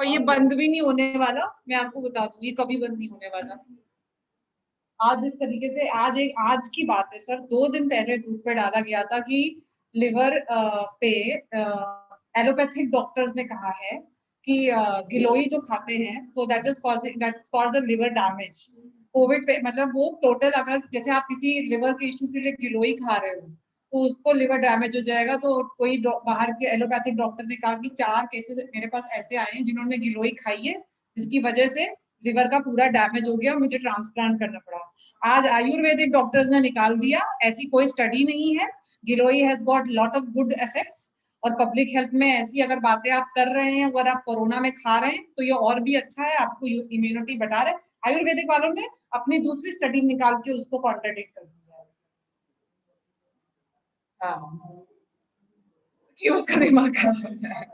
और ये बंद भी नहीं होने वाला, मैं आपको बता दूं, ये कभी बंद नहीं होने वाला। आज इस तरीके से, आज की बात है सर, 2 दिन पहले ग्रुप पे डाला गया था कि लिवर पे एलोपैथिक डॉक्टर्स ने कहा है कि गिलोई जो खाते हैं, तो that is called the liver damage. Covid पे मतलब वो टोटल, अगर जैसे आप किसी लिवर के इश्यू के लिए गिलोई खा रहे हो तो उसको लिवर डैमेज हो जाएगा। तो कोई बाहर के एलोपैथिक डॉक्टर ने कहा कि 4 केसेस मेरे पास ऐसे आए हैं जिन्होंने गिलोई खाई है, जिसकी वजह से लिवर का पूरा डैमेज हो गया, मुझे ट्रांसप्लांट करना पड़ा। आज आयुर्वेदिक डॉक्टर्स ने निकाल दिया, ऐसी कोई स्टडी नहीं है, giloy has got lot of good effects. और पब्लिक हेल्थ में ऐसी अगर बातें आप कर रहे हैं, अगर आप कोरोना में खा रहे हैं, तो ये और भी अच्छा है, आपको इम्यूनिटी बढ़ा रहे हैं। आयुर्वेदिक वालों ने अपनी दूसरी स्टडी निकाल के उसको कॉन्ट्रडिक्ट कर दिया है। हाँ, कि उसका दिमाग खराब हो जाए।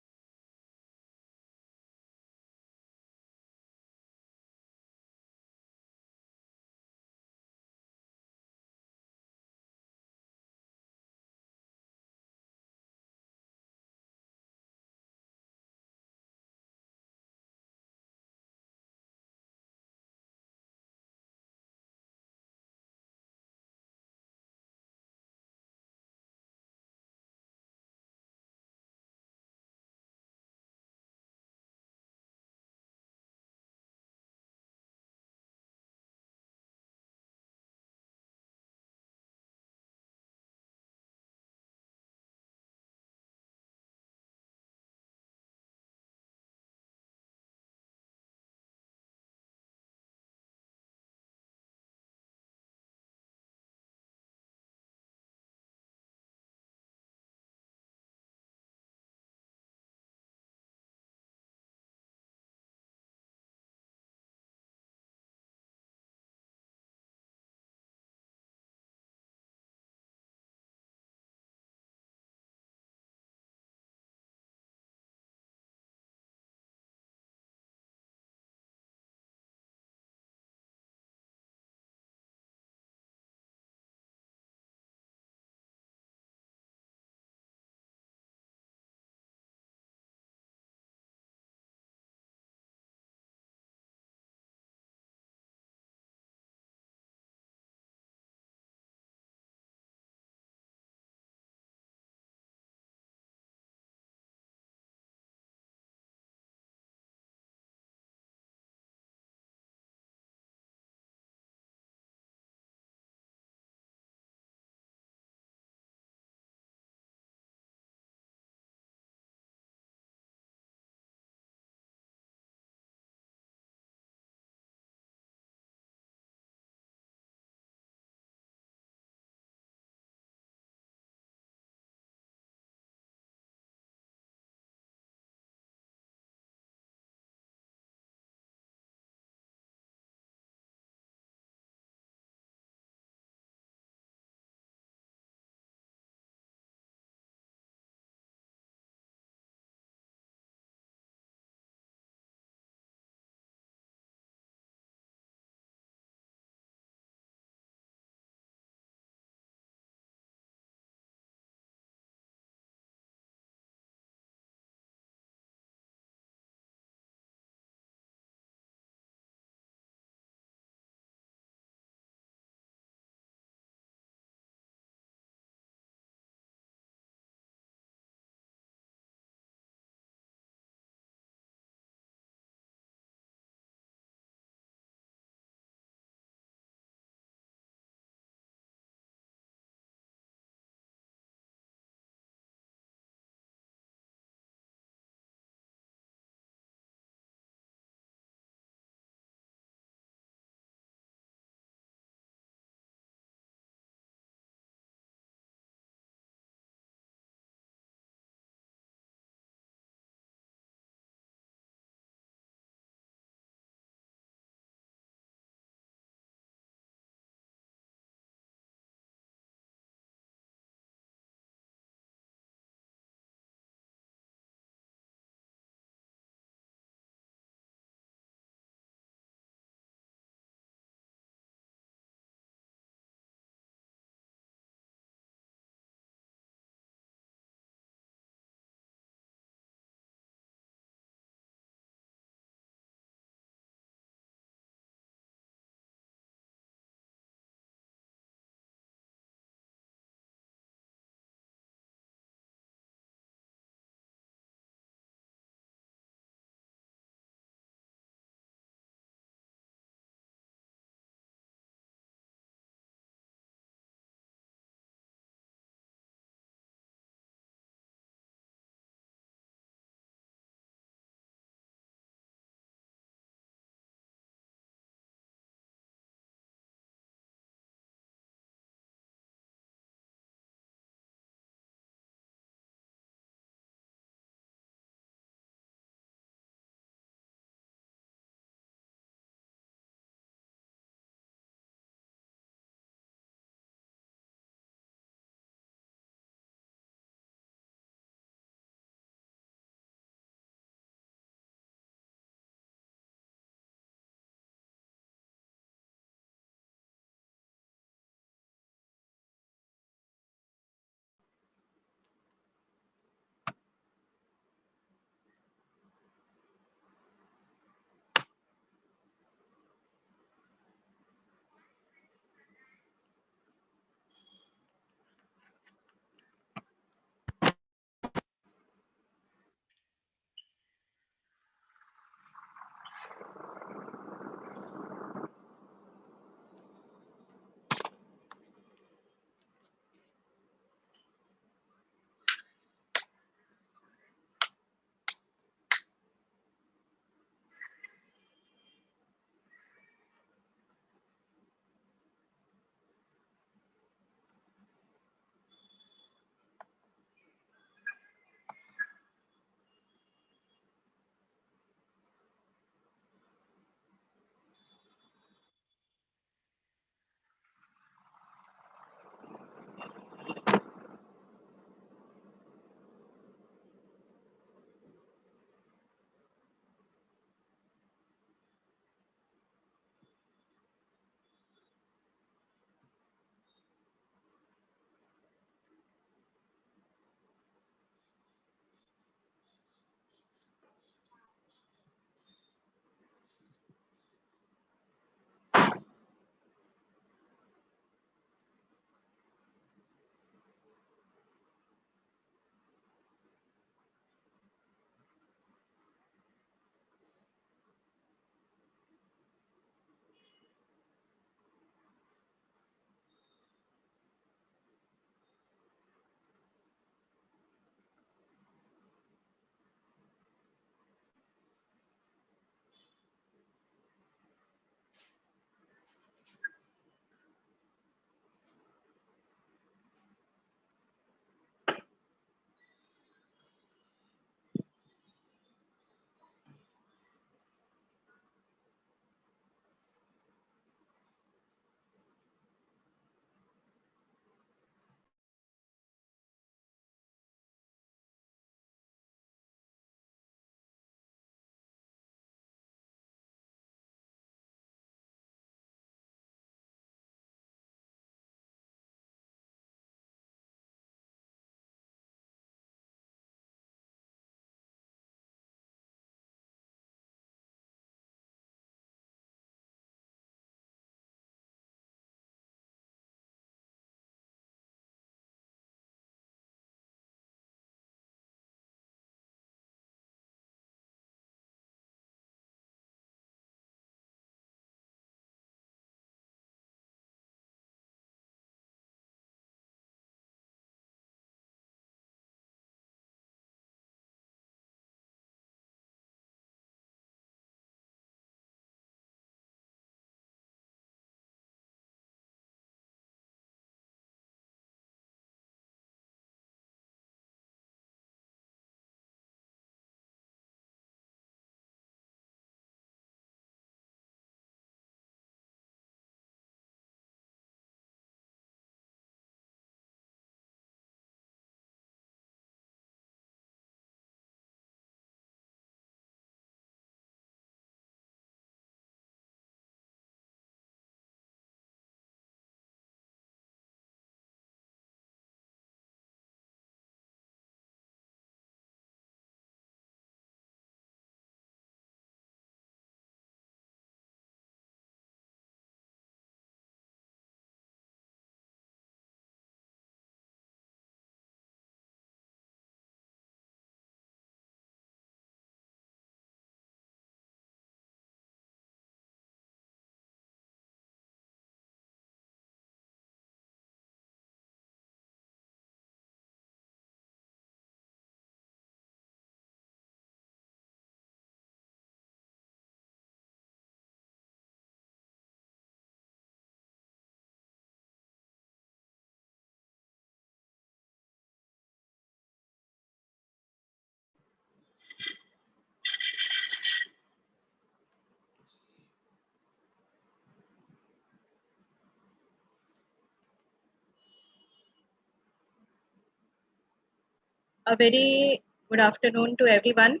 A very good afternoon to everyone.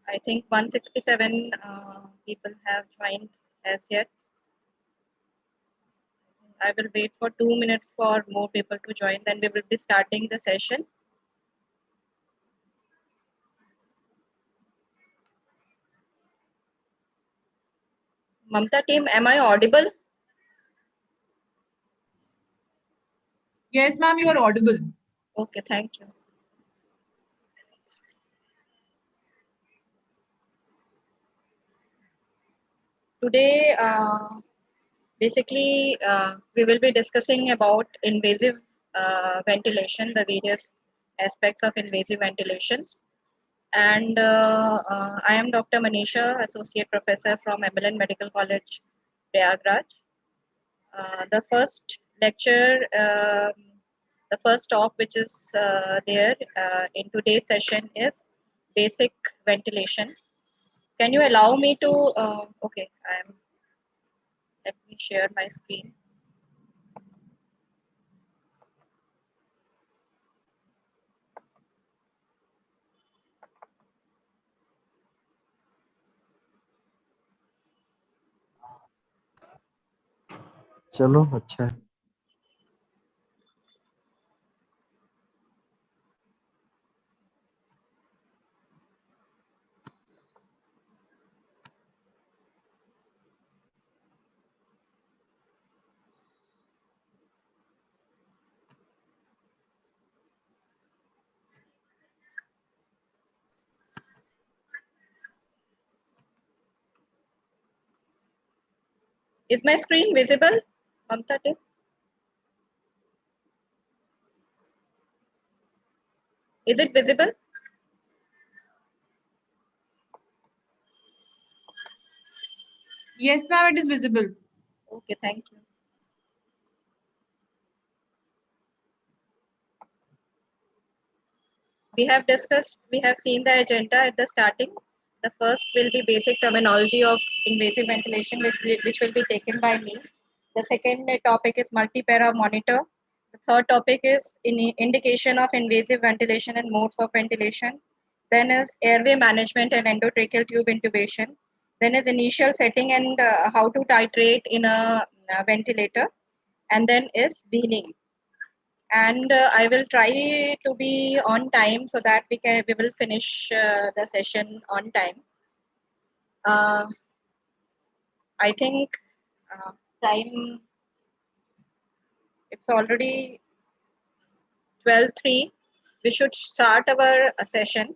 I think 167 people have joined as yet. I will wait for 2 minutes for more people to join, then we will be starting the session. Mamta team, am I audible? Yes, ma'am, you are audible. Okay, thank you. Today, basically, we will be discussing about invasive ventilation, the various aspects of invasive ventilations. And I am Dr. Manisha, Associate Professor from MLN Medical College, Prayagraj. The first lecture, the first talk which is there in today's session is basic ventilation. Can you allow me to, okay, let me share my screen. चलो अच्छा है. Is my screen visible, Mamta team? Is it visible? Yes, ma'am, it is visible. Okay, thank you. We have discussed, we have seen the agenda at the starting. The first will be basic terminology of invasive ventilation, which will be taken by me. The second topic is multi-para monitor. The third topic is indication of invasive ventilation and modes of ventilation. Then is airway management and endotracheal tube intubation. Then is initial setting and how to titrate in a ventilator. And then is weaning. And I will try to be on time so that we will finish the session on time. I think time, it's already 12:03. We should start our session.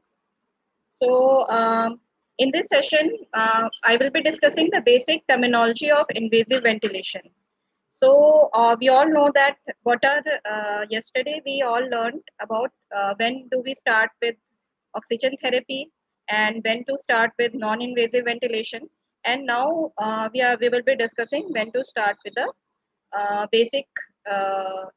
So in this session, I will be discussing the basic terminology of invasive ventilation. So we all know that yesterday we all learned about when do we start with oxygen therapy and when to start with non-invasive ventilation. And now we will be discussing when to start with the basic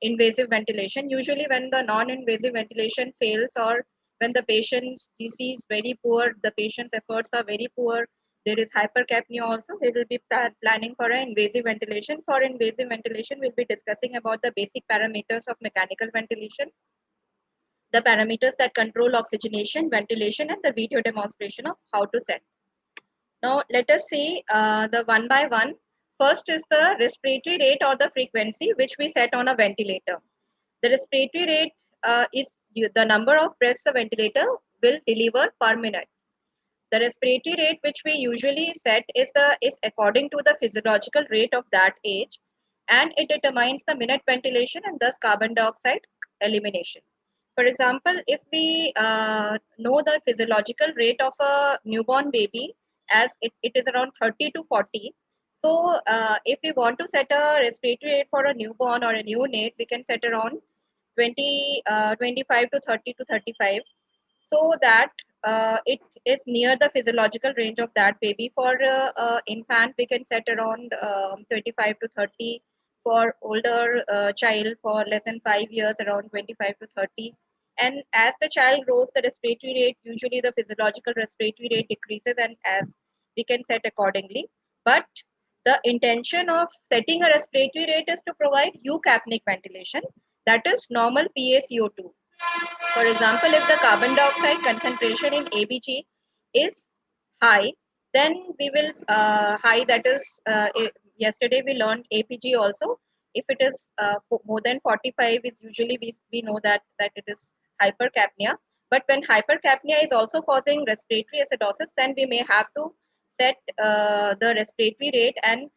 invasive ventilation. Usually when the non-invasive ventilation fails or when the patient's GC is very poor, the patient's efforts are very poor, there is hypercapnia also, they will be planning for an invasive ventilation. For invasive ventilation, we'll be discussing about the basic parameters of mechanical ventilation, the parameters that control oxygenation, ventilation, and the video demonstration of how to set. Now, let us see the one by one. First is the respiratory rate or the frequency which we set on a ventilator. The respiratory rate is the number of breaths a ventilator will deliver per minute. The respiratory rate which we usually set is according to the physiological rate of that age, and it determines the minute ventilation and thus carbon dioxide elimination. For example, if we know the physiological rate of a newborn baby as it is around 30 to 40, so if we want to set a respiratory rate for a newborn or a neonate, we can set around 25 to 30 to 35, so that it is near the physiological range of that baby. For infant, we can set around 25 to 30. For older child, for less than 5 years, around 25 to 30. And as the child grows, the respiratory rate, usually the physiological respiratory rate decreases, and as we can set accordingly. But the intention of setting a respiratory rate is to provide eucapnic ventilation. that is normal PaCO2. For example, if the carbon dioxide concentration in ABG is high, then we will high, that is yesterday we learned APG also. If it is more than 45, is usually we know that it is hypercapnia. But when hypercapnia is also causing respiratory acidosis, then we may have to set the respiratory rate, and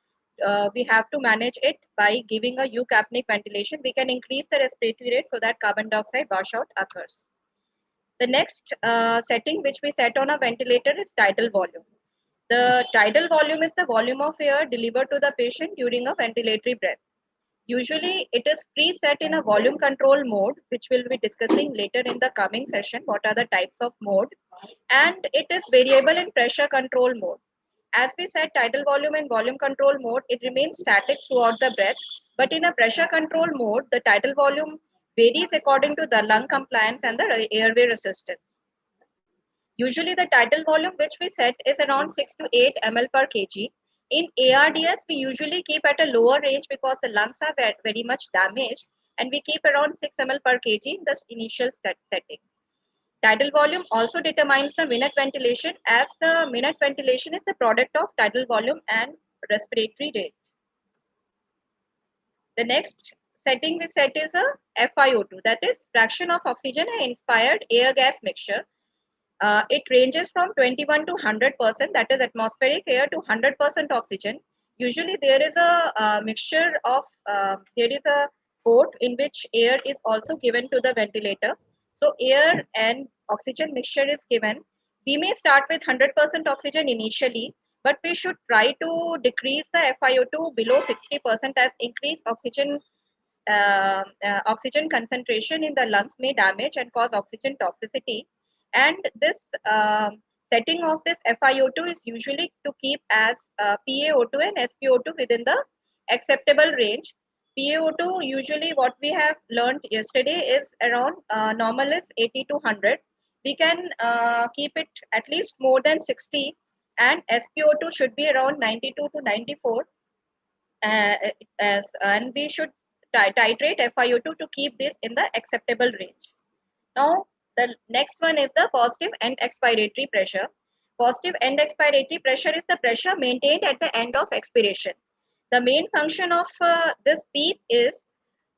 we have to manage it by giving a eucapnic ventilation. We can increase the respiratory rate so that carbon dioxide washout occurs. The next setting which we set on a ventilator is tidal volume. The tidal volume is the volume of air delivered to the patient during a ventilatory breath. Usually it is preset in a volume control mode, which we'll be discussing later in the coming session, what are the types of mode, and it is variable in pressure control mode. As we said, tidal volume and volume control mode, it remains static throughout the breath, but in a pressure control mode, the tidal volume varies according to the lung compliance and the airway resistance. Usually the tidal volume which we set is around 6 to 8 ml per kg. In ARDS, we usually keep at a lower range because the lungs are very much damaged, and we keep around 6 ml per kg in the initial setting. Tidal volume also determines the minute ventilation, as the minute ventilation is the product of tidal volume and respiratory rate. The next setting we set is a FiO2, that is fraction of oxygen and inspired air gas mixture. It ranges from 21 to 100%, that is atmospheric air, to 100% oxygen. Usually there is a mixture of, there is a port in which air is also given to the ventilator. So air and oxygen mixture is given. We may start with 100% oxygen initially, but we should try to decrease the FiO2 below 60%, as increased oxygen concentration in the lungs may damage and cause oxygen toxicity. And this setting of this FiO2 is usually to keep as PaO2 and SpO2 within the acceptable range. PaO2, usually what we have learned yesterday, is around normal is 80 to 100. We can keep it at least more than 60, and SpO2 should be around 92 to 94. And we should titrate FiO2 to keep this in the acceptable range. Now, the next one is the positive end expiratory pressure. Positive end expiratory pressure is the pressure maintained at the end of expiration. The main function of this PEEP is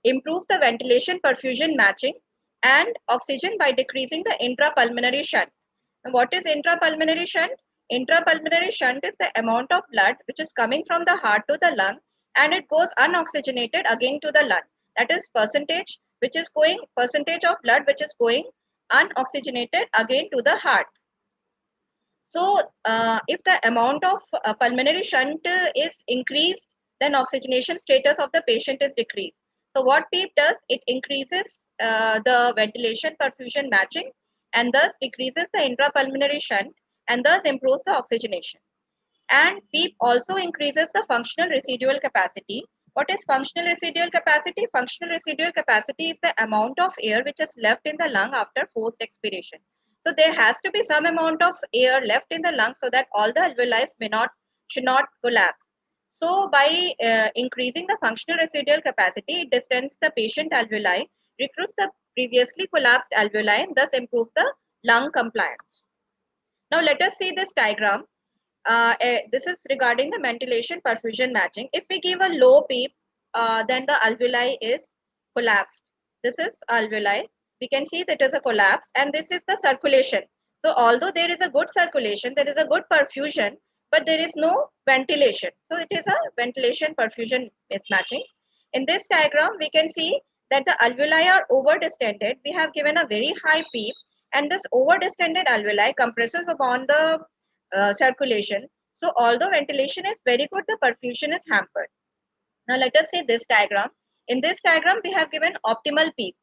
improve the ventilation perfusion matching and oxygen by decreasing the intrapulmonary shunt. Now, what is intrapulmonary shunt? Intrapulmonary shunt is the amount of blood which is coming from the heart to the lung, and it goes unoxygenated again to the lung. That is percentage of blood which is going unoxygenated again to the heart. So if the amount of pulmonary shunt is increased, then oxygenation status of the patient is decreased. So what PEEP does, it increases the ventilation perfusion matching, and thus decreases the intrapulmonary shunt, and thus improves the oxygenation. And PEEP also increases the functional residual capacity. What is functional residual capacity? Functional residual capacity is the amount of air which is left in the lung after forced expiration. So there has to be some amount of air left in the lung so that all the alveoli should not collapse. So by increasing the functional residual capacity, it distends the patient alveoli, recruits the previously collapsed alveoli, and thus improves the lung compliance. Now let us see this diagram. This is regarding the ventilation perfusion matching. If we give a low PEEP, then the alveoli is collapsed. This is alveoli. We can see that it is a collapse, and this is the circulation. So although there is a good circulation, there is a good perfusion, but there is no ventilation. So it is a ventilation perfusion mismatching. In this diagram, we can see that the alveoli are over distended. We have given a very high PEEP, and this over distended alveoli compresses upon the circulation. So although ventilation is very good, the perfusion is hampered. Now let us see this diagram. In this diagram, we have given optimal PEEP.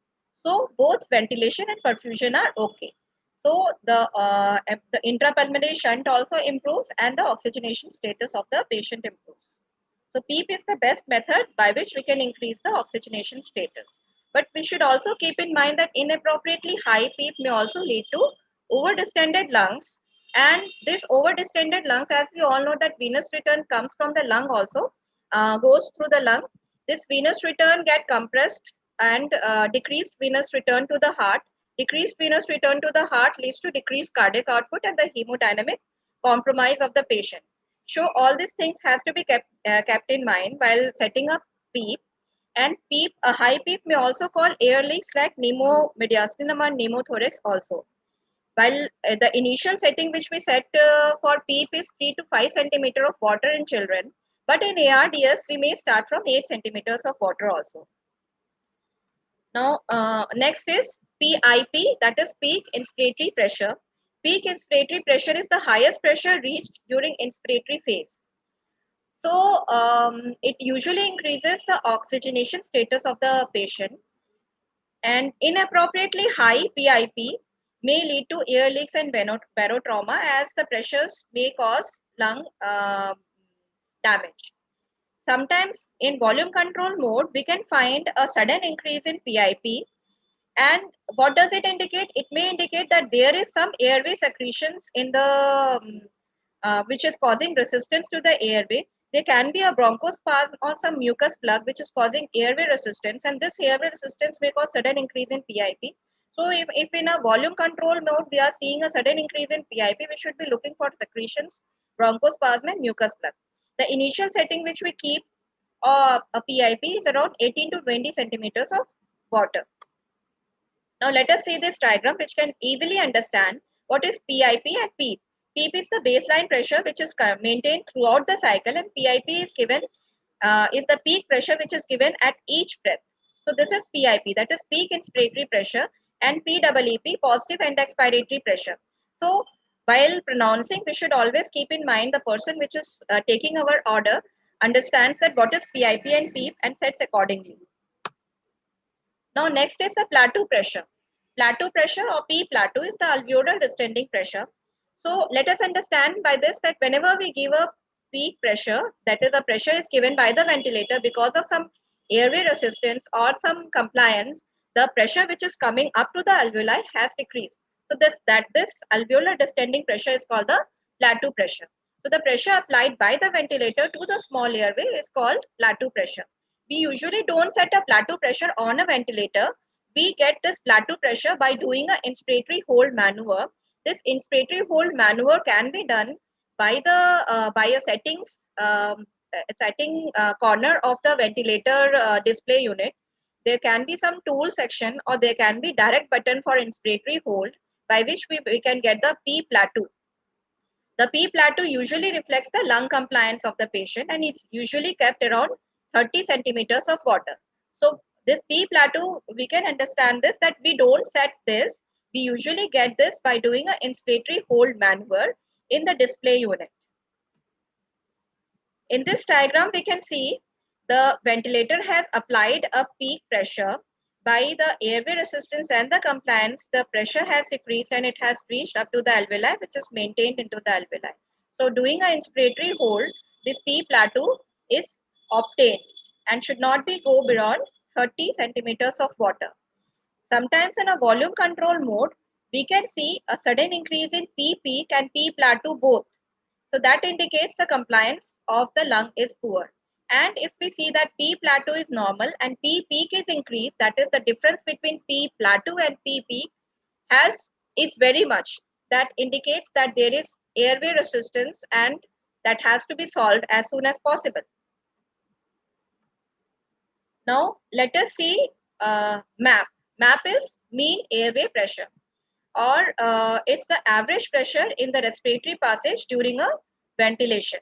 So both ventilation and perfusion are okay. So the intrapulmonary shunt also improves, and the oxygenation status of the patient improves. So PEEP is the best method by which we can increase the oxygenation status. But we should also keep in mind that inappropriately high PEEP may also lead to over distended lungs. And this over distended lungs, as we all know that venous return comes from the lung also, goes through the lung. This venous return get compressed and decreased venous return to the heart. Decreased venous return to the heart leads to decreased cardiac output and the hemodynamic compromise of the patient. So all these things has to be kept in mind while setting up PEEP. And PEEP, a high PEEP may also call air leaks like pneumomediastinum and pneumothorax also. While the initial setting which we set for PEEP is 3 to 5 centimeter of water in children, but in ARDS we may start from 8 centimeters of water also. Now, next is PIP, that is peak inspiratory pressure. Peak inspiratory pressure is the highest pressure reached during inspiratory phase. So, it usually increases the oxygenation status of the patient, and inappropriately high PIP may lead to ear leaks and barotrauma, as the pressures may cause lung damage. Sometimes in volume control mode, we can find a sudden increase in PIP. And what does it indicate? It may indicate that there is some airway secretions in the which is causing resistance to the airway. There can be a bronchospasm or some mucus plug which is causing airway resistance, and this airway resistance may cause sudden increase in PIP. So if in a volume control mode we are seeing a sudden increase in PIP, we should be looking for secretions, bronchospasm and mucus plug. The initial setting which we keep a PIP is around 18 to 20 centimeters of water. Now let us see this diagram which can easily understand what is PIP and PEEP. PEEP is the baseline pressure which is maintained throughout the cycle, and PIP is given is the peak pressure which is given at each breath. So this is PIP, that is peak inspiratory pressure, and PEEP, positive end expiratory pressure. So while pronouncing, we should always keep in mind the person which is taking our order understands that what is PIP and PEEP and sets accordingly. Now next is the plateau pressure. Plateau pressure or P plateau is the alveolar distending pressure. So let us understand by this that whenever we give a peak pressure, that is, the pressure is given by the ventilator because of some airway resistance or some compliance, the pressure which is coming up to the alveoli has decreased. So this alveolar distending pressure is called the plateau pressure. So the pressure applied by the ventilator to the small airway is called plateau pressure. We usually don't set a plateau pressure on a ventilator. We get this plateau pressure by doing an inspiratory hold maneuver. This inspiratory hold maneuver can be done by the by a setting corner of the ventilator display unit. There can be some tool section, or there can be direct button for inspiratory hold, by which we can get the P plateau. The P plateau usually reflects the lung compliance of the patient, and it's usually kept around 30 centimeters of water. So this P plateau, we can understand this, that we don't set this. We usually get this by doing an inspiratory hold maneuver in the display unit. In this diagram, we can see the ventilator has applied a peak pressure. By the airway resistance and the compliance, the pressure has decreased and it has reached up to the alveoli, which is maintained into the alveoli. So doing an inspiratory hold, this P plateau is obtained and should not be go beyond 30 centimeters of water. Sometimes in a volume control mode, we can see a sudden increase in P peak and P plateau both. So that indicates the compliance of the lung is poor. And if we see that P plateau is normal and P peak is increased, that is the difference between P plateau and P peak is very much. That indicates that there is airway resistance, and that has to be solved as soon as possible. Now let us see MAP. MAP is mean airway pressure, or it's the average pressure in the respiratory passage during a ventilation.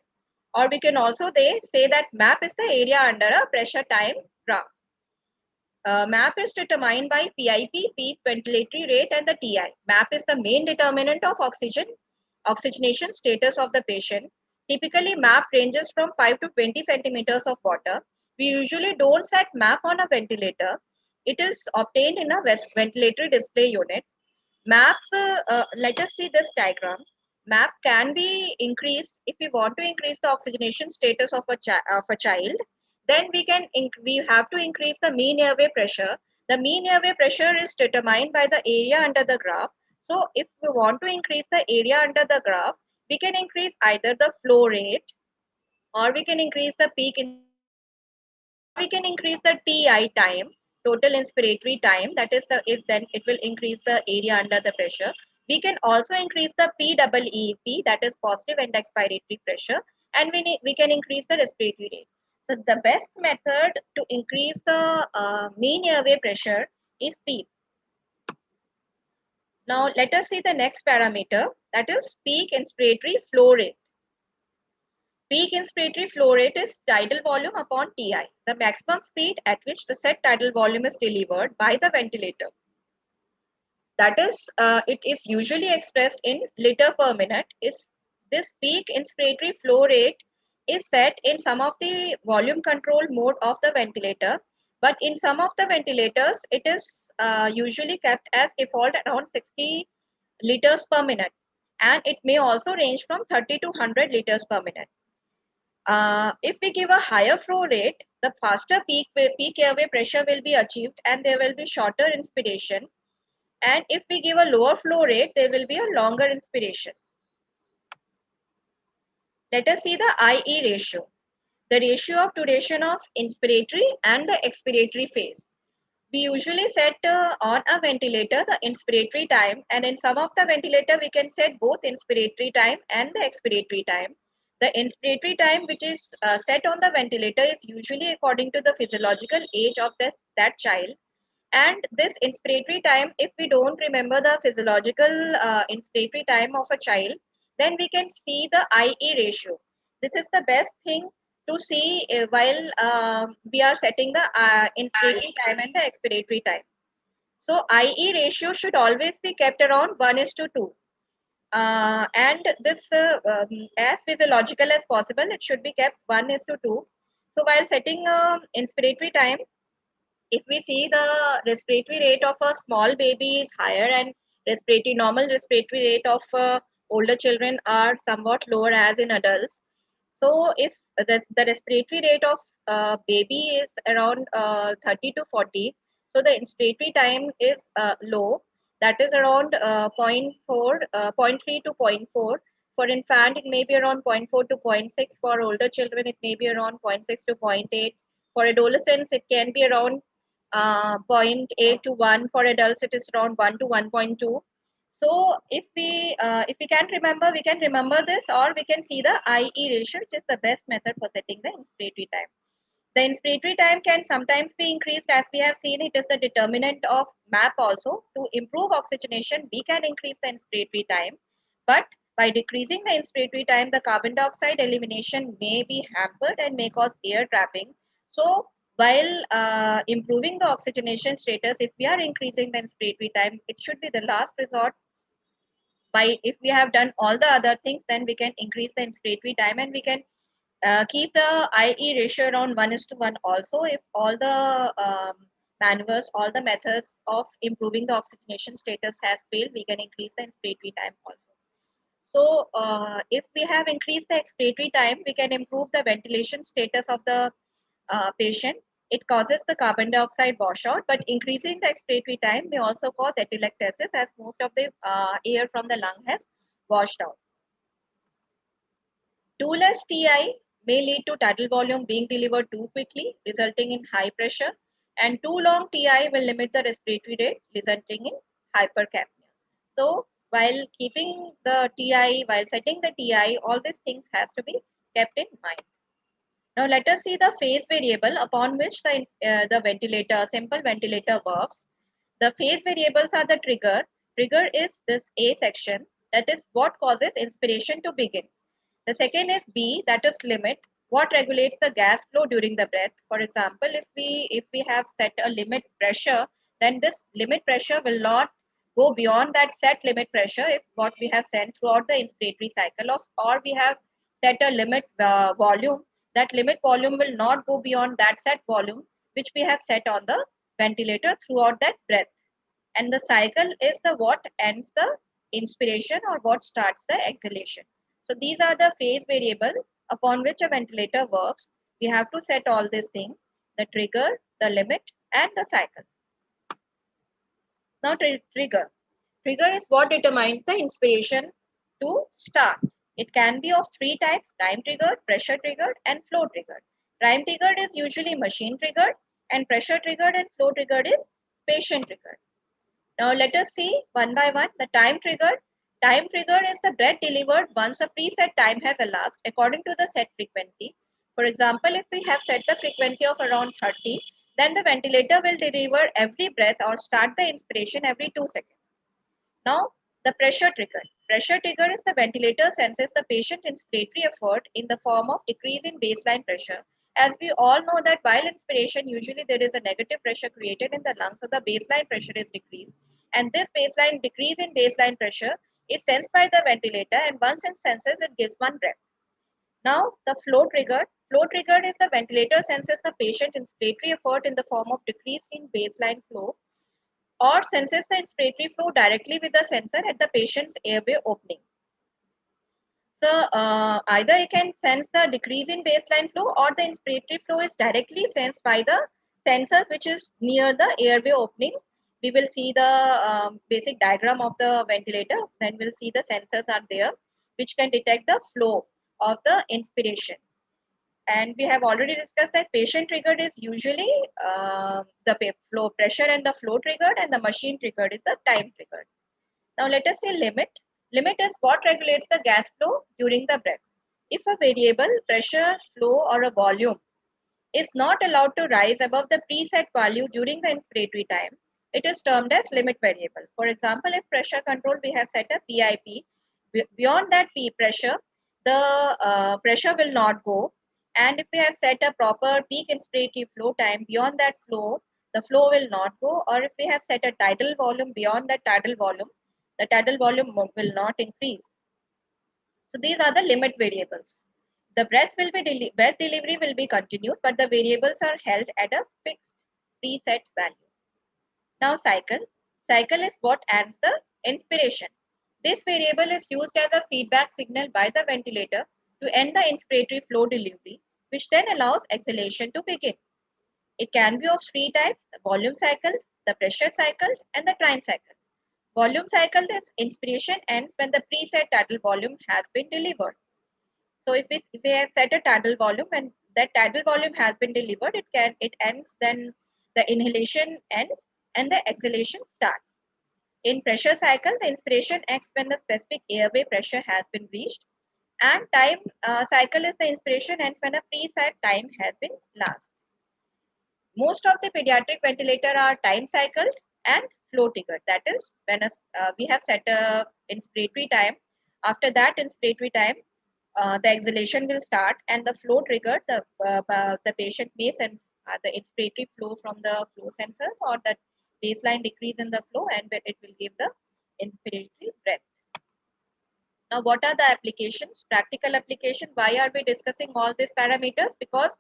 Or we can also say that MAP is the area under a pressure time graph. MAP is determined by PIP, peak ventilatory rate, and the TI. MAP is the main determinant of oxygenation status of the patient. Typically, MAP ranges from 5 to 20 centimeters of water. We usually don't set MAP on a ventilator. It is obtained in a ventilatory display unit. MAP, let us see this diagram. MAP can be increased if we want to increase the oxygenation status of a child. Then we have to increase the mean airway pressure. The mean airway pressure is determined by the area under the graph. So if we want to increase the area under the graph, we can increase either the flow rate, or we can increase the peak inspiratory pressure, or we can increase the TI time total inspiratory time, that is the if, then it will increase the area under the pressure. We can also increase the PEEP, that is positive end expiratory pressure, and we can increase the respiratory rate. So the best method to increase the mean airway pressure is PEEP. Now let us see the next parameter, that is peak inspiratory flow rate. Peak inspiratory flow rate is tidal volume upon Ti, the maximum speed at which the set tidal volume is delivered by the ventilator. That is, it is usually expressed in liter per minute. Is this peak inspiratory flow rate is set in some of the volume control mode of the ventilator, but in some of the ventilators, it is usually kept as default around 60 liters per minute, and it may also range from 30 to 100 liters per minute. If we give a higher flow rate, the faster peak airway pressure will be achieved and there will be shorter inspiration. And if we give a lower flow rate, there will be a longer inspiration. Let us see the IE ratio, the ratio of duration of inspiratory and the expiratory phase. We usually set on a ventilator the inspiratory time, and in some of the ventilator we can set both inspiratory time and the expiratory time. The inspiratory time which is set on the ventilator is usually according to the physiological age of that child. And this inspiratory time, if we don't remember the physiological inspiratory time of a child, then we can see the IE ratio. This is the best thing to see while we are setting the inspiratory time and the expiratory time. So IE ratio should always be kept around 1:2. And this as physiological as possible, it should be kept 1:2. So while setting inspiratory time, if we see the respiratory rate of a small baby is higher and normal respiratory rate of older children are somewhat lower as in adults. So if the respiratory rate of baby is around 30 to 40, so the inspiratory time is low, that is around 0.4, 0.3 to 0.4. For infant, it may be around 0.4 to 0.6. For older children, it may be around 0.6 to 0.8. For adolescents, it can be around 0.8 to 1. For adults, it is around 1 to 1.2. So if we can remember this, or we can see the IE ratio, which is the best method for setting the inspiratory time. The inspiratory time can sometimes be increased, as we have seen. It is the determinant of MAP also. To improve oxygenation, we can increase the inspiratory time, but by decreasing the inspiratory time, the carbon dioxide elimination may be hampered and may cause air trapping. So while improving the oxygenation status, if we are increasing the inspiratory time, it should be the last resort. If we have done all the other things, then we can increase the inspiratory time, and we can keep the IE ratio around 1:1 also. If all the maneuvers, all the methods of improving the oxygenation status has failed, we can increase the inspiratory time also. So if we have increased the expiratory time, we can improve the ventilation status of the patient. It causes the carbon dioxide washout, but increasing the expiratory time may also cause atelectasis, as most of the air from the lung has washed out. Too less TI may lead to tidal volume being delivered too quickly, resulting in high pressure, and too long TI will limit the respiratory rate, resulting in hypercapnia. So while keeping the TI, while setting the TI, all these things has to be kept in mind. Now let us see the phase variable upon which the ventilator, simple ventilator works. The phase variables are the trigger. Trigger is this A section, that is what causes inspiration to begin. The second is B, that is limit, what regulates the gas flow during the breath. For example, if we have set a limit pressure, then this limit pressure will not go beyond that set limit pressure if what we have set throughout the inspiratory cycle of, or we have set a limit volume. That limit volume will not go beyond that set volume which we have set on the ventilator throughout that breath. And the cycle is the what ends the inspiration or what starts the exhalation. So these are the phase variable upon which a ventilator works. We have to set all these things: the trigger, the limit, and the cycle. Now trigger. Trigger is what determines the inspiration to start. It can be of three types: time triggered, pressure triggered, and flow triggered. Time triggered is usually machine triggered. and pressure triggered and flow triggered is patient triggered. Now let us see one by one. The time triggered. Time triggered is the breath delivered once a preset time has elapsed according to the set frequency. For example, if we have set the frequency of around 30, then the ventilator will deliver every breath or start the inspiration every 2 seconds. Now, the pressure trigger. Pressure trigger is the ventilator senses the patient inspiratory effort in the form of decrease in baseline pressure. As we all know that while inspiration, usually there is a negative pressure created in the lungs, so the baseline pressure is decreased. And this baseline decrease in baseline pressure is sensed by the ventilator, and once it senses, it gives one breath. Now, the flow triggered. Flow triggered is the ventilator senses the patient inspiratory effort in the form of decrease in baseline flow or senses the inspiratory flow directly with the sensor at the patient's airway opening. So either it can sense the decrease in baseline flow or the inspiratory flow is directly sensed by the sensors which is near the airway opening. We will see the basic diagram of the ventilator, then we'll see the sensors are there which can detect the flow of the inspiration. And we have already discussed that patient triggered is usually the flow pressure and the flow triggered, and the machine triggered is the time triggered. Now let us say limit. Limit is what regulates the gas flow during the breath. If a variable, pressure, flow or a volume is not allowed to rise above the preset value during the inspiratory time, it is termed as limit variable. For example, if pressure control we have set a PIP, beyond that P pressure, the pressure will not go. And if we have set a proper peak inspiratory flow time, beyond that flow, the flow will not go. Or if we have set a tidal volume, beyond that tidal volume, the tidal volume will not increase. So these are the limit variables. The breath delivery will be continued, but the variables are held at a fixed preset value. Now cycle. Cycle is what ends the inspiration. This variable is used as a feedback signal by the ventilator to end the inspiratory flow delivery, which then allows exhalation to begin. It can be of three types: the volume cycle, the pressure cycle, and the time cycle. Volume cycle is inspiration ends when the preset tidal volume has been delivered. So if we have set a tidal volume and that tidal volume has been delivered, it ends, then the inhalation ends and the exhalation starts. In pressure cycle, the inspiration ends when the specific airway pressure has been reached, and time cycle is the inspiration ends when a preset time has been lapsed. Most of the pediatric ventilator are time cycled and flow triggered. That is, when we have set a inspiratory time. After that inspiratory time, the exhalation will start, and the flow triggered. The patient may sense the inspiratory flow from the flow sensors or the baseline decrease in the flow, and it will give the inspiratory breath. Now, what are the applications? Practical application. Why are we discussing all these parameters? Because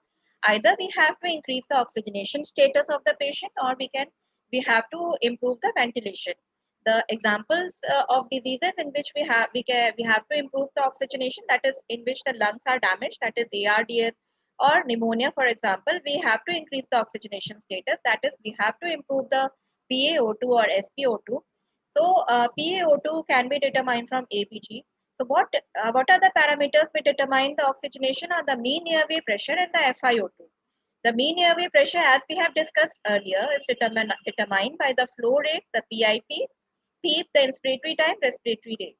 either we have to increase the oxygenation status of the patient, or we have to improve the ventilation. The examples of diseases in which we have to improve the oxygenation, that is in which the lungs are damaged, that is ARDS or pneumonia, for example, we have to increase the oxygenation status, that is we have to improve the PaO2 or SpO2. So PaO2 can be determined from APG. So what are the parameters we determine the oxygenation? Are the mean airway pressure and the FiO2. The mean airway pressure, as we have discussed earlier, is determined by the flow rate, the PIP, PEEP, the inspiratory time, respiratory rate.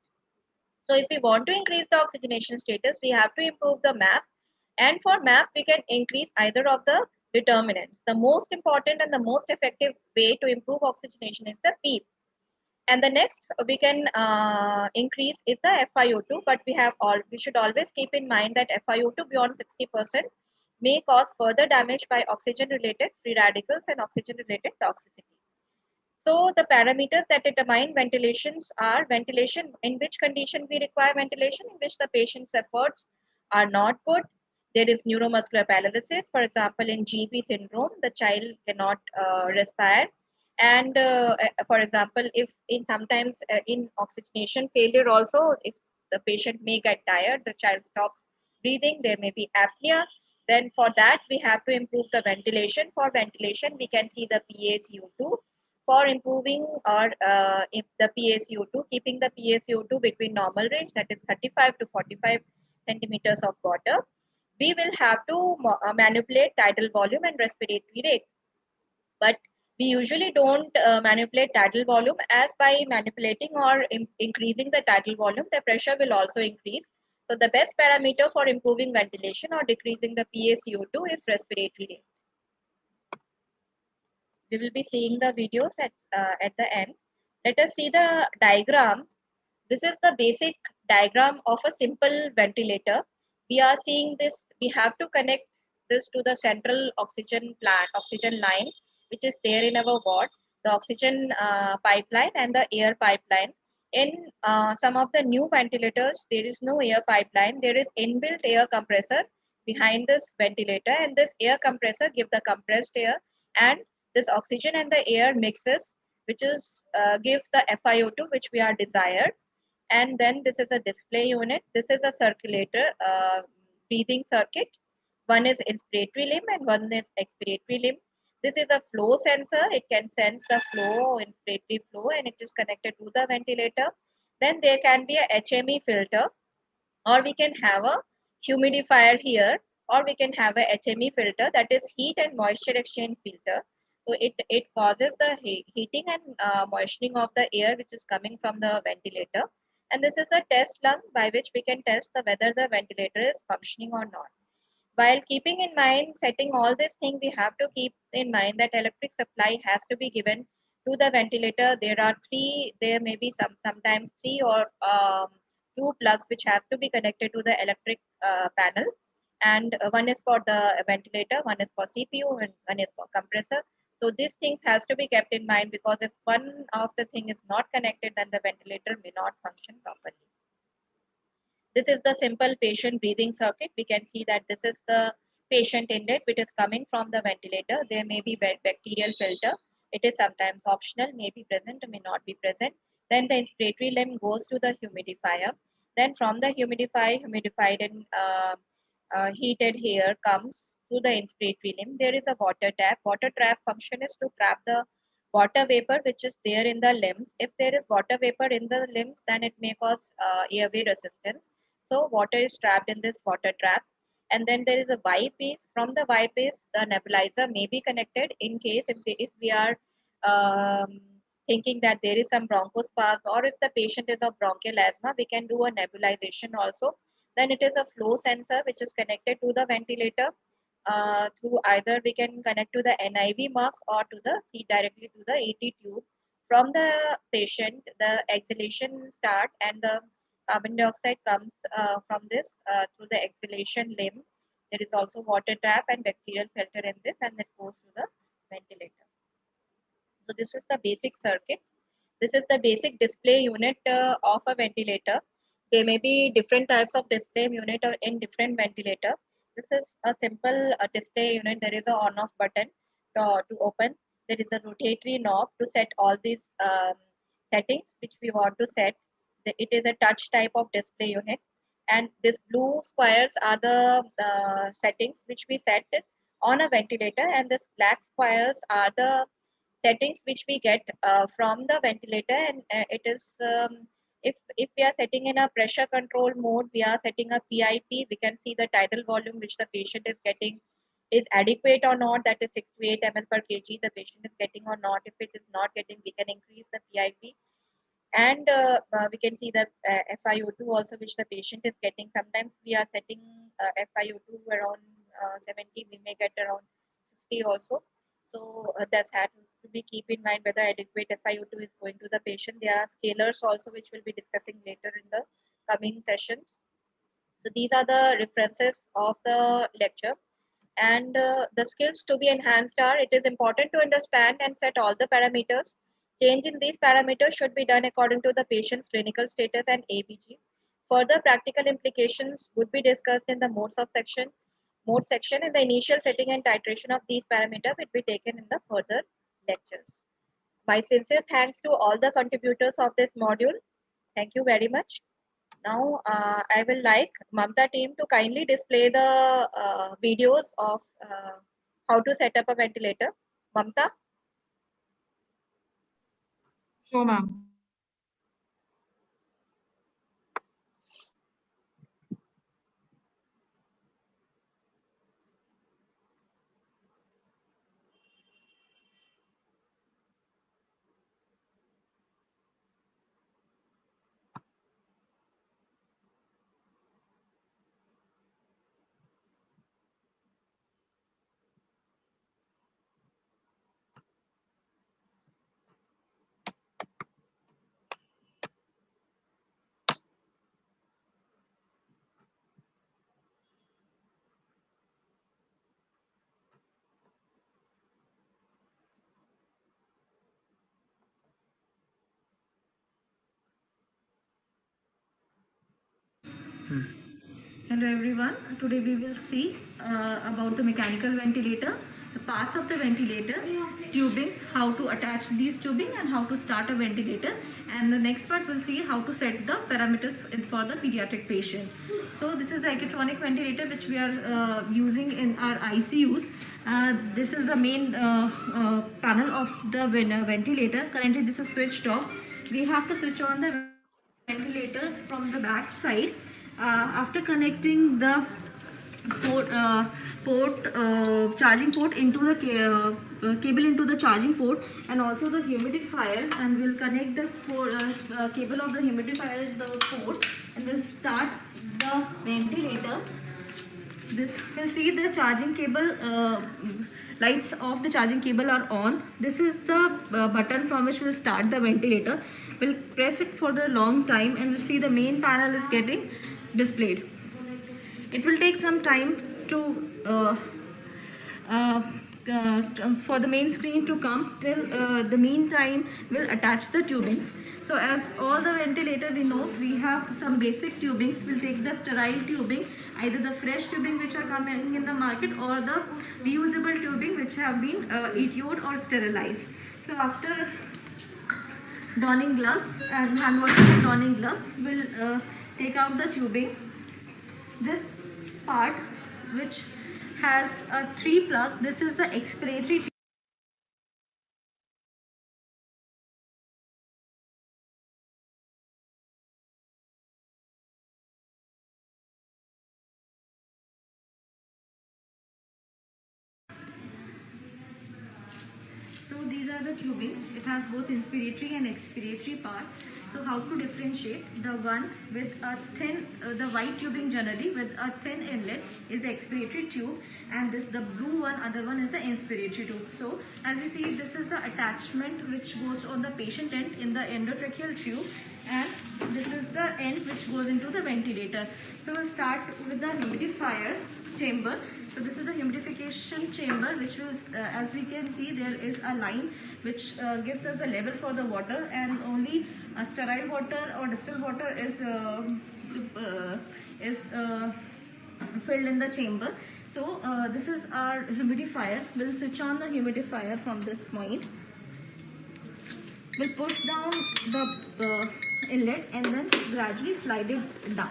So if we want to increase the oxygenation status, we have to improve the MAP. And for MAP, we can increase either of the determinants. The most important and the most effective way to improve oxygenation is the PEEP. And the next we can increase is the FiO2, but we should always keep in mind that FiO2 beyond 60% may cause further damage by oxygen-related free radicals and oxygen-related toxicity. So the parameters that determine ventilations are ventilation, in which condition we require ventilation, in which the patient's efforts are not good. There is neuromuscular paralysis, for example, in GB syndrome, the child cannot respire. And for example, if sometimes in oxygenation failure also, if the patient may get tired, the child stops breathing, there may be apnea. Then for that, we have to improve the ventilation. For ventilation, we can see the PaCO2. For improving or if the PaCO2, keeping the PaCO2 between normal range, that is 35 to 45 centimeters of water, we will have to manipulate tidal volume and respiratory rate. But we usually don't manipulate tidal volume, as by manipulating or increasing the tidal volume, the pressure will also increase. So the best parameter for improving ventilation or decreasing the PaCO2 is respiratory rate. We will be seeing the videos at the end. Let us see the diagrams. This is the basic diagram of a simple ventilator. We are seeing this, we have to connect this to the central oxygen plant, oxygen line, which is there in our ward, the oxygen pipeline and the air pipeline. In some of the new ventilators, there is no air pipeline, there is inbuilt air compressor behind this ventilator, and this air compressor gives the compressed air, and this oxygen and the air mixes, which is give the FiO2 which we are desired. And then this is a display unit. This is a circulator, breathing circuit. One is inspiratory limb and one is expiratory limb. This is a flow sensor. It can sense the flow, inspiratory flow, and it is connected to the ventilator. Then there can be a HME filter, or we can have a humidifier here, or we can have a HME filter, that is heat and moisture exchange filter. So it causes the heating and moistening of the air which is coming from the ventilator. And this is a test lung by which we can test the whether the ventilator is functioning or not. While keeping in mind setting all these things, we have to keep in mind that electric supply has to be given to the ventilator. There may be sometimes three or two plugs which have to be connected to the electric panel, and one is for the ventilator, one is for CPU, and one is for compressor. So these things has to be kept in mind, because if one of the thing is not connected, then the ventilator may not function properly. This is the simple patient breathing circuit. We can see that this is the patient inlet which is coming from the ventilator. There may be bacterial filter. It is sometimes optional, may be present or may not be present. Then the inspiratory limb goes to the humidifier. Then from the humidified and heated air comes to the inspiratory limb. There is a water tap. Water trap function is to trap the water vapor which is there in the limbs. If there is water vapor in the limbs, then it may cause airway resistance. So water is trapped in this water trap. And then there is a Y piece. From the Y piece, the nebulizer may be connected in case if we are um, thinking that there is some bronchospasm, or if the patient is of bronchial asthma, we can do a nebulization also. Then it is a flow sensor which is connected to the ventilator. Through either we can connect to the NIV marks or to the see directly to the AT tube. From the patient, the exhalation start and the carbon dioxide comes from this through the exhalation limb. There is also water trap and bacterial filter in this, and that goes to the ventilator. So this is the basic circuit. This is the basic display unit of a ventilator. There may be different types of display unit in different ventilator. This is a simple display unit. There is a on-off button to open. There is a rotatory knob to set all these settings which we want to set. It is a touch type of display unit. And these blue squares are the settings which we set on a ventilator, and these black squares are the settings which we get from the ventilator. And it is if we are setting in a pressure control mode, we are setting a PIP. We can see the tidal volume which the patient is getting is adequate or not, that is 6 to 8 ml per kg the patient is getting or not. If it is not getting, we can increase the PIP. And we can see the FiO2 also which the patient is getting. Sometimes we are setting FiO2 around 70, we may get around 60 also. So that's had to be keep in mind whether adequate FiO2 is going to the patient. There are scalars also which we'll be discussing later in the coming sessions. So these are the references of the lecture. And the skills to be enhanced are: it is important to understand and set all the parameters. Change in these parameters should be done according to the patient's clinical status and ABG. Further practical implications would be discussed in the mode section, and the initial setting and titration of these parameters will be taken in the further lectures. My sincere thanks to all the contributors of this module. Thank you very much. Now, I will like Mamta team to kindly display the videos of how to set up a ventilator. Mamta? Sure, ma'am. Hello everyone. Today we will see about the mechanical ventilator, the parts of the ventilator, tubings, how to attach these tubing and how to start a ventilator, and the next part we'll see how to set the parameters for the pediatric patient. So this is the electronic ventilator which we are using in our ICUs. This is the main panel of the ventilator. Currently this is switched off. We have to switch on the ventilator from the back side. After connecting the charging port into the cable into the charging port and also the humidifier, and we'll connect the cable of the humidifier in the port and we'll start the ventilator. This will see the charging cable, lights of the charging cable are on. This is the button from which we'll start the ventilator. We'll press it for the long time and we'll see the main panel is getting displayed. It will take some time to for the main screen to come. Till the meantime we'll attach the tubings. So as all the ventilator we know, we have some basic tubings. We'll take the sterile tubing, either the fresh tubing which are coming in the market or the reusable tubing which have been ETO'd or sterilized. So after donning gloves and hand washing and donning gloves, we'll take out the tubing. This part which has a 3 plug, this is the expiratory tube. So these are the tubings. It has both inspiratory and expiratory part. So how to differentiate? The one with a thin, the white tubing generally with a thin inlet is the expiratory tube, and the blue one, other one is the inspiratory tube. So as we see, this is the attachment which goes on the patient end in the endotracheal tube, and this is the end which goes into the ventilator. So we'll start with the humidifier chamber. So this is the humidification chamber which will, as we can see, there is a line which gives us the level for the water, and only sterile water or distilled water is filled in the chamber. So this is our humidifier. We'll switch on the humidifier from this point. We'll push down the inlet and then gradually slide it down.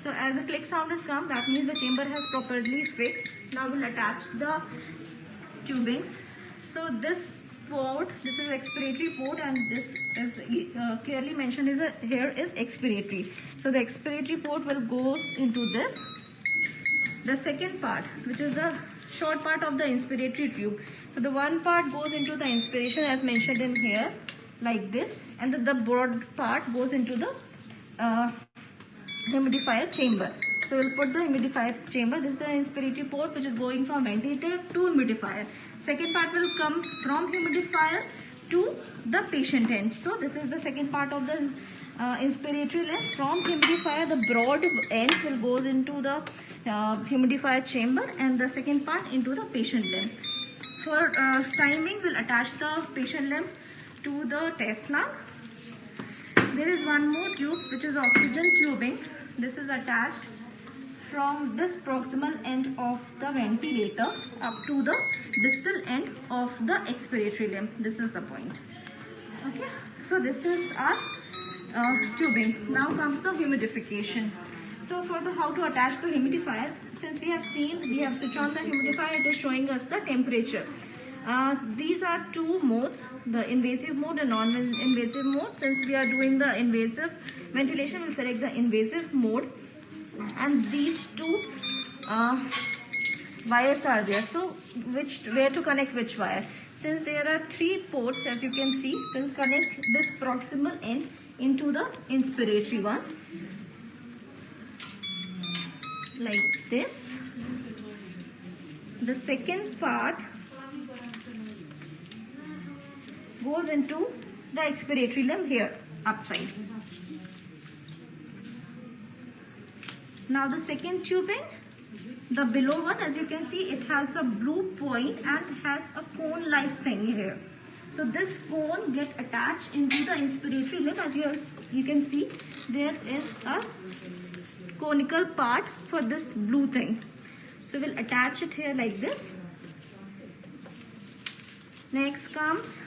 So as a click sound has come, that means the chamber has properly fixed. Now we'll attach the tubings. So this port, this is expiratory port, and this is clearly mentioned here is expiratory. So the expiratory port will goes into this. The second part, which is the short part of the inspiratory tube. So the one part goes into the inspiration as mentioned in here, like this, and the broad part goes into the humidifier chamber. So we'll put the humidifier chamber. This is the inspiratory port which is going from ventilator to humidifier. Second part will come from humidifier to the patient end. So this is the second part of the inspiratory lens. From humidifier, the broad end will goes into the humidifier chamber, and the second part into the patient limb. For timing, we'll attach the patient limb to the test lamp. There is one more tube which is oxygen tubing. This is attached from this proximal end of the ventilator up to the distal end of the expiratory limb. This is the point. Okay, so this is our tubing. Now comes the humidification. So for the how to attach the humidifier, since we have seen, we have switched on the humidifier, it is showing us the temperature. These are two modes, the invasive mode and non-invasive mode. Since we are doing the invasive ventilation, we'll select the invasive mode, and these two wires are there. So where to connect which wire? Since there are 3 ports, as you can see, we'll connect this proximal end into the inspiratory one, like this. The second part goes into the expiratory limb here, upside. Now the second tubing, the below one, as you can see, it has a blue point and has a cone-like thing here. So this cone get attached into the inspiratory limb. As you can see, there is a conical part for this blue thing. So we'll attach it here like this. Next comes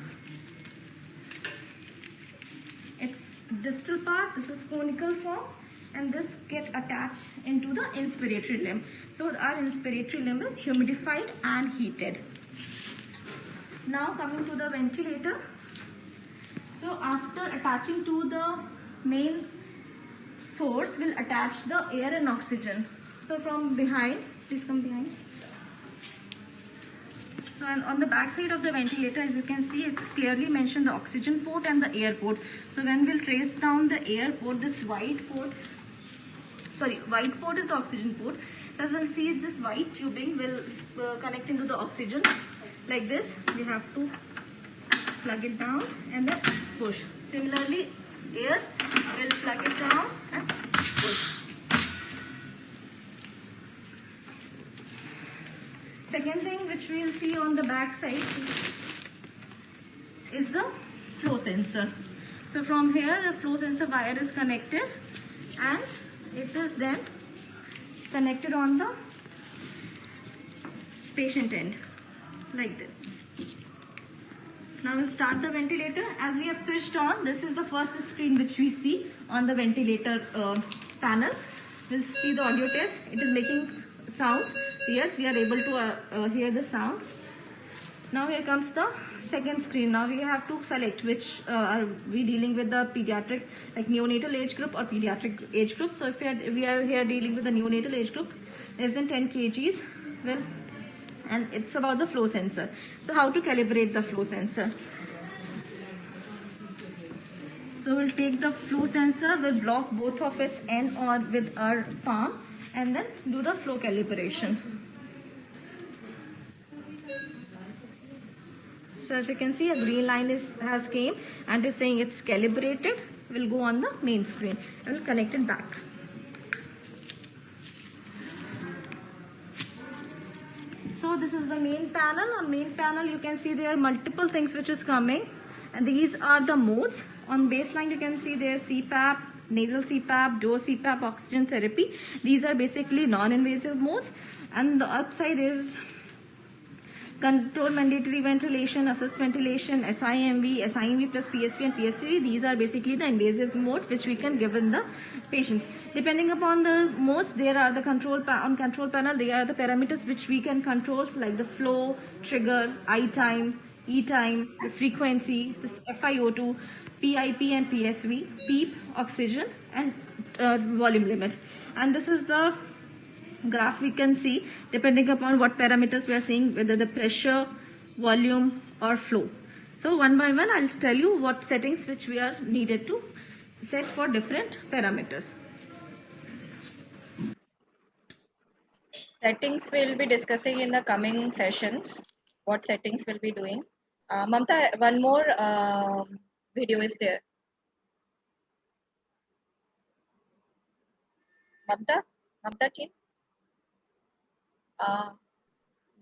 its distal part. This is conical form, and this get attached into the inspiratory limb. So our inspiratory limb is humidified and heated. Now coming to the ventilator. So after attaching to the main source, we'll attach the air and oxygen. So from behind, please come behind. So and on the back side of the ventilator, as you can see, it's clearly mentioned the oxygen port and the air port. So when we'll trace down the air port, this white port is the oxygen port. So as we'll see, this white tubing will connect into the oxygen like this. We have to plug it down and then push. Similarly, air will plug it down and push. Second thing which we will see on the back side is the flow sensor. So from here, the flow sensor wire is connected and it is then connected on the patient end like this. Now we'll start the ventilator. As we have switched on, this is the first screen which we see on the ventilator panel. We'll see the audio test. It is making sounds. Yes, we are able to hear the sound. Now here comes the second screen. Now we have to select which are we dealing with, the pediatric, like neonatal age group or pediatric age group. So if we are here dealing with the neonatal age group, less than 10 kgs, well, and it's about the flow sensor. So how to calibrate the flow sensor? So we'll take the flow sensor, we'll block both of its end or with our palm and then do the flow calibration. So as you can see, a green line has came and is saying it's calibrated. We'll go on the main screen and we'll connect it back. So this is the main panel. On main panel you can see there are multiple things which is coming, and these are the modes. On baseline you can see there CPAP, nasal CPAP, dose CPAP, oxygen therapy. These are basically non-invasive modes, and the upside is control mandatory ventilation, assist ventilation, SIMV, SIMV plus PSV and PSV. These are basically the invasive modes which we can give in the patients. Depending upon the modes, there are the control panel, there are the parameters which we can control, like the flow, trigger, I time, E time, the frequency, this FiO2, PIP and PSV, PEEP, oxygen and volume limit. And this is the graph we can see depending upon what parameters we are seeing, whether the pressure, volume or flow. So one by one I'll tell you what settings which we are needed to set for different parameters. Settings we'll be discussing in the coming sessions. What settings we'll be doing. Mamta, one more video is there. Mamta team.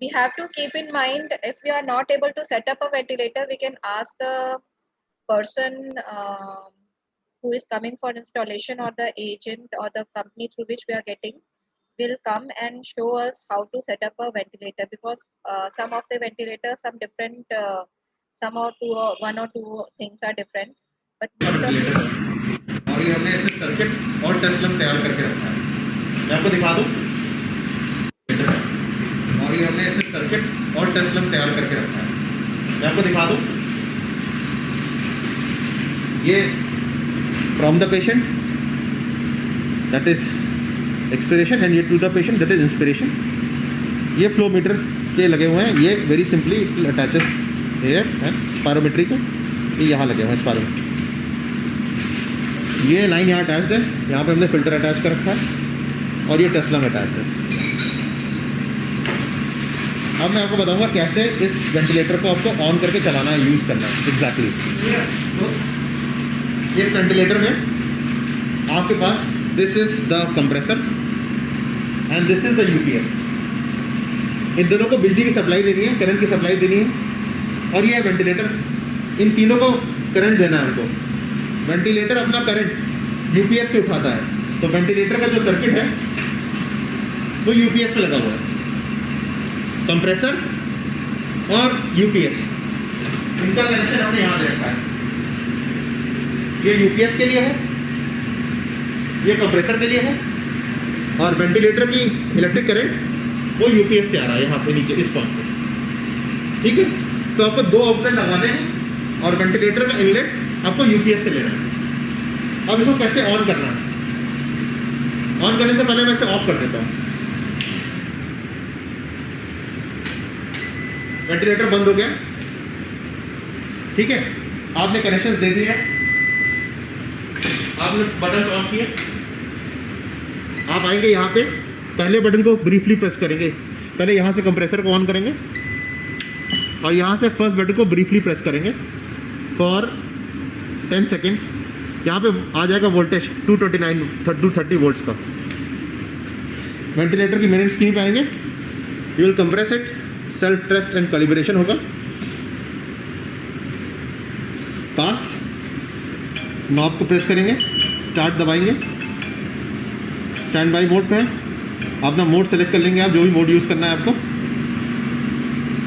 We have to keep in mind, if we are not able to set up a ventilator, we can ask the person who is coming for installation, or the agent or the company through which we are getting will come and show us how to set up a ventilator, because some of the ventilators, some different, some or two, one or two things are different, but most of the things. और ये हमने इसमें circuit और test lab तैयार करके रखा है, मैं आपको दिखा दूं। और ये हमने इसमें सर्किट और टेस्ट लैब तैयार करके रखा है, मैं आपको दिखा दूं। ये from the patient, that is expiration, and ये to the patient, that is inspiration. ये फ्लो मीटर के लगे हुए हैं, ये very simply it attaches air and spirometry को, ये यहाँ लगे हुए हैं स्पायरोमेट्री। ये लाइन यहाँ अटैच्ड है, यहाँ पे हमने फिल्टर अटैच कर रखा है और ये टेस्ला में अटैच्ड है। अब मैं आपको बताऊंगा कैसे इस वेंटिलेटर को आपको ऑन करके चलाना है, यूज़ करना है एग्जैक्टली। इस वेंटिलेटर में आपके पास this is the compressor and this is the UPS. इन दोनों को बिजली की सप्लाई देनी है, करंट की सप्लाई देनी है, और ये है वेंटिलेटर। इन तीनों को करंट देना है हमको। वेंटिलेटर अपना करंट यूपीएस से उठाता है, तो वेंटिलेटर का जो सर्किट है वो यूपीएस पे लगा हुआ है, कंप्रेसर और यूपीएस, इनका कनेक्शन हमने यहाँ दे रखा है। ये यूपीएस के लिए है, ये कंप्रेसर के लिए है, और वेंटिलेटर की इलेक्ट्रिक करंट वो यूपीएस से आ रहा है यहाँ पे नीचे इस पॉइंट से। ठीक है, तो आपको दो आउटलेट लगाने हैं और वेंटिलेटर का इनलेट आपको यूपीएस से लेना है। अब इसको कैसे ऑन करना है? ऑन करने से पहले मैं इसे ऑफ कर देता हूँ। वेंटिलेटर बंद हो गया। ठीक है, आपने कनेक्शंस दे दिए, आपने बटन ऑन किए। आप आएंगे यहाँ पे, पहले बटन को ब्रीफली प्रेस करेंगे। पहले यहाँ से कंप्रेसर को ऑन करेंगे और यहाँ से फर्स्ट बटन को ब्रीफली प्रेस करेंगे फॉर 10 सेकेंड्स। यहाँ पे आ जाएगा वोल्टेज 230 वोल्ट्स का। वेंटिलेटर की मेन स्क्रीन पे आएंगे, you will compress it, self test and calibration होगा, पास, नॉब को प्रेस करेंगे, स्टार्ट दबाएंगे, स्टैंड बाई मोड पे है। अपना मोड सेलेक्ट कर लेंगे, आप जो भी मोड यूज़ करना है आपको।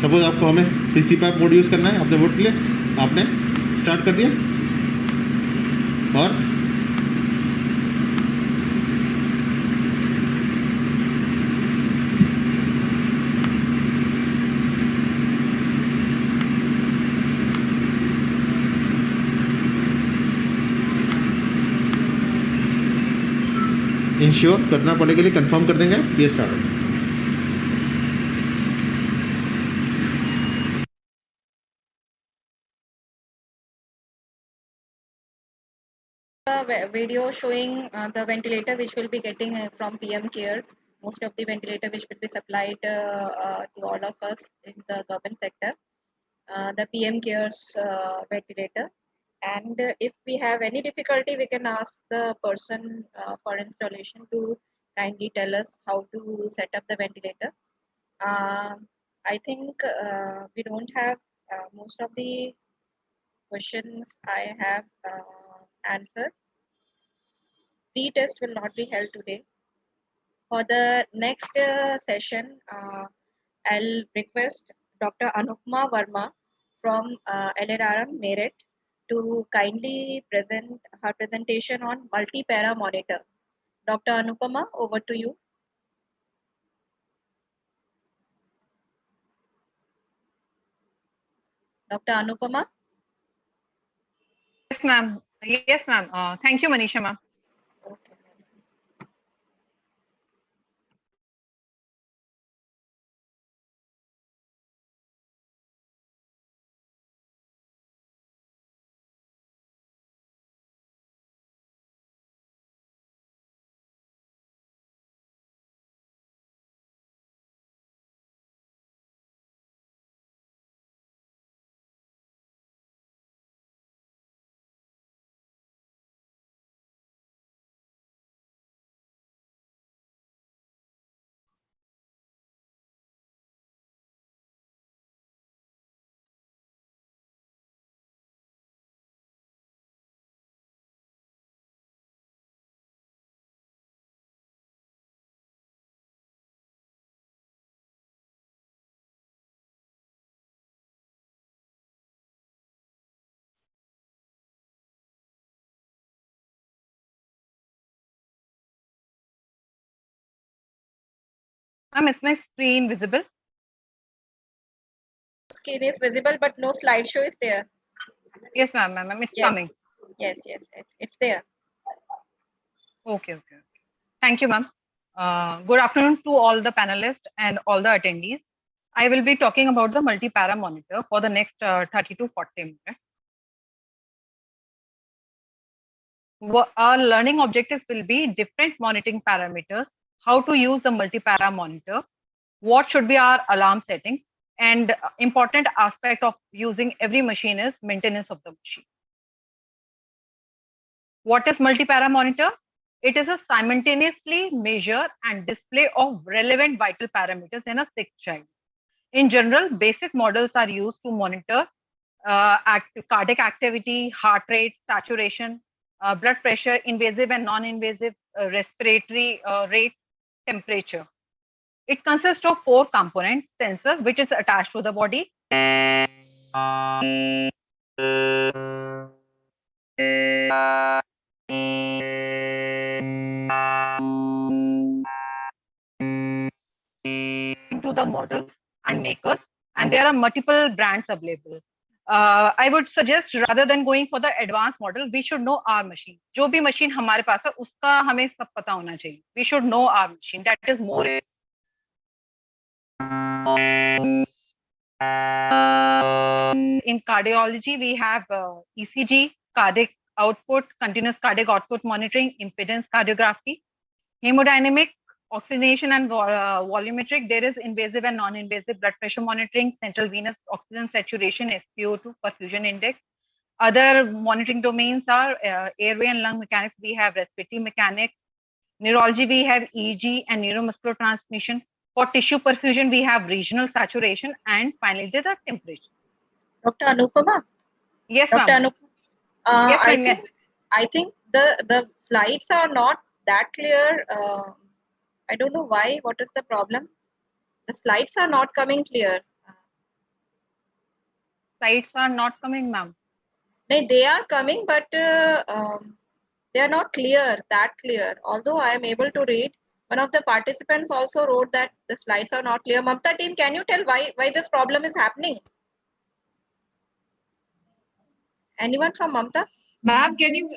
सपोज आपको हमें प्रिंसिपल मोड यूज़ करना है, अपने मोड के लिए आपने स्टार्ट कर दिया और इंश्योर करना पड़ने के लिए कंफर्म कर देंगे, ये स्टार्ट हो गया। Video showing the ventilator which will be getting from PM Care. Most of the ventilator which will be supplied to all of us in the government sector, the PM Care's ventilator. And if we have any difficulty, we can ask the person for installation to kindly tell us how to set up the ventilator. I think we don't have most of the questions I have answered. Pre-test will not be held today. For the next session, I'll request Dr. Anupma Verma from LRRM Merit to kindly present her presentation on multi-para monitor. Dr. Anupama, over to you. Dr. Anupama? Yes, ma'am. Yes, ma'am. Thank you, Manisha, ma'am. Okay. Ma'am, is my screen visible? Screen is visible, but no slideshow is there. Yes, ma'am. It's Yes. coming. Yes, it's there. Okay. Thank you, ma'am. Good afternoon to all the panelists and all the attendees. I will be talking about the multi-para monitor for the next 30 to 40 minutes. Our learning objectives will be different monitoring parameters, how to use the multi-para monitor, what should be our alarm settings, and important aspect of using every machine is maintenance of the machine. What is multi-para monitor? It is a simultaneously measure and display of relevant vital parameters in a sick child. In general, basic models are used to monitor cardiac activity, heart rate, saturation, blood pressure, invasive and non-invasive, respiratory rate, temperature. It consists of 4 component sensor which is attached to the body. To the models and makers, and there are multiple brands available. I would suggest rather than going for the advanced model, we should know our machine. जो भी machine हमारे पास है, उसका हमें सब पता होना चाहिए. We should know our machine. That is more. In cardiology, we have ECG, cardiac output, continuous cardiac output monitoring, impedance cardiography, hemodynamic, oxygenation and volumetric. There is invasive and non-invasive blood pressure monitoring, central venous oxygen saturation, SpO2, perfusion index. Other monitoring domains are airway and lung mechanics. We have respiratory mechanics. Neurology, we have EEG and neuromuscular transmission. For tissue perfusion, we have regional saturation, and finally, there are temperature. Dr. Anupama? Yes, Dr. ma'am. Anupama, Yes, ma'am. I think the slides are not that clear. I don't know why. What is the problem? The slides are not coming clear. Slides are not coming, ma'am. No, they are coming, but they are not clear, that clear. Although I am able to read, one of the participants also wrote that the slides are not clear. Mamta team, can you tell why this problem is happening? Anyone from Mamta? Ma'am, can you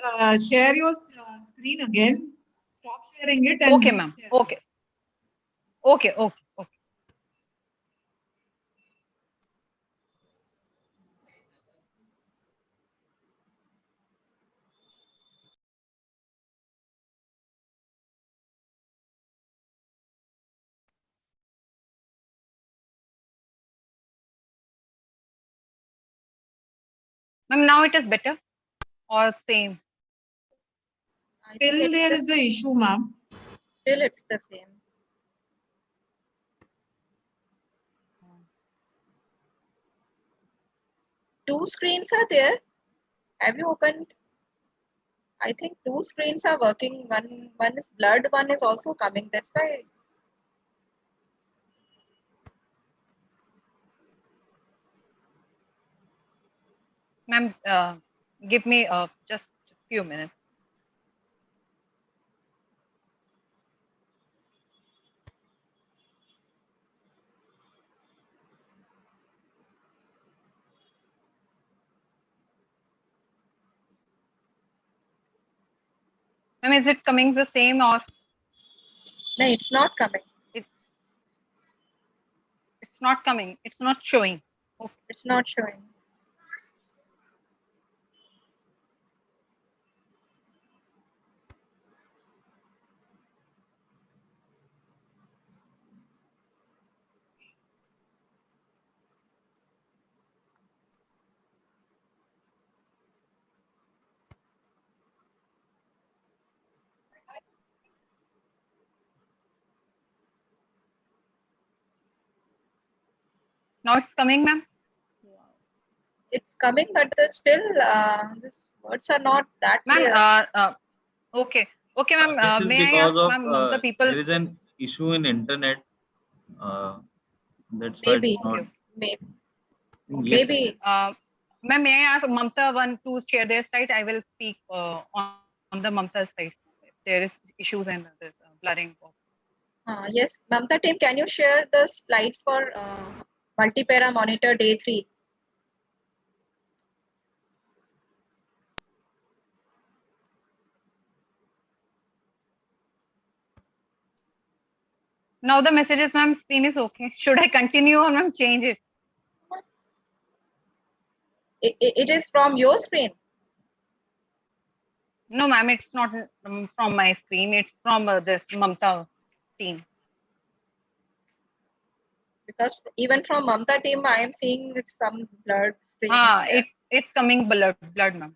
share your screen again? Stop sharing it. And Okay, ma'am. Okay. Okay. Ma'am, now it is better or same? Still there is the issue, ma'am. Still it's the same. Two screens are there. Have you opened? I think two screens are working. One is blurred, one is also coming. That's why. Ma'am, give me just a few minutes. Ma'am, is it coming the same or? No, it's not coming. It's not coming. It's not showing. Okay. It's not showing. Now it's coming, ma'am. It's coming, but still these words are not that clear. Ma'am, okay, ma'am. This is May I because ask, of ma'am, the people? there is an issue in internet. That's why Maybe. it's not. Maybe. Yes, Maybe. yes. Ma'am, may I ask Mamta one to share their site? I will speak on the Mamta site. If there is issues and there's blurring. Yes, Mamta team, can you share the slides for multi-para monitor day 3? Now the messages, ma'am, screen is okay. Should I continue or ma'am change it? It is from your screen. No, ma'am, it's not from my screen. It's from this Mamta team. Because even from Mamta team, I am seeing it's some blurred screen. It's coming blood, ma'am.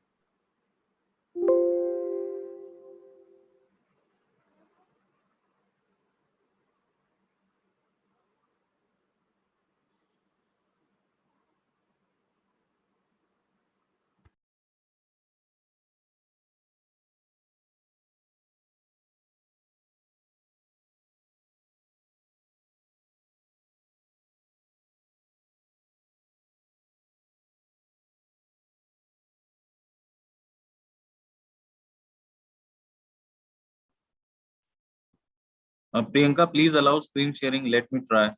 Priyanka, please allow screen sharing. Let me try.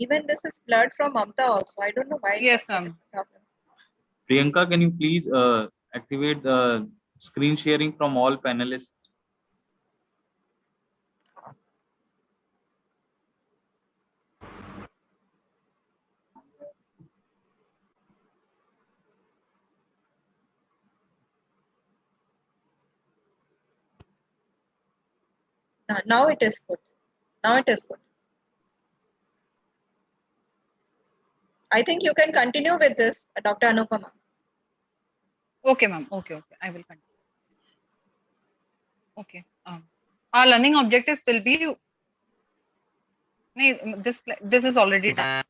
Even this is blurred from Mamta also. I don't know why. Yes, What is ma'am. the problem? Priyanka, can you please activate the screen sharing from all panelists? Now it is good. Now it is good. I think you can continue with this, Dr. Anupama. Okay, ma'am. Okay, I will continue. Okay. Our learning objectives will be. This is already done.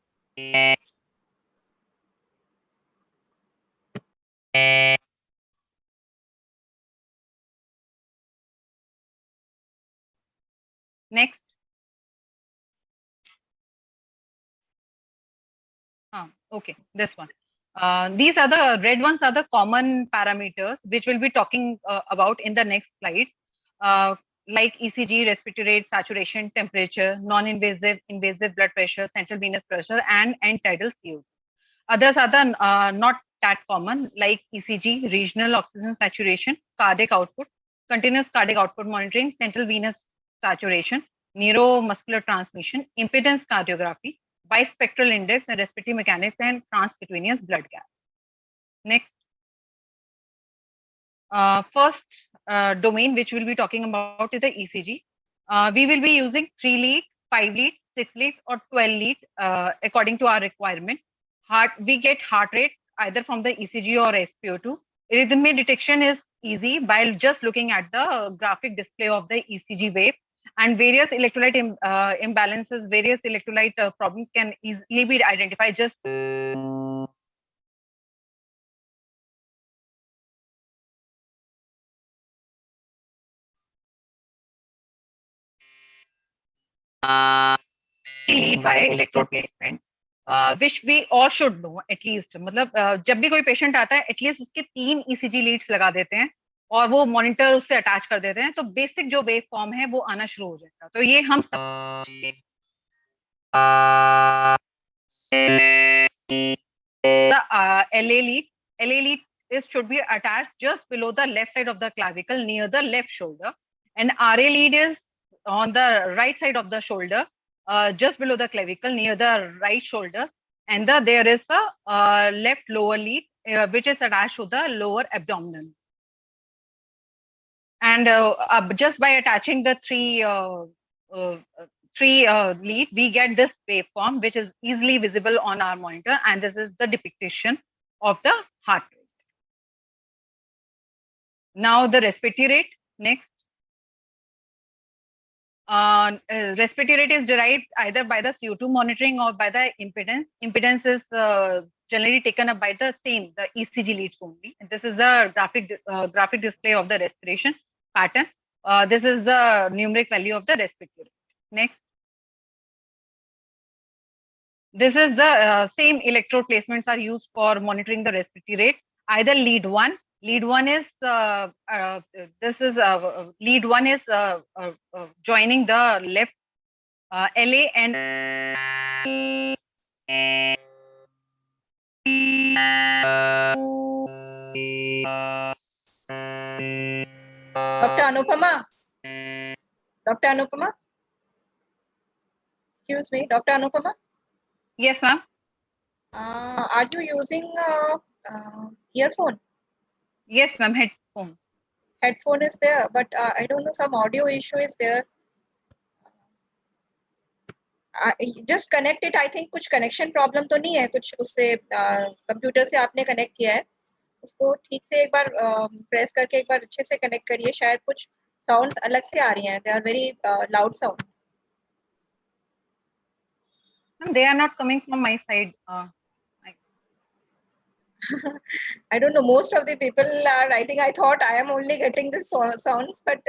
Next. Okay, this one. These are the red ones are the common parameters which we'll be talking about in the next slide, like ECG, respiratory rate, saturation, temperature, non-invasive, invasive blood pressure, central venous pressure, and end-tidal CO2. Others are the not that common, like ECG, regional oxygen saturation, cardiac output, continuous cardiac output monitoring, central venous saturation, neuromuscular transmission, impedance cardiography, bispectral index, and respiratory mechanics, and transcutaneous blood gas. Next. First domain which we'll be talking about is the ECG. We will be using 3 lead, 5 lead, 6 lead, or 12 lead according to our requirement. We get heart rate either from the ECG or SpO2. Arrhythmia detection is easy by just looking at the graphic display of the ECG wave, and various electrolyte imbalances, various electrolyte problems can easily be identified just by electrode placement, which we all should know at least. मतलब जब भी कोई patient आता है at least उसके 3 ECG Leeds लगा देते हैं और वो मॉनिटर उससे अटैच कर देते हैं, तो बेसिक जो वेव फॉर्म है वो आना शुरू हो जाएगा. तो ये हम LA lead should be attached just below the left side of the clavicle near the left shoulder, and RA lead is on the right side of the shoulder, just below the clavicle near the right shoulder, and there is a left lower lead which is attached to the lower abdomen. And just by attaching the three lead, we get this waveform which is easily visible on our monitor, and this is the depiction of the heart rate. Now the respiratory rate. Next. Respiratory rate is derived either by the CO2 monitoring or by the impedance. Impedance is generally taken up by the ECG leads only. And this is the graphic display of the respiration pattern. This is the numeric value of the respiratory rate. Next. This is the same electrode placements are used for monitoring the respiratory rate. Either lead 1. Lead 1 is lead 1 is joining the left LA and Dr. Anupama. Dr. Anupama. Excuse me, Dr. Anupama. Yes, ma'am. Are you using earphone? Yes, ma'am. Headphone. Headphone is there, but I don't know, some audio issue is there. Just connect it. I think कुछ connection problem तो नहीं है, कुछ उससे computer से आपने connect किया है, उसको ठीक से एक बार प्रेस करके एक बार अच्छे से कनेक्ट करिए. शायद कुछ साउंड्स अलग से आ रही हैं. They are very loud sound. They are not coming from my side. I don't know. Most of the people are writing. I thought I am only getting the sounds, but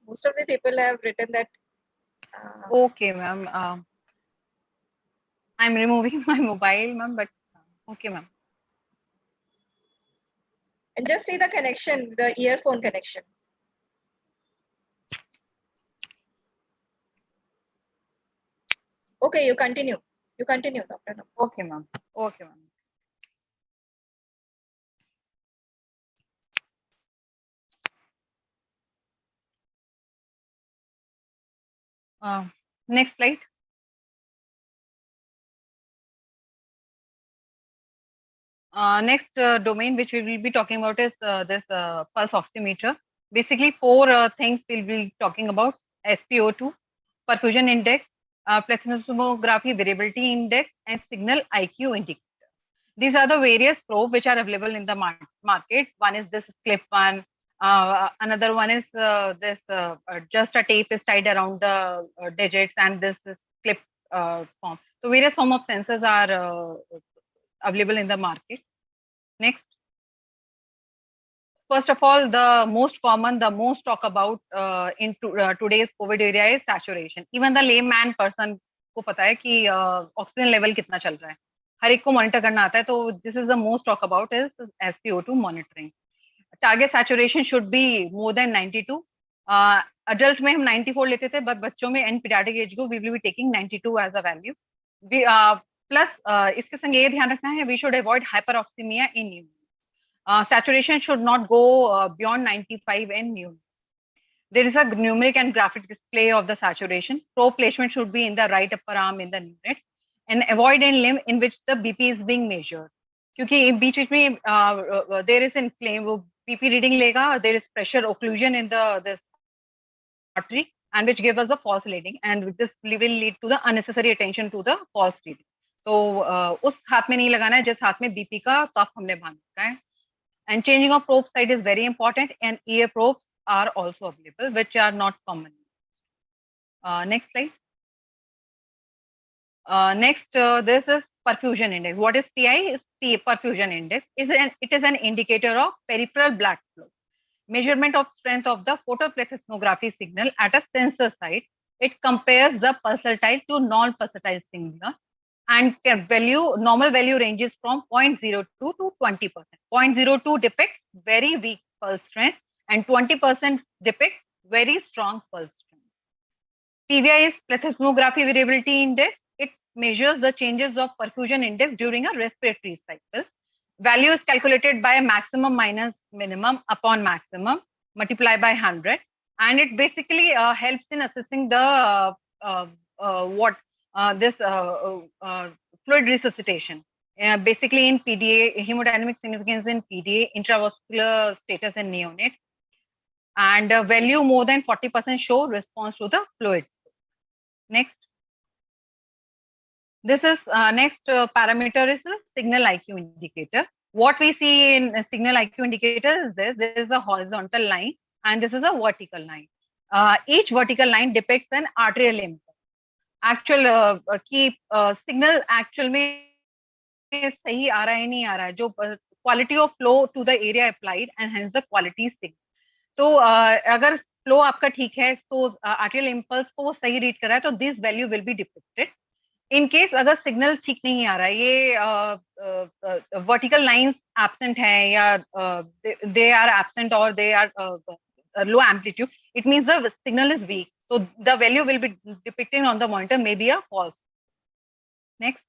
most of the people have written that. Okay, ma'am. I'm removing my mobile, ma'am, but okay, ma'am. And just see the connection, the earphone connection. Okay, you continue. You continue, Dr. No. Okay, ma'am. Okay, ma'am. Next slide. Next domain which we will be talking about is this pulse oximeter. Basically, four things we'll be talking about: SpO2, perfusion index, plethysmography variability index, and signal IQ indicator. These are the various probes which are available in the market. One is this clip one. Another one is this just a tape is tied around the digits, and this is clip form. So various form of sensors are available in the market. Next. First of all, the most common, the most talk about in today's COVID area is saturation. Even the layman person को पता है कि oxygen level कितना चल रहा है. हर एक को मॉनिटर करना आता है. तो this is the most talk about is SpO2 monitoring. Target saturation should be more than 92. Adult में हम 94 लेते थे, but बच्चों में and pediatric age group we will be taking 92 as a value. We plus इसके संग ये ध्यान रखना है, we should avoid hyperoxemia in youth. Saturation should not go beyond 95 in neonates. There is a numeric and graphic display of the saturation. Probe placement should be in the right upper arm in the neonates and avoid in limb in which the BP is being measured. क्योंकि बीच में there is inflame, वो BP reading लेगा, there is pressure occlusion in this artery and which gives us the false reading, and this will lead to the unnecessary attention to the false reading. तो उस हाथ में नहीं लगाना है जिस हाथ में BP का कफ हमने बांध रखा है. And changing of probe site is very important, and ear probes are also available, which are not common. Next slide. Next, this is perfusion index. What is PI? Perfusion index. It is an indicator of peripheral blood flow. Measurement of strength of the photoplethysmography signal at a sensor site. It compares the pulsatile to non-pulsatile signal. And normal value ranges from 0.02 to 20%. 0.02 depicts very weak pulse strength and 20% depicts very strong pulse strength. PVI is plethysmography variability index. It measures the changes of perfusion index during a respiratory cycle. Value is calculated by maximum minus minimum upon maximum multiplied by 100. And it basically helps in assessing the fluid resuscitation. Basically in PDA, hemodynamic significance in PDA, intravascular status in neonates, and value more than 40% show response to the fluid. Next. This is next parameter is the signal IQ indicator. What we see in a signal IQ indicator is this. This is a horizontal line and this is a vertical line. Each vertical line depicts an arterial impulse. Actual signal actual में सही आ रहा है नहीं आ रहा है, जो quality of flow to the area applied and hence the quality signal. तो अगर flow आपका ठीक है तो arterial impulse को वो सही read कर रहा है तो this value will be depicted. In case अगर signal ठीक नहीं आ रहा है, ये vertical lines absent है या they are absent or they are low amplitude, it means the signal is weak. So the value will be depicted on the monitor may be a false. Next.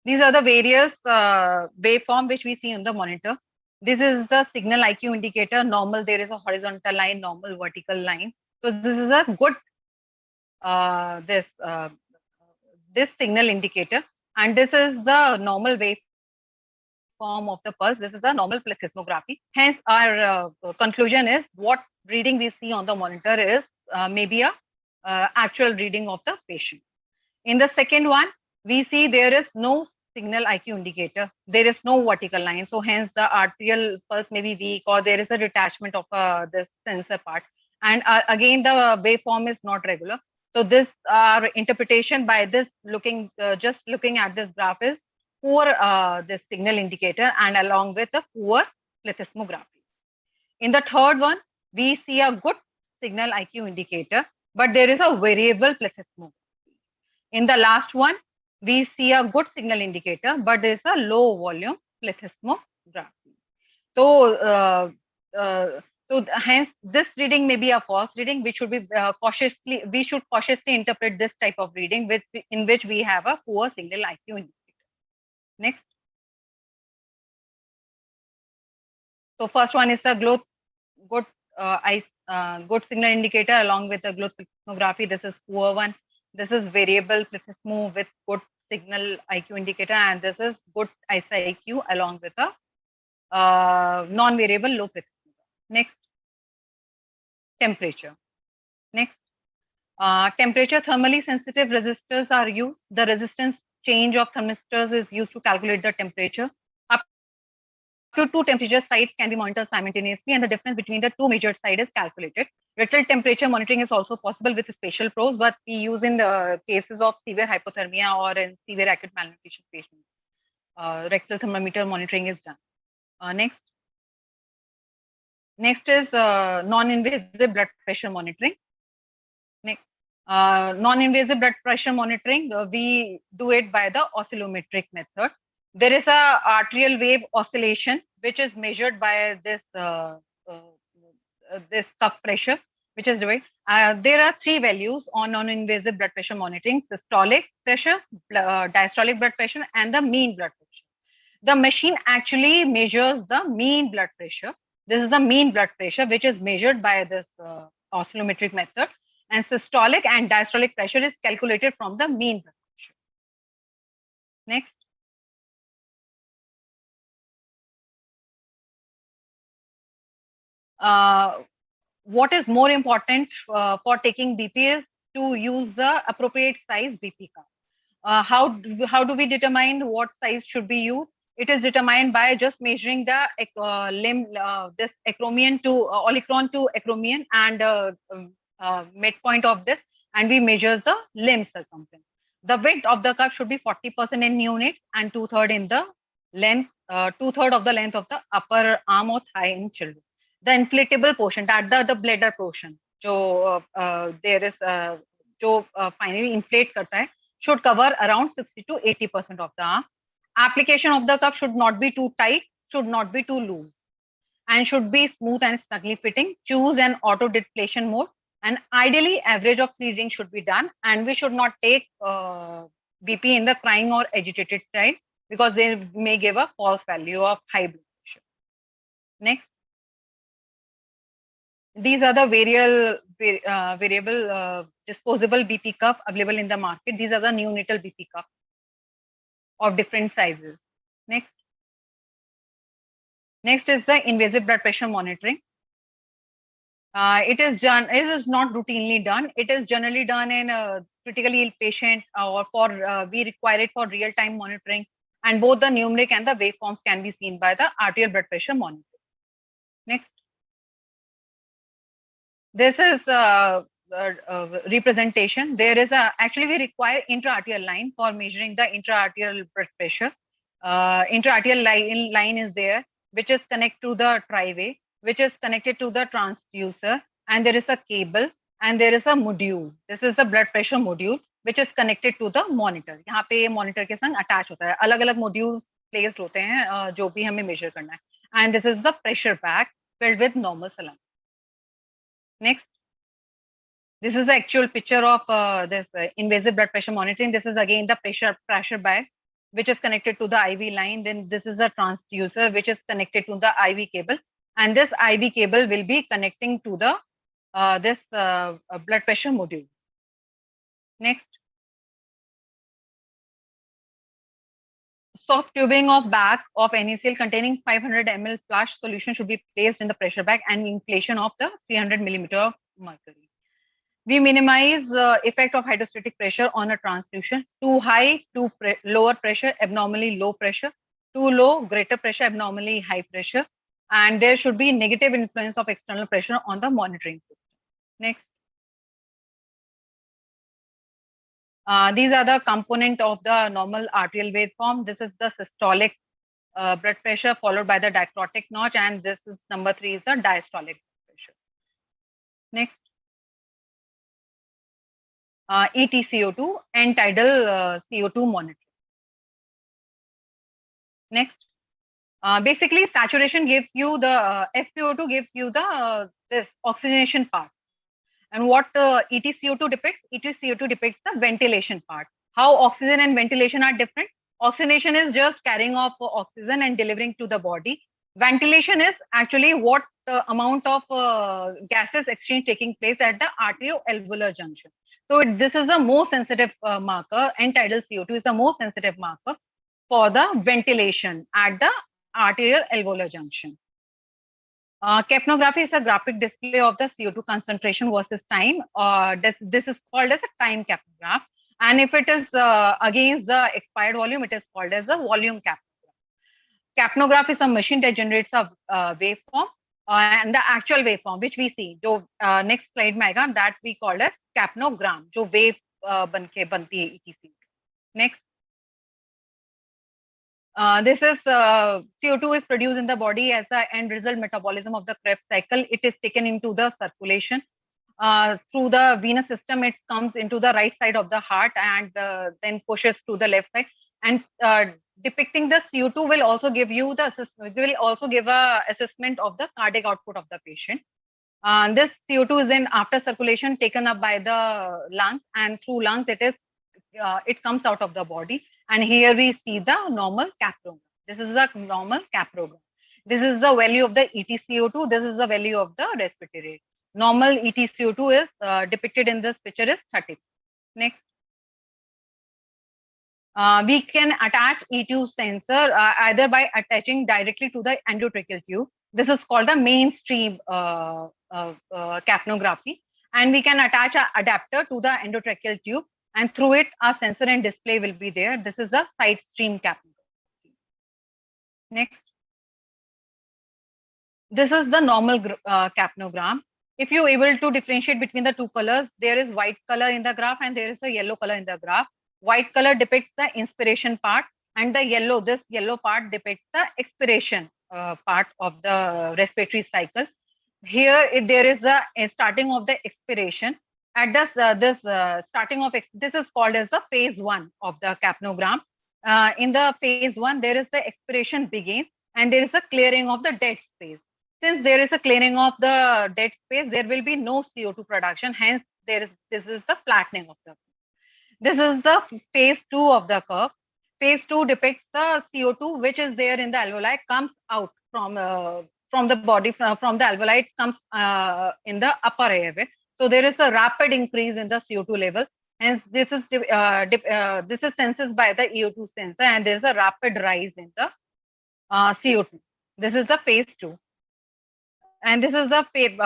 These are the various waveform which we see on the monitor. This is the signal IQ indicator. Normal, there is a horizontal line, normal vertical line. So this is a good this signal indicator, and this is the normal waveform of the pulse. This is a normal plethysmography. Hence, our conclusion is what reading we see on the monitor is maybe a actual reading of the patient. In the second one, we see there is no signal IQ indicator. There is no vertical line. So hence the arterial pulse may be weak or there is a detachment of this sensor part. And again, the waveform is not regular. So this our interpretation by this just looking at this graph is poor this signal indicator and along with a poor plethysmography. In the third one, we see a good signal IQ indicator, but there is a variable plethysmography. In the last one, we see a good signal indicator, but there is a low volume plethysmography. So hence this reading may be a false reading, which should be we should cautiously interpret this type of reading in which we have a poor signal IQ indicator. Next. So first one is the good signal indicator along with the plethysmography. This is poor one. This is variable plethysmo with good signal IQ indicator, and this is good IQ along with a non-variable low plethysmo. Next, temperature. Next, temperature thermally sensitive resistors are used. The resistance change of thermistors is used to calculate the temperature. Up to 2 temperature sites can be monitored simultaneously, and the difference between the 2 measured sites is calculated. Rectal temperature monitoring is also possible with spatial probes, but we use in the cases of severe hypothermia or in severe acute malnutrition patients. Rectal thermometer monitoring is done. Next is non-invasive blood pressure monitoring. Next, non-invasive blood pressure monitoring, we do it by the oscillometric method. There is a arterial wave oscillation which is measured by this this cuff pressure, which is divided. There are 3 values on non-invasive blood pressure monitoring: systolic pressure, diastolic blood pressure, and the mean blood pressure. The machine actually measures the mean blood pressure. This is the mean blood pressure, which is measured by this oscillometric method, and systolic and diastolic pressure is calculated from the mean blood pressure. Next. What is more important for taking BP is to use the appropriate size BP cuff. How do we determine what size should be used? It is determined by just measuring the this acromion to olecron to acromion and midpoint of this, and we measure the limb circumference. The width of the cuff should be 40% in neonates and 2/3 in the length, 2/3 of the length of the upper arm or thigh in children. The inflatable portion, that the bladder portion, जो there is जो finally inflate करता है, should cover around 60 to 80% of the arm. Application of the cuff should not be too tight, should not be too loose, and should be smooth and snugly fitting. Choose an auto deflation mode, and ideally average of 3 readings should be done. And we should not take BP in the crying or agitated side because they may give a false value of high blood pressure. Next. These are the variable disposable BP cuff available in the market. These are the neonatal BP cuff of different sizes. Next. Next is the invasive blood pressure monitoring. It is not routinely done. It is generally done in a critically ill patient or we require it for real-time monitoring, and both the numeric and the waveforms can be seen by the arterial blood pressure monitor. Next. This is representation. There is actually we require intra-arterial line for measuring the intra-arterial blood pressure. Intra-arterial line is there, which is connected to the tri-way, which is connected to the transducer, and there is a cable, and there is a module. This is the blood pressure module, which is connected to the monitor. यहाँ पे monitor के संग attach होता है. अलग-अलग modules placed होते हैं जो भी हमें measure करना है. And this is the pressure bag filled with normal saline. Next. This is the actual picture of this invasive blood pressure monitoring. This is again the pressure bag, which is connected to the IV line. Then this is a transducer, which is connected to the IV cable. And this IV cable will be connecting to the this blood pressure module. Next. Soft tubing of bag of NaCl containing 500 ml flush solution should be placed in the pressure bag and inflation of the 300 millimeter of mercury. We minimize the effect of hydrostatic pressure on a transfusion. Too high, lower pressure, abnormally low pressure. Too low, greater pressure, abnormally high pressure. And there should be negative influence of external pressure on the monitoring system. Next. These are the component of the normal arterial waveform. This is the systolic blood pressure followed by the dicrotic notch, and this is number 3 is the diastolic pressure. Next, EtCO2 and tidal CO2 monitoring. Next, basically saturation gives you the SpO2 gives you the this oxygenation part. And what EtCO2 depicts? EtCO2 depicts the ventilation part. How oxygen and ventilation are different? Oxygenation is just carrying off oxygen and delivering to the body. Ventilation is actually what amount of gases exchange taking place at the arterioalveolar junction. So this is the most sensitive marker, and tidal CO2 is the most sensitive marker for the ventilation at the arterial alveolar junction. Capnography is a graphic display of the CO2 concentration versus time. This is called as a time capnograph. And if it is against the expired volume, it is called as a volume capnograph. Capnograph is a machine that generates a waveform and the actual waveform which we see. जो next slide में आएगा, that we call as capnogram, जो wave बनके बनती है ETC. Next. This is CO2 is produced in the body as the end result metabolism of the Krebs cycle. It is taken into the circulation through the venous system. It comes into the right side of the heart and then pushes to the left side. And depicting the CO2 will also give you the assessment of the cardiac output of the patient. This CO2 is then after circulation taken up by the lungs, and through lungs it comes out of the body. And here we see the normal caprogram. This is the normal caprogram. This is the value of the EtCO2. This is the value of the respiratory rate. Normal EtCO2 is depicted in this picture is 30. Next. We can attach E2 sensor either by attaching directly to the endotracheal tube. This is called the mainstream capnography. And we can attach an adapter to the endotracheal tube, and through it, our sensor and display will be there. This is the side stream capnography. Next. This is the normal capnogram. If you're able to differentiate between the two colors, there is white color in the graph and there is a yellow color in the graph. White color depicts the inspiration part, and this yellow part depicts the expiration part of the respiratory cycle. Here, there is the starting of the expiration. At this starting of this is called as the phase 1 of the capnogram. In the phase 1, there is the expiration begins and there is a clearing of the dead space. Since there is a clearing of the dead space, there will be no CO2 production. Hence, this is the flattening of the curve. This is the phase 2 of the curve. Phase 2 depicts the CO2 which is there in the alveoli comes out from the body, from the alveoli, it comes in the upper airway. So there is a rapid increase in the CO2 level. Hence, this is sensed by the EO2 sensor, and there is a rapid rise in the CO2. This is the phase 2. And this is the phase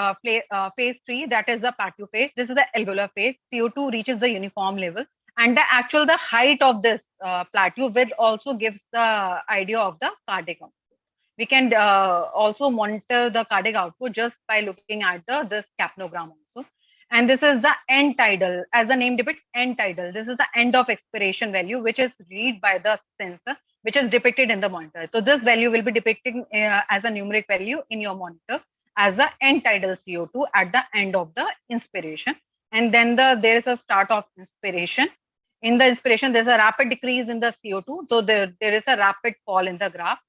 3, that is the plateau phase. This is the alveolar phase. CO2 reaches the uniform level. And the height of this plateau will also give the idea of the cardiac output. We can also monitor the cardiac output just by looking at this capnogram also. And this is the end tidal, as the name depicts, end tidal. This is the end of expiration value, which is read by the sensor, which is depicted in the monitor. So this value will be depicted as a numeric value in your monitor as the end tidal CO2 at the end of the inspiration. And then there is a start of inspiration. In the inspiration, there's a rapid decrease in the CO2. So there is a rapid fall in the graph.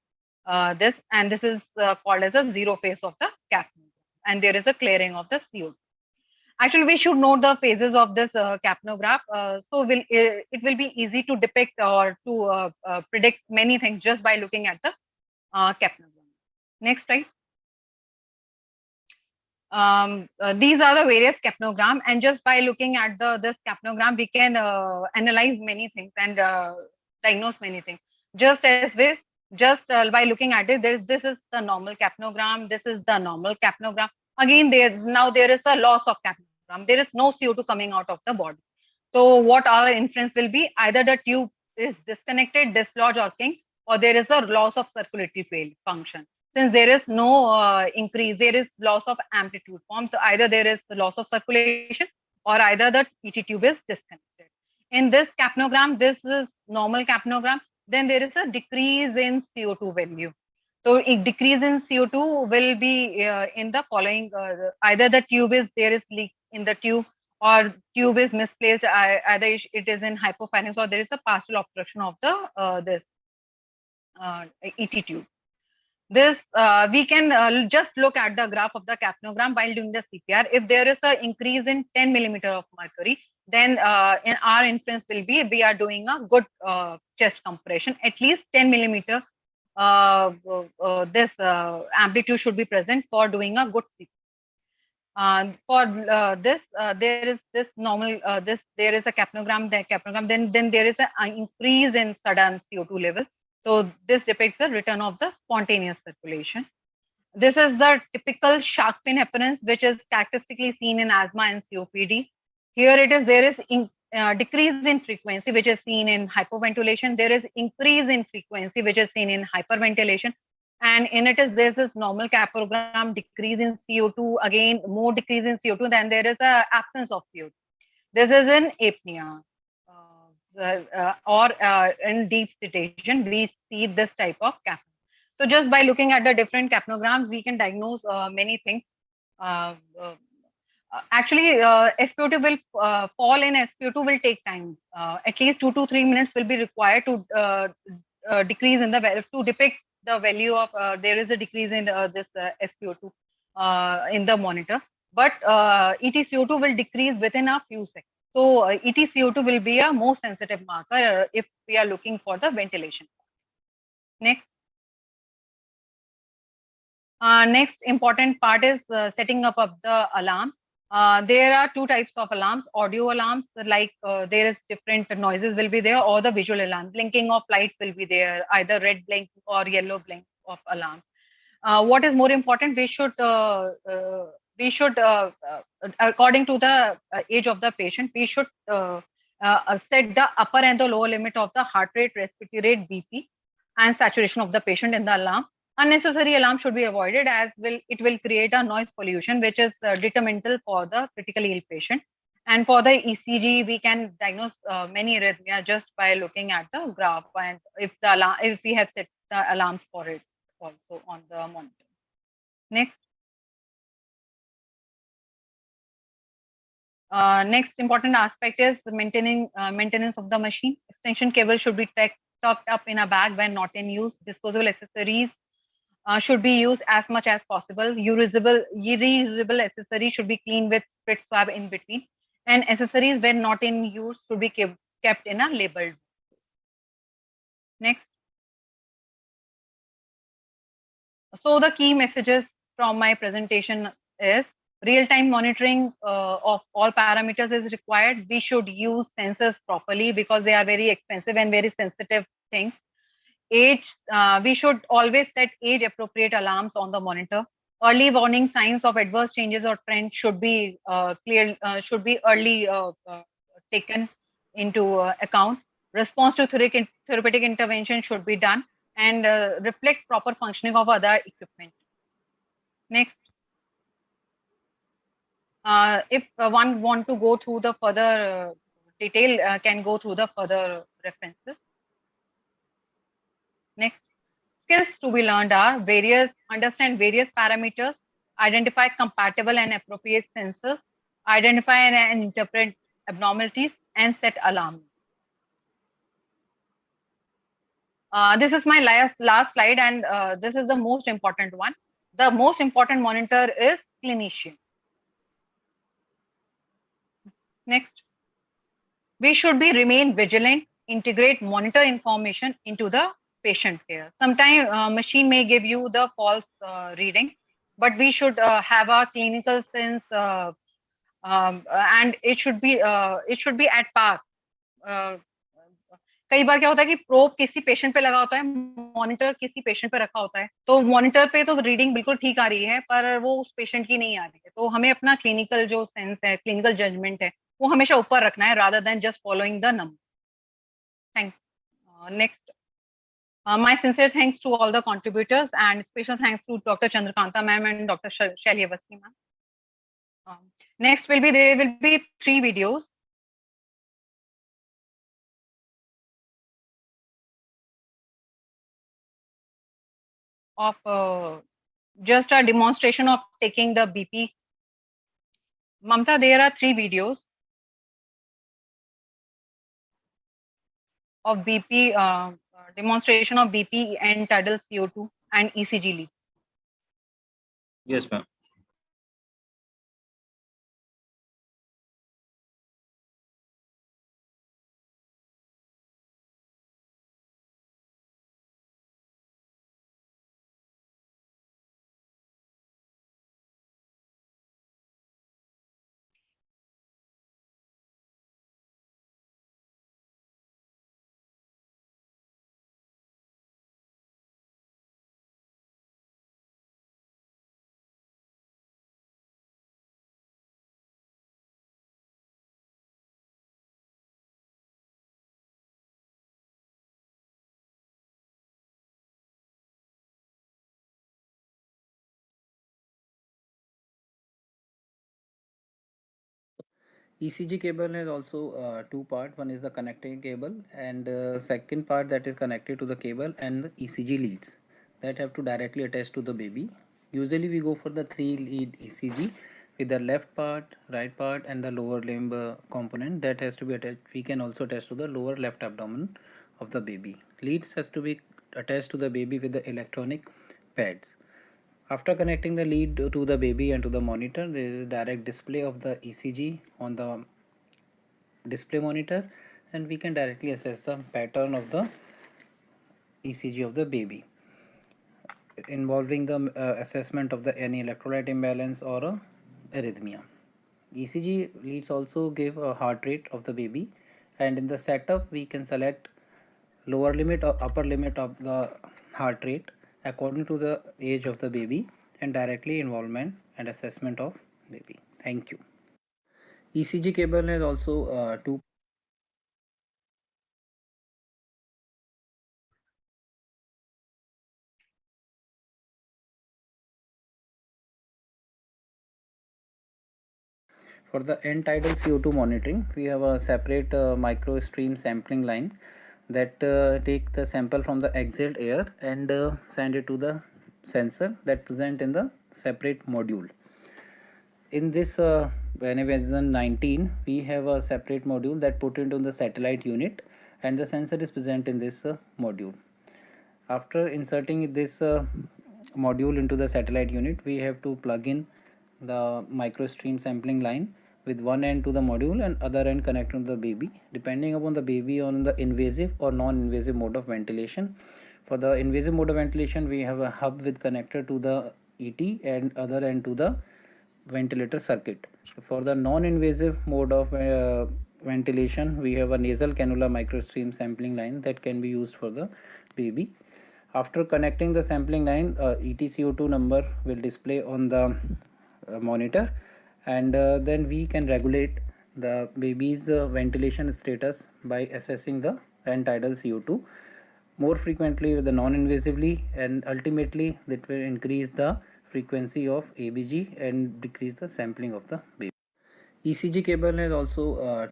This is called as a zero phase of the capnogram. And there is a clearing of the CO2. Actually, we should know the phases of this capnograph. So it will be easy to depict or to predict many things just by looking at the capnogram. Next slide. These are the various capnogram, and just by looking at this capnogram, we can analyze many things and diagnose many things. Just as this, by looking at it, this is the normal capnogram. This is the normal capnogram. Again, there is a loss of capnogram. There is no CO2 coming out of the body. So what our inference will be, either the tube is disconnected, dislodged or kinked, or there is a loss of circulatory function. Since there is no increase, there is loss of amplitude form. So either there is the loss of circulation or either the ET tube is disconnected. In this capnogram, this is normal capnogram, then there is a decrease in CO2 value. So a decrease in CO2 will be in the following, either the tube is, there is leak in the tube, or tube is misplaced, either it is in hypopharynx, or there is a partial obstruction of the this ET tube. This we can just look at the graph of the capnogram while doing the CPR. If there is an increase in 10 millimeter of mercury, then in our inference will be we are doing a good chest compression. At least 10 millimeter this amplitude should be present for doing a good CPR. For this, there is this normal there is a capnogram, then there is an increase in sudden CO2 level. So this depicts the return of the spontaneous circulation. This is the typical shark fin appearance, which is characteristically seen in asthma and COPD. Here it is, there is decrease in frequency, which is seen in hypoventilation. There is increase in frequency, which is seen in hyperventilation. And in it is, there's this normal capnogram, decrease in CO2, again more decrease in CO2, then there is a absence of CO2. This is in apnea. Or in deep sedation, we see this type of capnogram. So just by looking at the different capnograms, we can diagnose many things. Actually, SpO2 will fall in SpO2 will take time. At least 2 to 3 minutes will be required to decrease in the value, to depict the value of there is a decrease in this SpO2 in the monitor. But EtCO2 will decrease within a few seconds. So EtCO2 will be a most sensitive marker if we are looking for the ventilation. Next. Next important part is setting up of the alarms. There are two types of alarms: audio alarms, like there is different noises will be there, or the visual alarm. Blinking of lights will be there, either red blink or yellow blink of alarms. What is more important? We should according to the age of the patient, we should set the upper and the lower limit of the heart rate, respiratory rate, BP, and saturation of the patient in the alarm. Unnecessary alarm should be avoided, as it will create a noise pollution, which is detrimental for the critically ill patient. And for the ECG, we can diagnose many arrhythmia just by looking at the graph, and if we have set the alarms for it also on the monitor. Next. Next important aspect is maintenance of the machine. Extension cable should be tucked up in a bag when not in use. Disposable accessories should be used as much as possible. Reusable accessories should be cleaned with sprit swab in between. And accessories when not in use should be kept in a labeled. Next. So the key messages from my presentation is real-time monitoring of all parameters is required. We should use sensors properly because they are very expensive and very sensitive things. Age, we should always set age-appropriate alarms on the monitor. Early warning signs of adverse changes or trends should be should be early taken into account. Response to therapeutic intervention should be done and reflect proper functioning of other equipment. Next. If one want to go through the further detail, can go through the further references. Next. Skills to be learned are understand various parameters, identify compatible and appropriate sensors, identify and interpret abnormalities, and set alarms. This is my last slide, and this is the most important one. The most important monitor is clinician. Next. We should remain vigilant, integrate monitor information into the patient care. Sometimes machine may give you the false reading, but we should have a clinical sense and it should be at par. कई बार क्या होता है कि probe किसी patient पे लगा होता है, मॉनिटर किसी पेशेंट पे रखा होता है, तो मॉनिटर पे तो रीडिंग बिल्कुल ठीक आ रही है पर वो उस पेशेंट की नहीं आ रही है. तो हमें अपना क्लिनिकल जो सेंस है, क्लिनिकल जजमेंट है, वो हमेशा ऊपर रखना है rather than just following the number. Thanks. Next. My sincere thanks to all the contributors and special thanks to Dr. Chandrakanta ma'am and Dr. Shelly Avasti ma'am. Next there will be 3 videos. of just a demonstration of taking the BP. Mamta, there are 3 videos of BP, demonstration of BP and tidal CO2 and ECG leads. Yes, ma'am. ECG cable has also two part. One is the connecting cable, and second part that is connected to the cable and the ECG leads that have to directly attach to the baby. Usually we go for the 3-lead ECG with the left part, right part, and the lower limb component that has to be attached. We can also attach to the lower left abdomen of the baby. Leads has to be attached to the baby with the electronic pads. After connecting the lead to the baby and to the monitor, there is a direct display of the ECG on the display monitor, and we can directly assess the pattern of the ECG of the baby, involving the assessment of the any electrolyte imbalance or a arrhythmia. ECG leads also give a heart rate of the baby, and in the setup we can select lower limit or upper limit of the heart rate according to the age of the baby and directly involvement and assessment of baby. Thank you. ECG cable has also two. For the end tidal CO2 monitoring, we have a separate micro stream sampling line that take the sample from the exhaled air and send it to the sensor that present in the separate module. In this version 19, we have a separate module that put into the satellite unit, and the sensor is present in this module. After inserting this module into the satellite unit, we have to plug in the microstream sampling line with one end to the module and other end connected to the baby, depending upon the baby on the invasive or non-invasive mode of ventilation. For the invasive mode of ventilation, we have a hub with connector to the ET and other end to the ventilator circuit. For the non-invasive mode of ventilation, we have a nasal cannula microstream sampling line that can be used for the baby. After connecting the sampling line, ETCO2 number will display on the monitor, and then we can regulate the baby's ventilation status by assessing the end tidal CO2 more frequently with the non-invasively, and ultimately that will increase the frequency of ABG and decrease the sampling of the baby. ECG cable has also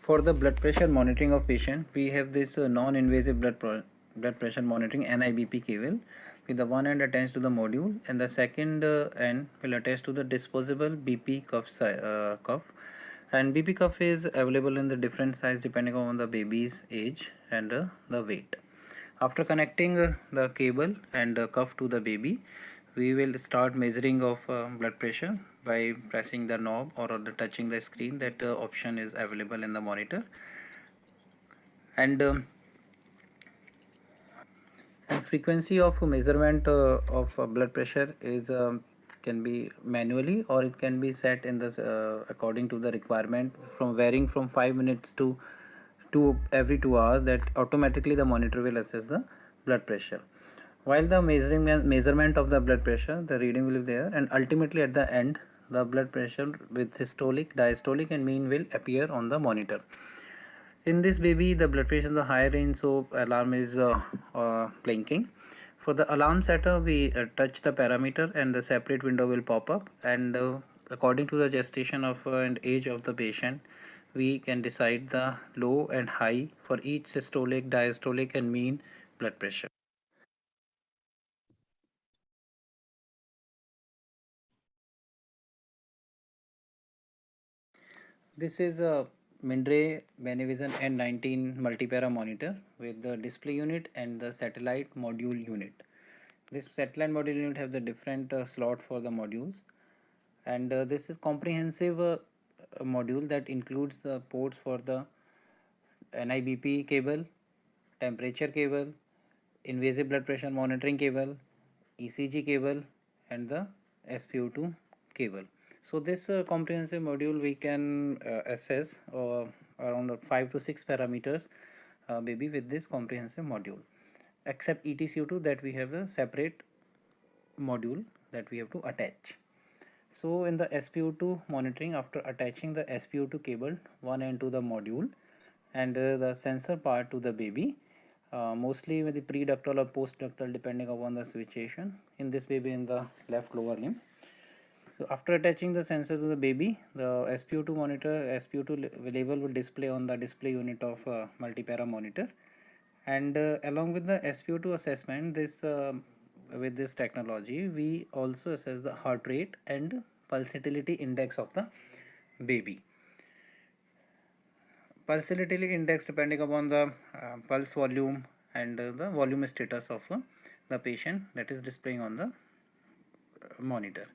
for the blood pressure monitoring of patient, we have this non-invasive blood pressure monitoring NIBP cable with the one end attached to the module, and the second end will attach to the disposable BP cuff. And BP cuff is available in the different size depending on the baby's age and the weight. After connecting the cable and cuff to the baby, we will start measuring of blood pressure by pressing the knob or the touching the screen. That option is available in the monitor, and frequency of measurement of blood pressure is can be manually, or it can be set in the according to the requirement, from varying from 5 minutes to every 2 hours, that automatically the monitor will assess the blood pressure. While the measurement of the blood pressure, the reading will be there, and ultimately at the end the blood pressure with systolic, diastolic and mean will appear on the monitor. In this baby, the blood pressure is the higher range, so alarm is blinking. For the alarm setter, we touch the parameter and the separate window will pop up, and according to the gestation of and age of the patient, we can decide the low and high for each systolic, diastolic, and mean blood pressure. This is a Mindray Benevision N19 multipara monitor with the display unit and the satellite module unit. This satellite module unit have the different slot for the modules, and this is comprehensive module that includes the ports for the NIBP cable, temperature cable, invasive blood pressure monitoring cable, ECG cable, and the SpO2 cable. So this comprehensive module we can assess around 5 to 6 parameters maybe with this comprehensive module, except ETCO2 that we have a separate module that we have to attach. So in the SpO2 monitoring, after attaching the SpO2 cable one end to the module and the sensor part to the baby, mostly with the preductal or postductal depending upon the situation, in this baby in the left lower limb. So after attaching the sensor to the baby, the SpO2 monitor, SpO2 level will display on the display unit of multipara monitor, and along with the SpO2 assessment, this with this technology we also assess the heart rate and pulsatility index of the baby. Pulsatility index depending upon the pulse volume and the volume status of the patient, that is displaying on the monitor.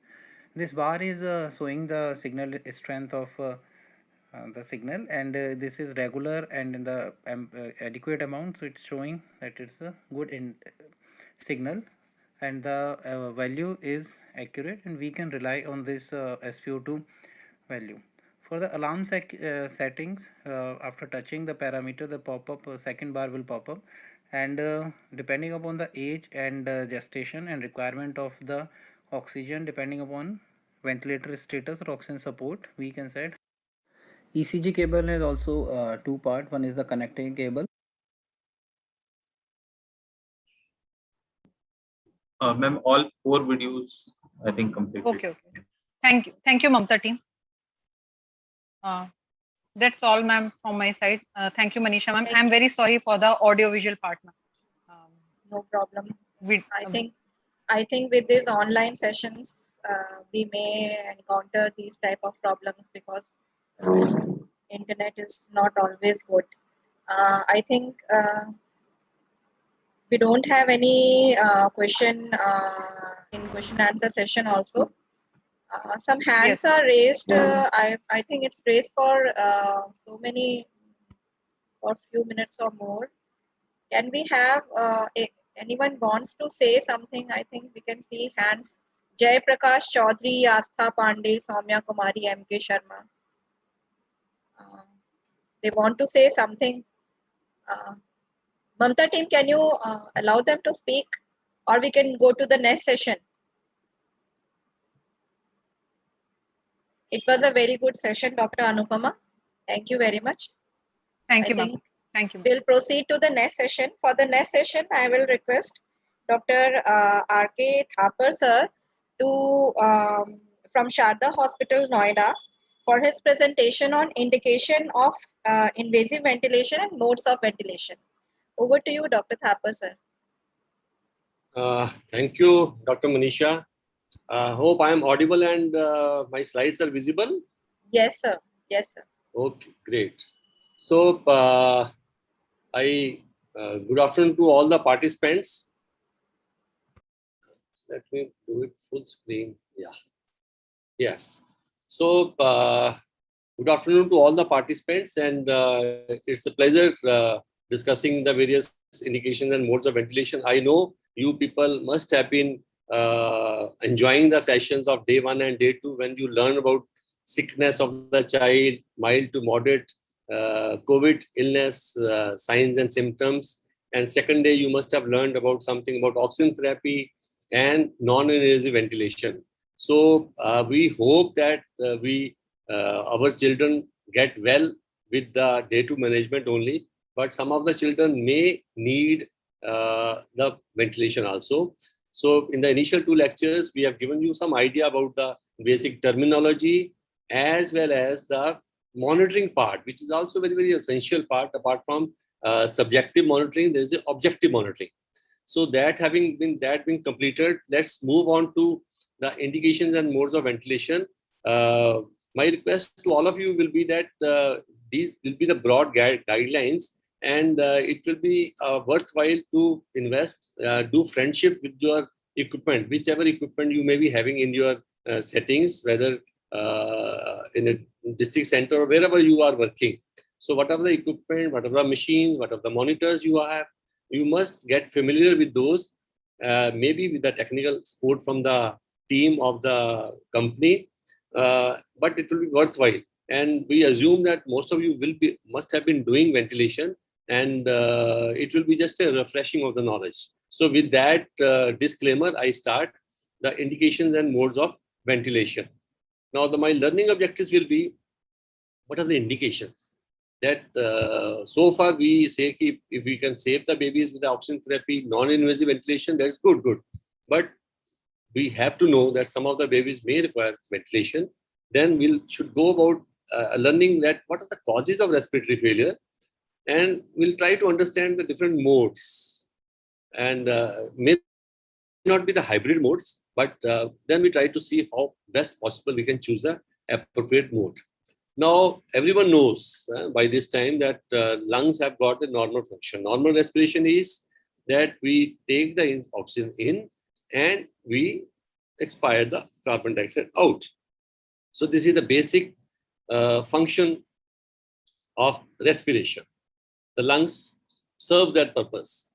This bar is showing the signal strength of the signal, and this is regular and in the adequate amount, so it's showing that it's a good signal, and the value is accurate, and we can rely on this SpO2 value. For the alarm settings, after touching the parameter, the pop-up second bar will pop up, and depending upon the age and gestation and requirement of the oxygen, depending upon ventilator status or oxygen support, we can set. ECG cable has also two part. One is the connecting cable. Ma'am, all 4 videos I think completed. Okay. Thank you, Mamta team. That's all, ma'am, from my side. Thank you, Manisha, ma'am. I'm very sorry for the audio-visual part, ma'am. No problem. I think with these online sessions, we may encounter these type of problems because internet is not always good. I think we don't have any question in question answer session also. Some hands are raised. I think it's raised for so many, for few minutes or more. Can we have anyone wants to say something? I think we can see hands. Jay Prakash Chaudhary, Astha Pandey, Soumya Kumari, M.K. Sharma. They want to say something. Mamta team, can you allow them to speak, or we can go to the next session? It was a very good session, Dr. Anupama. Thank you very much. Thank you, ma'am. Thank you. We'll proceed to the next session. For the next session, I will request Dr. R.K. Thapar sir to from Sharda Hospital, Noida, for his presentation on indication of invasive ventilation and modes of ventilation. Over to you, Dr. Thapar sir. Thank you, Dr. Manisha. Hope I am audible and my slides are visible. Yes, sir. Yes, sir. Okay, great. So, good afternoon to all the participants. Let me do it full screen. Yeah. Yes. So, good afternoon to all the participants, and it's a pleasure discussing the various indications and modes of ventilation. I know you people must have been enjoying the sessions of day 1 and day 2 when you learn about sickness of the child, mild to moderate COVID illness, signs and symptoms. And second day, you must have learned about something about oxygen therapy and non-invasive ventilation. So we hope that our children get well with the day 2 management only, but some of the children may need the ventilation also. So in the initial 2 lectures, we have given you some idea about the basic terminology, as well as the monitoring part, which is also very, very essential part. Apart from subjective monitoring, there is the objective monitoring. So that having been completed, let's move on to the indications and modes of ventilation. My request to all of you will be that these will be the broad guidelines, and it will be worthwhile to invest, do friendship with your equipment, whichever equipment you may be having in your settings, whether in a district center or wherever you are working. So whatever the equipment, whatever the machines, whatever the monitors you have, you must get familiar with those, maybe with the technical support from the team of the company, but it will be worthwhile. And we assume that most of you must have been doing ventilation, and it will be just a refreshing of the knowledge. So with that disclaimer, I start the indications and modes of ventilation. Now, my learning objectives will be, what are the indications? That so far we say if we can save the babies with the oxygen therapy, non-invasive ventilation, that's good. But we have to know that some of the babies may require ventilation. Then we should go about learning that what are the causes of respiratory failure, and we'll try to understand the different modes, and may not be the hybrid modes, but then we try to see how best possible we can choose the appropriate mode. Now, everyone knows by this time that lungs have got a normal function. Normal respiration is that we take the oxygen in and we expire the carbon dioxide out. So this is the basic function of respiration. The lungs serve that purpose.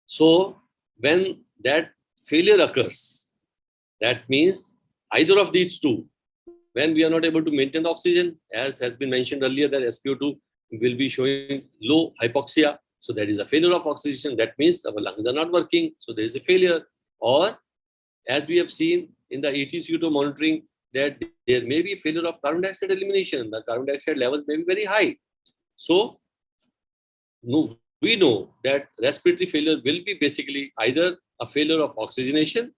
So when that failure occurs, that means either of these two, when we are not able to maintain the oxygen, as has been mentioned earlier, that SpO2 will be showing low hypoxia. So that is a failure of oxygenation. That means our lungs are not working. So there is a failure. Or as we have seen in the EtCO2 monitoring, that there may be a failure of carbon dioxide elimination. The carbon dioxide levels may be very high. So we know that respiratory failure will be basically either a failure of oxygenation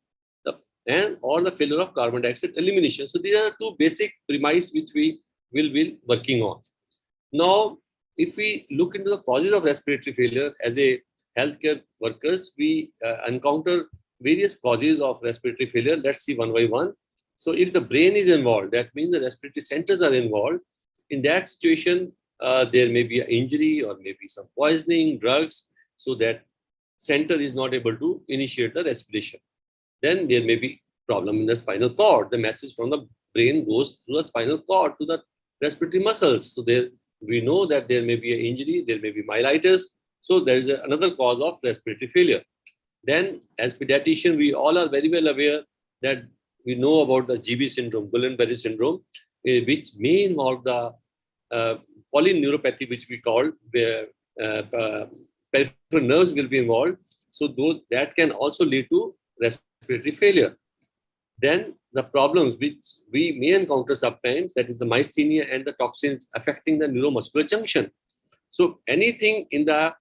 or the failure of carbon dioxide elimination. So these are two basic premises which we will be working on. Now, if we look into the causes of respiratory failure, as a healthcare workers, we encounter various causes of respiratory failure. Let's see one by one. So if the brain is involved, that means the respiratory centers are involved. In that situation, there may be an injury or maybe some poisoning, drugs, so that center is not able to initiate the respiration. Then there may be problem in the spinal cord. The message from the brain goes through the spinal cord to the respiratory muscles. So there we know that there may be an injury, there may be myelitis. So there is another cause of respiratory failure. Then as pediatrician, we all are very well aware that we know about the GB syndrome, Guillain-Barré syndrome, which may involve the polyneuropathy, which we call, where peripheral nerves will be involved. So that can also lead to respiratory failure. Then the problems which we may encounter sometimes, that is the myasthenia and the toxins affecting the neuromuscular junction. So anything in the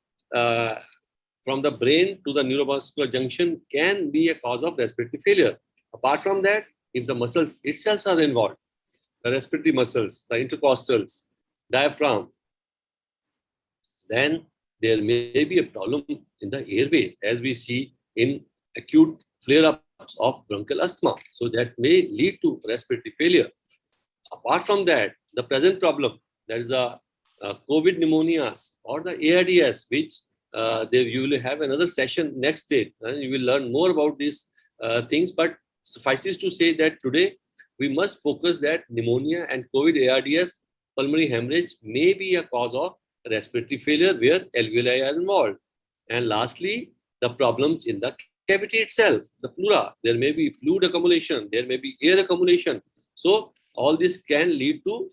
from the brain to the neuromuscular junction can be a cause of respiratory failure. Apart from that, if the muscles itself are involved, the respiratory muscles, the intercostals, diaphragm, then there may be a problem in the airways, as we see in acute flare-ups of bronchial asthma. So that may lead to respiratory failure. Apart from that, the present problem, there is a COVID pneumonias or the ARDS, which you will have another session next day. You will learn more about these things, but suffices to say that today we must focus that pneumonia and COVID ARDS, pulmonary hemorrhage, may be a cause of respiratory failure where alveoli are involved. And lastly, the problems in the cavity itself, the pleura, there may be fluid accumulation, there may be air accumulation. So all this can lead to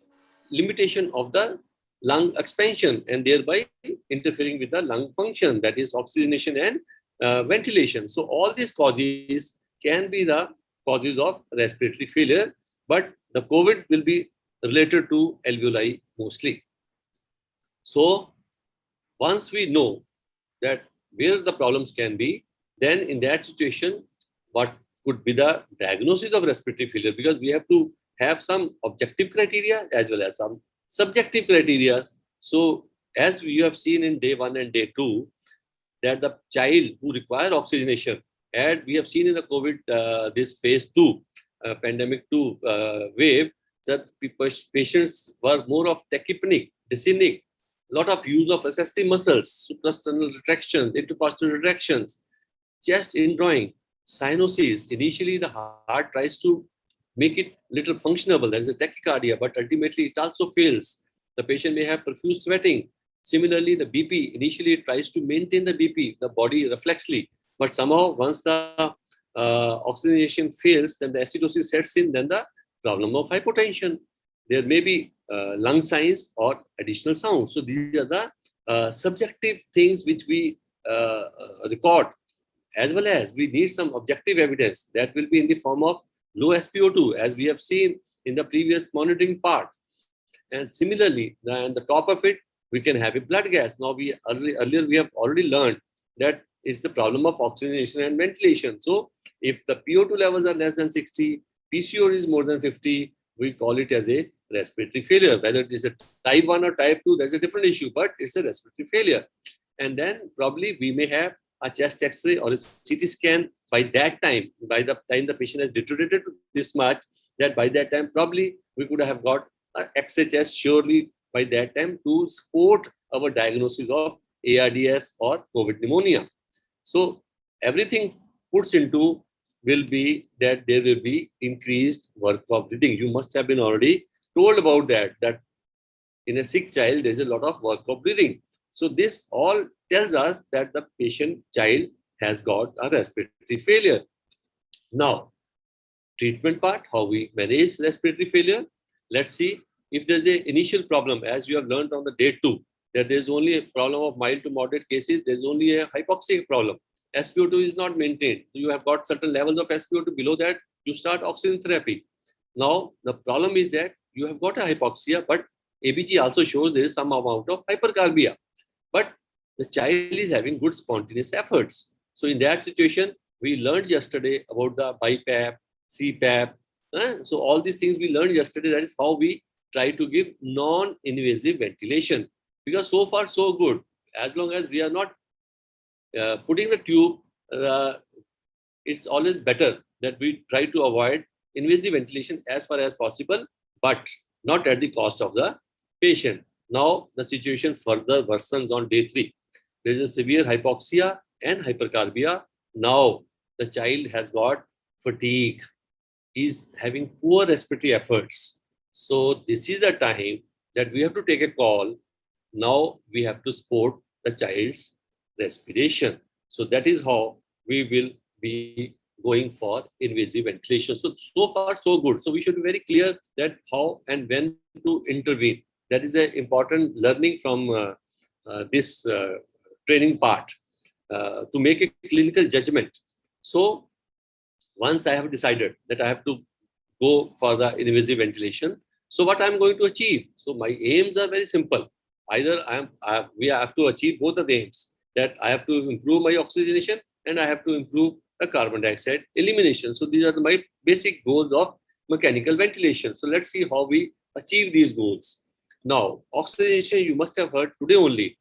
limitation of the lung expansion and thereby interfering with the lung function, that is oxygenation and ventilation. So all these causes can be the causes of respiratory failure, but the COVID will be related to alveoli mostly. So once we know that where the problems can be, then in that situation, what could be the diagnosis of respiratory failure, because we have to have some objective criteria as well as some subjective criteria. So as we have seen in day 1 and day 2, that the child who require oxygenation, and we have seen in the COVID, this phase 2, pandemic 2 wave, that patients were more of tachypneic, dyspneic, lot of use of SST muscles, suprasternal retractions, intercostal retractions, chest indrawing, cyanosis. Initially, the heart tries to make it little functionable. There is a tachycardia, but ultimately it also fails. The patient may have profuse sweating. Similarly, the BP, initially it tries to maintain the BP, the body reflexly, but somehow once the oxygenation fails, then the acidosis sets in, then the problem of hypotension. There may be lung signs or additional sounds. So these are the subjective things which we record, as well as we need some objective evidence that will be in the form of low SpO2, as we have seen in the previous monitoring part. And similarly, on the top of it, we can have a blood gas. Now, earlier we have already learned that it's the problem of oxygenation and ventilation. So if the PO2 levels are less than 60, PCO is more than 50, we call it as a respiratory failure. Whether it is a type 1 or type 2, that's a different issue, but it's a respiratory failure. And then probably we may have a chest X-ray or a CT scan by that time, by the time the patient has deteriorated this much, that by that time probably we could have got a X-ray chest surely by that time to support our diagnosis of ARDS or COVID pneumonia. So everything puts into will be that there will be increased work of breathing. You must have been already told about that in a sick child, there's a lot of work of breathing. So this all tells us that the patient child has got a respiratory failure. Now, treatment part, how we manage respiratory failure. Let's see if there's an initial problem, as you have learned on the day 2, that there's only a problem of mild to moderate cases, there's only a hypoxic problem. SpO2 is not maintained. So you have got certain levels of SpO2, below that, you start oxygen therapy. Now, the problem is that you have got a hypoxia, but ABG also shows there is some amount of hypercarbia. But the child is having good spontaneous efforts. So in that situation, we learned yesterday about the BiPAP, CPAP. So all these things we learned yesterday, that is how we try to give non-invasive ventilation. Because so far, so good. As long as we are not putting the tube, it's always better that we try to avoid invasive ventilation as far as possible, but not at the cost of the patient. Now, the situation further worsens on day 3. There is a severe hypoxia and hypercarbia. Now, the child has got fatigue, is having poor respiratory efforts. So, this is the time that we have to take a call. Now, we have to support the child's respiration. So, that is how we will be going for invasive ventilation. So far, so good. So, we should be very clear that how and when to intervene. That is an important learning from this training part to make a clinical judgment. So once I have decided that I have to go for the invasive ventilation, so what I'm going to achieve? So my aims are very simple. Either we have to achieve both of the aims, that I have to improve my oxygenation and I have to improve the carbon dioxide elimination. So these are my basic goals of mechanical ventilation. So let's see how we achieve these goals. Now, oxygenation, you must have heard today only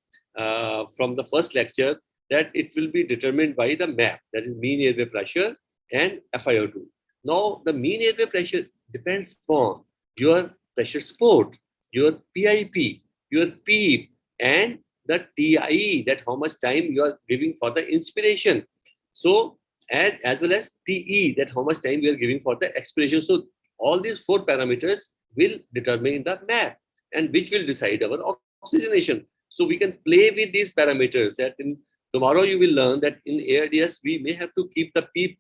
from the first lecture that it will be determined by the MAP, that is mean airway pressure and FiO2. Now, the mean airway pressure depends upon your pressure support, your PIP, your PEEP, and the TIE, that how much time you are giving for the inspiration. So, and as well as TE, that how much time you are giving for the expiration. So, all these 4 parameters will determine the MAP, and which will decide our oxygenation. So we can play with these parameters. That in tomorrow you will learn that in ARDS we may have to keep the PEEP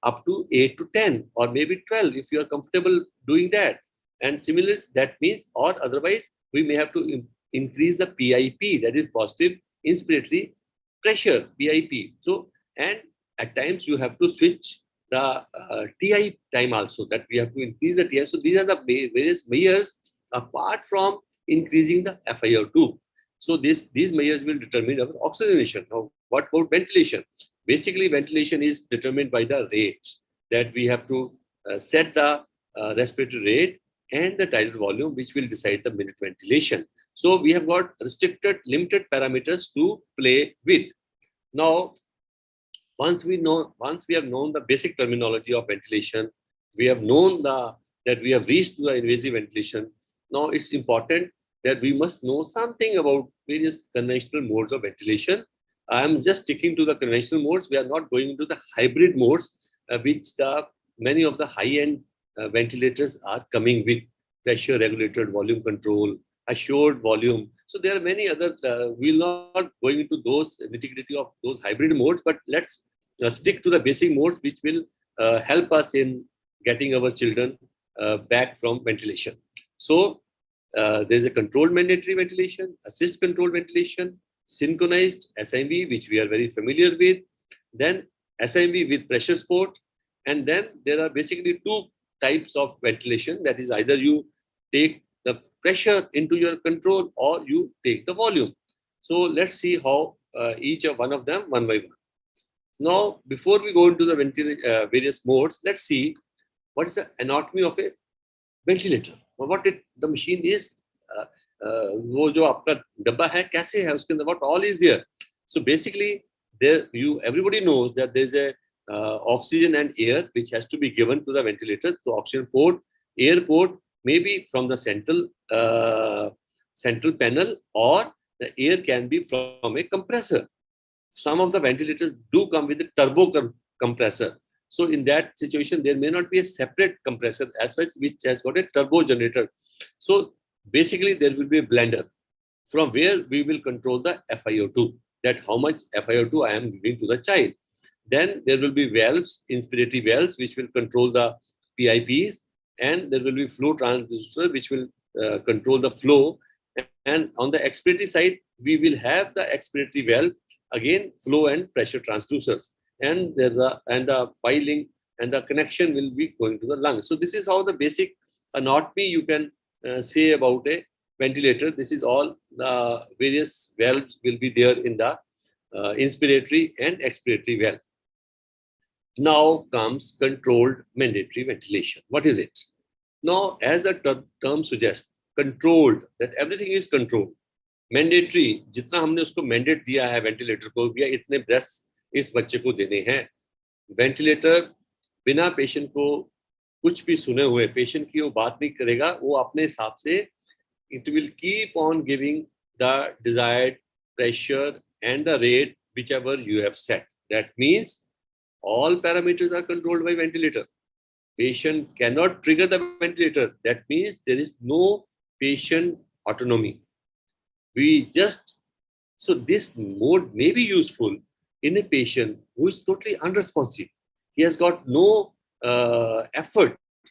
up to 8 to 10 or maybe 12 if you are comfortable doing that. And similarly, that means, or otherwise we may have to increase the PIP, that is positive inspiratory pressure, PIP. So, and at times you have to switch the TI time also, that we have to increase the TI. So these are the various measures apart from increasing the FiO2. So these measures will determine our oxygenation. Now, what about ventilation? basically ventilation is determined by the rate that we have to set the respiratory rate and the tidal volume, which will decide the minute ventilation. So we have got restricted, limited parameters to play with. Now, once we have known the basic terminology of ventilation, we have known that we have reached to the invasive ventilation. Now it's important that we must know something about various conventional modes of ventilation. I am just sticking to the conventional modes. We are not going into the hybrid modes, which many of the high-end ventilators are coming with: pressure regulated, volume control, assured volume. So there are many other, we'll not going into those nitty-gritty of those hybrid modes, but let's stick to the basic modes, which will help us in getting our children back from ventilation. So there's a controlled mandatory ventilation, assist controlled ventilation, synchronized SIMV, which we are very familiar with, then SIMV with pressure support, and then there are basically two types of ventilation. That is, either you take the pressure into your control or you take the volume. So let's see how each of one of them one by one. Now, before we go into the various modes, let's see what is the anatomy of a ventilator. What the machine is, वो जो आपका डब्बा है कैसे है उसके अंदर, what all is there. So basically, everybody knows that there's a oxygen and air which has to be given to the ventilator. So oxygen port, air port, maybe from the central panel, or the air can be from a compressor. Some of the ventilators do come with a turbo compressor. So in that situation, there may not be a separate compressor as such, which has got a turbo generator. So basically, there will be a blender from where we will control the FiO2, that how much FiO2 I am giving to the child. Then there will be valves, inspiratory valves, which will control the PIPs, and there will be flow transducer, which will control the flow. And on the expiratory side, we will have the expiratory valve, again flow and pressure transducers, and the piling and the connection will be going to the lungs. So this is how the basic anatomy you can say about a ventilator. This is all the various valves will be there in the inspiratory and expiratory valve. Now comes controlled mandatory ventilation. What is it? Now, as the term suggests, controlled, that everything is controlled. Mandatory, जितना हमने उसको mandate दिया है ventilator को, भैया इतने breaths इस बच्चे को देने हैं. Ventilator बिना patient को कुछ भी सुने हुए, patient की वो बात नहीं करेगा, वो अपने हिसाब से it will keep on giving the desired pressure and the rate whichever you have set. That means all parameters are controlled by ventilator. Patient cannot trigger the ventilator. That means there is no patient autonomy. So this mode may be useful in a patient who is totally unresponsive. He has got no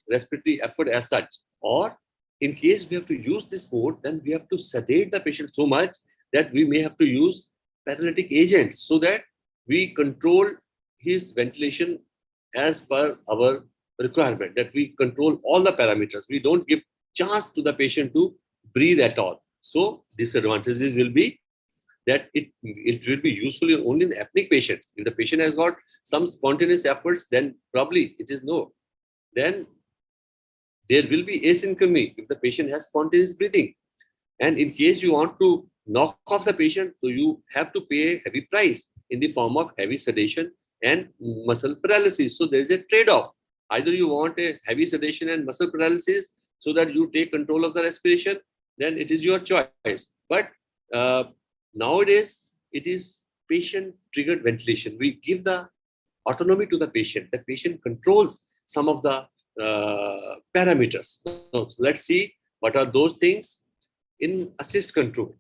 respiratory effort as such. Or in case we have to use this mode, then we have to sedate the patient so much that we may have to use paralytic agents so that we control his ventilation as per our requirement, that we control all the parameters. We don't give chance to the patient to breathe at all. So disadvantages will be that it will be useful only in apneic patients. If the patient has got some spontaneous efforts, then probably it is no. Then there will be asynchrony if the patient has spontaneous breathing. And in case you want to knock off the patient, so you have to pay a heavy price in the form of heavy sedation and muscle paralysis. So there is a trade-off. Either you want a heavy sedation and muscle paralysis so that you take control of the respiration, then it is your choice. But nowadays, it is patient-triggered ventilation. We give the autonomy to the patient. The patient controls some of the parameters. So let's see what are those things in assist control.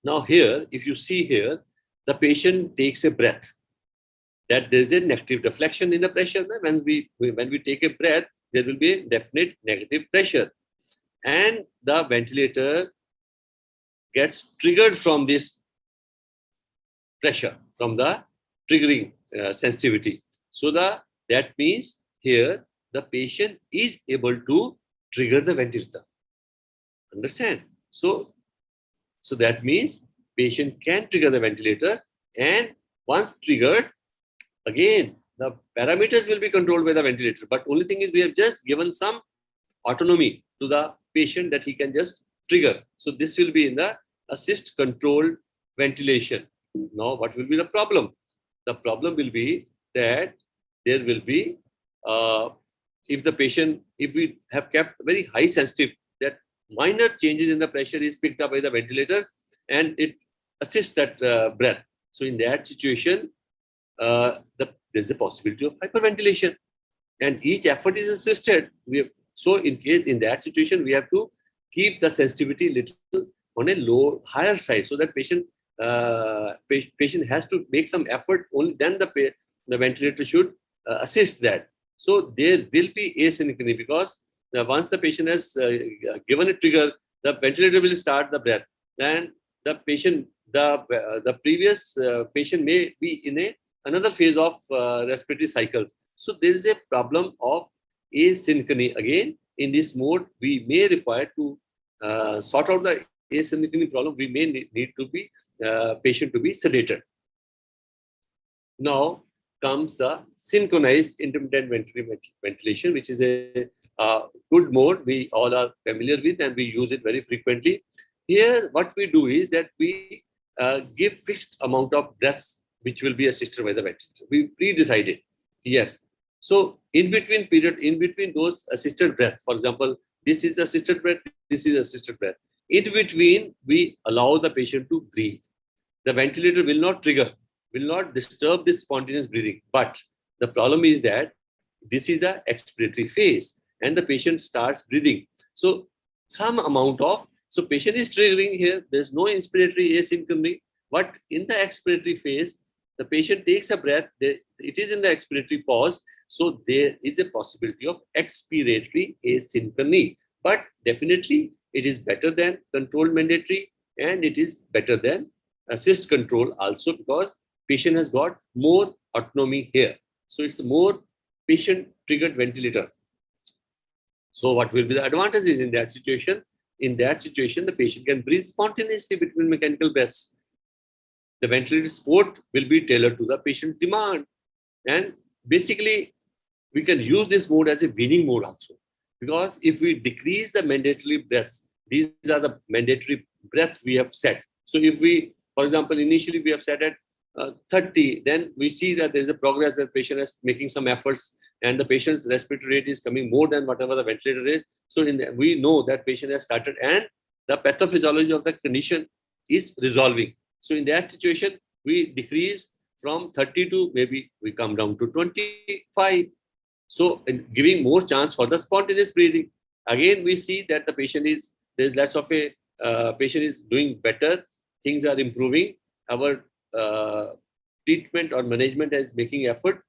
Now here, if you see here, the patient takes a breath. That there is a negative deflection in the pressure. When we take a breath, there will be a definite negative pressure. And the ventilator gets triggered from this pressure, from the triggering sensitivity. So that means here the patient is able to trigger the ventilator. Understand? So that means patient can trigger the ventilator, and Once triggered, again, the parameters will be controlled by the ventilator. But only thing is we have just given some autonomy to the patient that he can just trigger. So this will be in the assist controlled ventilation. Now, what will be the problem? The problem will be that there will be, if we have kept very high sensitive, that minor changes in the pressure is picked up by the ventilator and it assists that breath. So in that situation, there's a possibility of hyperventilation, and each effort is assisted. So in that situation, we have to keep the sensitivity little on a higher side, so that patient has to make some effort. Only then the ventilator should assist that. So there will be asynchrony, because once the patient has given a trigger, the ventilator will start the breath. Then the previous patient may be in another phase of respiratory cycles. So there is a problem of asynchrony. Again, in this mode, we may require to sort out the asynchrony problem. We may need to be patient to be sedated. Now comes the synchronized intermittent ventilation, which is a good mode we all are familiar with and we use it very frequently. Here, what we do is that we give fixed amount of breaths which will be assisted by the ventilator. We pre-decided. Yes. So in between those assisted breaths, for example, this is assisted breath, this is assisted breath. In between, we allow the patient to breathe. The ventilator will not trigger, will not disturb this spontaneous breathing. But the problem is that this is the expiratory phase and the patient starts breathing. So so patient is triggering here. There's no inspiratory asynchrony. But in the expiratory phase, the patient takes a breath. It is in the expiratory pause. So there is a possibility of expiratory asynchrony. But definitely, it is better than controlled mandatory, and it is better than assist control also, because patient has got more autonomy here. So it's a more patient-triggered ventilator. So what will be the advantages in that situation? In that situation, the patient can breathe spontaneously between mechanical breaths. The ventilator support will be tailored to the patient's demand. And basically, we can use this mode as a weaning mode also. Because if we decrease the mandatory breaths, these are the mandatory breaths we have set. So if we, for example, initially we have set at 30, then we see that there is a progress that patient is making some efforts and the patient's respiratory rate is coming more than whatever the ventilator is. So we know that patient has started and the pathophysiology of the condition is resolving. So in that situation, we decrease from 30 to maybe we come down to 25. So giving more chance for the spontaneous breathing. Again, we see that the patient there's less of a, patient is doing better. Things are improving. Our treatment or management is making effort.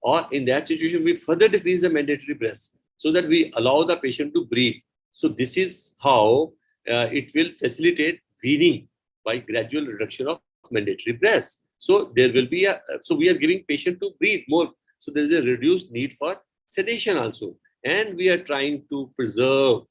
Or in that situation, we further decrease the mandatory breaths so that we allow the patient to breathe. So this is how it will facilitate weaning by gradual reduction of mandatory breaths. So there will be so we are giving patient to breathe more. So there is a reduced need for sedation also. And we are trying to preserve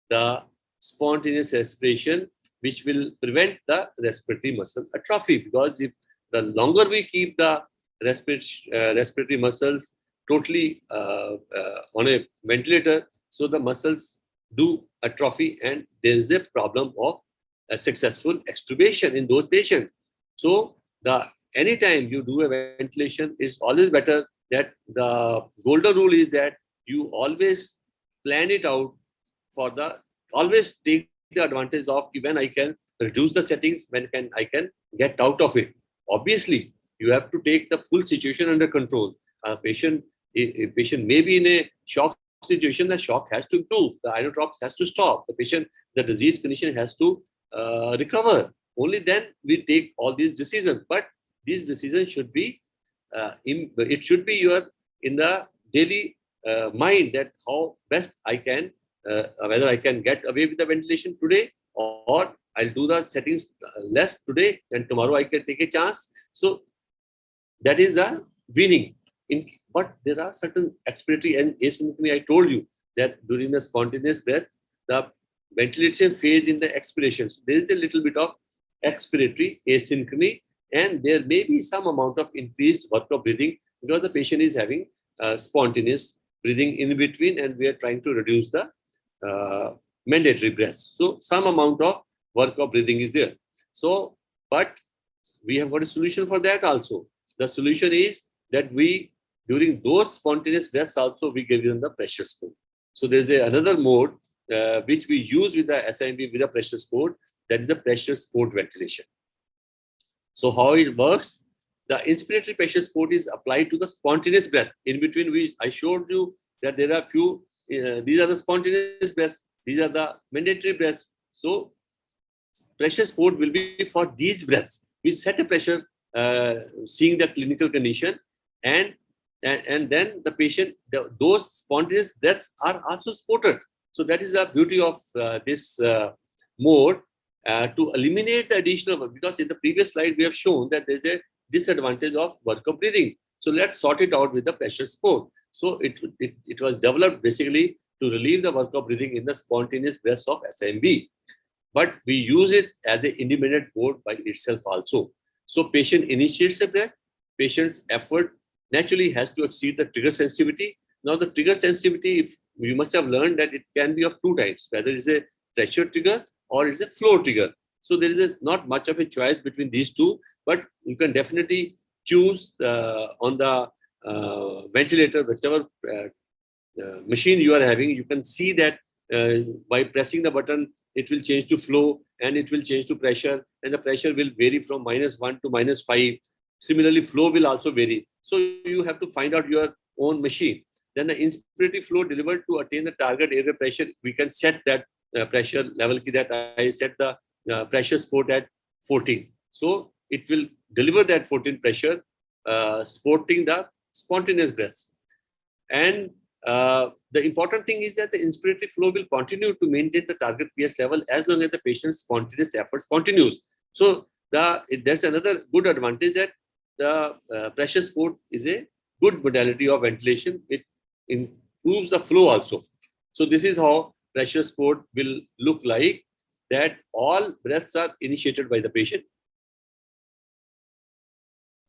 the spontaneous respiration, which will prevent the respiratory muscle atrophy. Because if the longer we keep the respiratory muscles totally on a ventilator, so the muscles do atrophy and there is a problem of a successful extubation in those patients. So anytime you do a ventilation is always better. That the golden rule is that you always plan it out always take the advantage of when I can reduce the settings, when I can get out of it. Obviously, you have to take the full situation under control. A patient may be in a shock situation. The shock has to improve. The inotrops has to stop. The disease condition has to recover. Only then we take all these decisions. But these decisions should be it should be in the daily mind, that how best I can whether I can get away with the ventilation today, or I'll do the settings less today and tomorrow I can take a chance. So that is the weaning. But there are certain expiratory and asynchrony. I told you that during the spontaneous breath, the ventilation phase in the expirations, there is a little bit of expiratory asynchrony, and there may be some amount of increased work of breathing because the patient is having spontaneous breathing in between, and we are trying to reduce the mandatory breaths. So some amount of work of breathing is there. So, but we have got a solution for that also. The solution is that we, during those spontaneous breaths also, we give them the pressure support. So there's another mode which we use with the SIMB with the pressure support, that is the pressure support ventilation. So how it works, the inspiratory pressure support is applied to the spontaneous breath. In between, I showed you that there are few, these are the spontaneous breaths, these are the mandatory breaths. So pressure support will be for these breaths. We set a pressure seeing the clinical condition, and then the patient, those spontaneous breaths are also supported. So that is the beauty of this mode, to eliminate the additional work, because in the previous slide we have shown that there is a disadvantage of work of breathing. So let's sort it out with the pressure support. So it was developed basically to relieve the work of breathing in the spontaneous breaths of SIMB. But we use it as an independent mode by itself also. So patient initiates a breath, patient's effort naturally has to exceed the trigger sensitivity. Now the trigger sensitivity, if you must have learned that it can be of two types, whether it's a pressure trigger or it's a flow trigger. So there is not much of a choice between these two, but you can definitely choose on the ventilator, whichever machine you are having. You can see that by pressing the button, it will change to flow and it will change to pressure, and the pressure will vary from -1 to -5. Similarly, flow will also vary. So you have to find out your own machine. Then the inspiratory flow delivered to attain the target airway pressure, we can set that pressure level, that I set the pressure support at 14. So it will deliver that 14 pressure, supporting the spontaneous breaths. And the important thing is that the inspiratory flow will continue to maintain the target PS level as long as the patient's spontaneous efforts continues. So there's another good advantage, that the pressure support is a good modality of ventilation. It improves the flow also. So this is how pressure support will look like, that all breaths are initiated by the patient.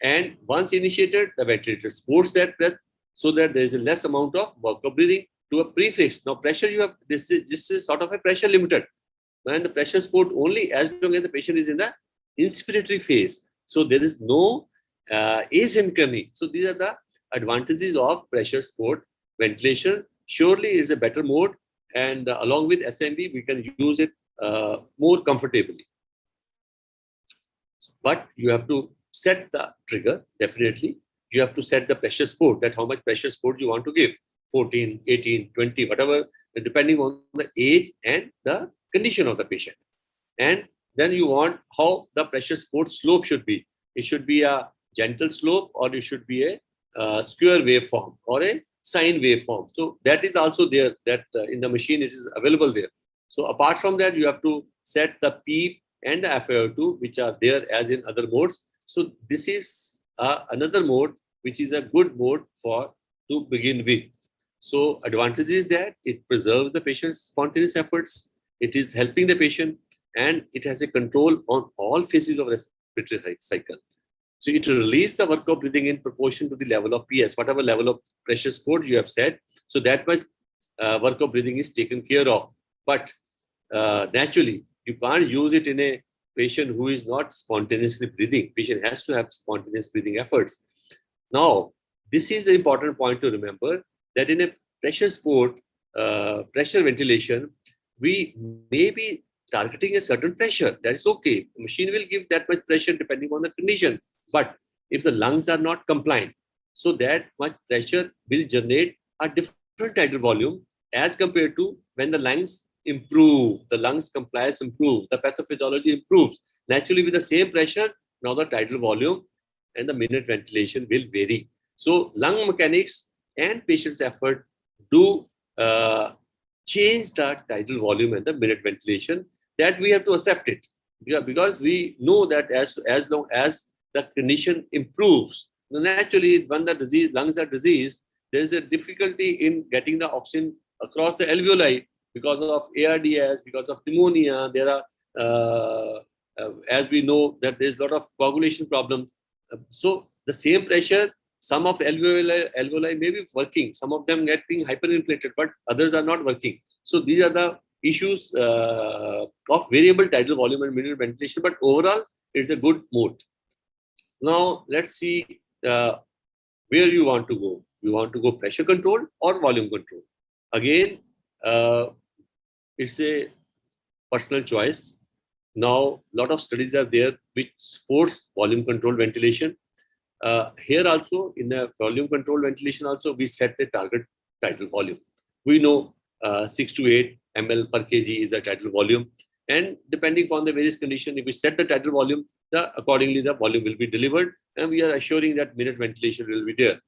And once initiated, the ventilator supports that breath so that there is a less amount of work of breathing to a prefix. Now pressure, you have, this is sort of a pressure limited. And the pressure support only as long as the patient is in the inspiratory phase. So there is no asynchrony. So these are the advantages of pressure support ventilation. Surely is a better mode, and along with SMB, we can use it more comfortably. But you have to set the trigger, definitely. You have to set the pressure support, that how much pressure support you want to give, 14, 18, 20, whatever, depending on the age and the condition of the patient. And then you want how the pressure support slope should be. It should be a gentle slope, or it should be a square waveform or a sine waveform. So that is also there, that in the machine it is available there. So apart from that, you have to set the PEEP and the FiO2, which are there as in other modes. So this is another mode, which is a good mode to begin with. So advantage is that it preserves the patient's spontaneous efforts, it is helping the patient, and it has a control on all phases of respiratory cycle. So it relieves the work of breathing in proportion to the level of PS, whatever level of pressure support you have set. So that much work of breathing is taken care of. But naturally, you can't use it in a patient who is not spontaneously breathing. Patient has to have spontaneous breathing efforts. Now, this is an important point to remember, that in a pressure support, pressure ventilation, we may be targeting a certain pressure. That is okay. The machine will give that much pressure depending on the condition. But if the lungs are not compliant, so that much pressure will generate a different tidal volume as compared to when the lungs improve, the lungs compliance improves, the pathophysiology improves. Naturally, with the same pressure, now the tidal volume and the minute ventilation will vary. So lung mechanics and patient's effort do change the tidal volume and the minute ventilation. That we have to accept it, because we know that as long as the condition improves, naturally when the lungs are diseased, there is a difficulty in getting the oxygen across the alveoli because of ARDS, because of pneumonia. There are as we know that there's a lot of coagulation problems. So the same pressure, some of alveoli may be working, some of them getting hyperinflated, but others are not working. So these are the issues of variable tidal volume and minute ventilation, but overall it's a good mode. Now let's see where you want to go. You want to go pressure control or volume control. Again, it's a personal choice. Now, a lot of studies are there which supports volume control ventilation. Here also, in the volume control ventilation also, we set the target tidal volume. We know 6 to 8 ml per kg is the tidal volume. And depending upon the various conditions, if we set the tidal volume, accordingly the volume will be delivered. And we are assuring that minute ventilation will be there.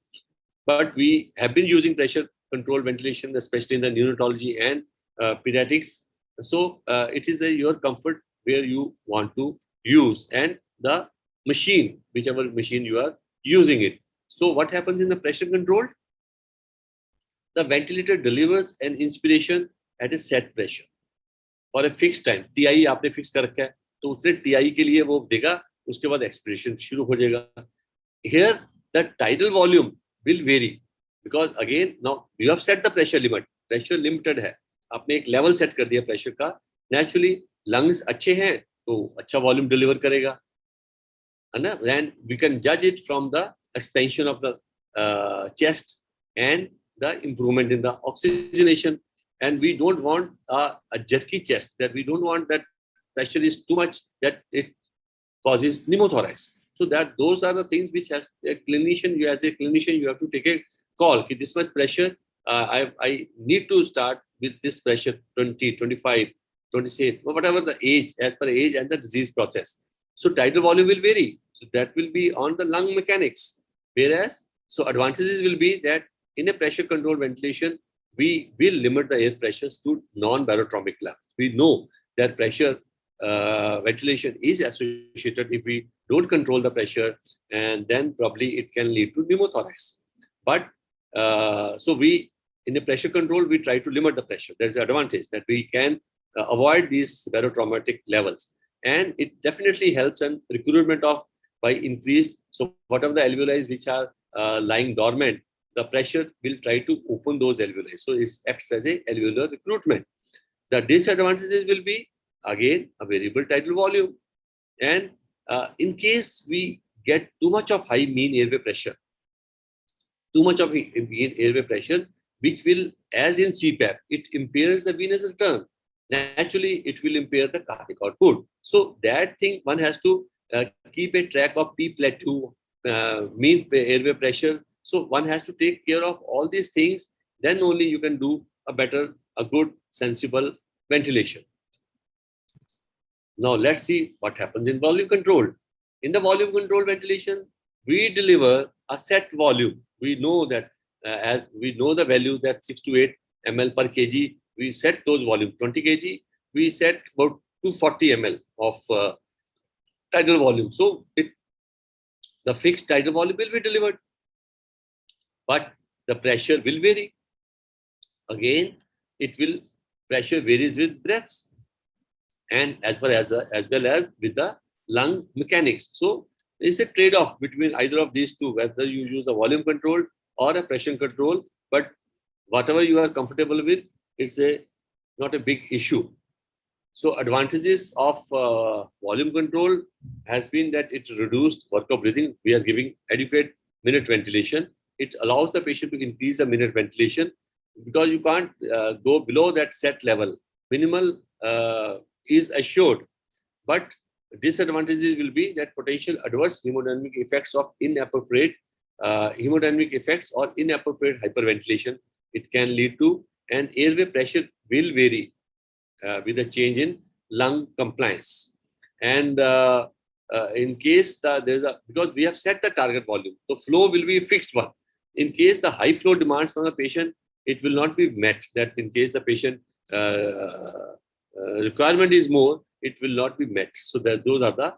But we have been using pressure control ventilation, especially in the neonatology and pediatrics. So it is your comfort where you want to use and the machine, whichever machine you are using it. So what happens in the pressure control? The ventilator delivers an inspiration at a set pressure for a fixed time. TI आपने fix कर रखा है, तो उतने TI के लिए वो देगा, उसके बाद expiration शुरू हो जाएगा. Here the tidal volume will vary because again now you have set the pressure limit. Pressure limited है. आपने एक level set कर दिया pressure का. Naturally lungs अच्छे हैं तो अच्छा volume deliver करेगा, है ना? Then we can judge it from the expansion of the chest and the improvement in the oxygenation. And we don't want a jerky chest, that we don't want that pressure is too much that it causes pneumothorax. So that those are the things which as a clinician, you have to take a call. This much pressure, I need to start with this pressure 20, 25, 26, whatever the age, as per age and the disease process. So tidal volume will vary. So that will be on the lung mechanics. Whereas, so advantages will be that in a pressure control ventilation, we will limit the air pressures to non-barotropic levels. We know that pressure ventilation is associated if we don't control the pressure, and then probably it can lead to pneumothorax. But so we, in the pressure control, we try to limit the pressure. There's an advantage that we can avoid these barotraumatic levels. And it definitely helps in recruitment of by increased. So whatever the alveoli which are lying dormant, the pressure will try to open those alveoli. So it acts as a alveolar recruitment. The disadvantages will be, again, a variable tidal volume. And in case we get too much of high mean airway pressure, which will, as in CPAP, it impairs the venous return. Naturally, it will impair the cardiac output. So that thing, one has to keep a track of P plateau, mean airway pressure. So one has to take care of all these things. Then only you can do a good, sensible ventilation. Now let's see what happens in volume control. In the volume control ventilation, we deliver a set volume. We know that as we know the values that 6 to 8 ml per kg, we set those volume. 20 kg, we set about 240 ml of tidal volume. So the fixed tidal volume will be delivered, but the pressure will vary. Again, pressure varies with breaths, and as well as with the lung mechanics. So it's a trade-off between either of these two, whether you use a volume control or a pressure control. But whatever you are comfortable with, it's not a big issue. So advantages of volume control has been that it reduced work of breathing. We are giving adequate minute ventilation. It allows the patient to increase the minute ventilation because you can't go below that set level. Minimal is assured, but disadvantages will be that potential adverse hemodynamic effects of inappropriate hemodynamic effects or inappropriate hyperventilation. It can lead to, and airway pressure will vary with a change in lung compliance. And in case because we have set the target volume, the flow will be a fixed one. In case the high flow demands from the patient, it will not be met. That in case the patient requirement is more, it will not be met. So those are the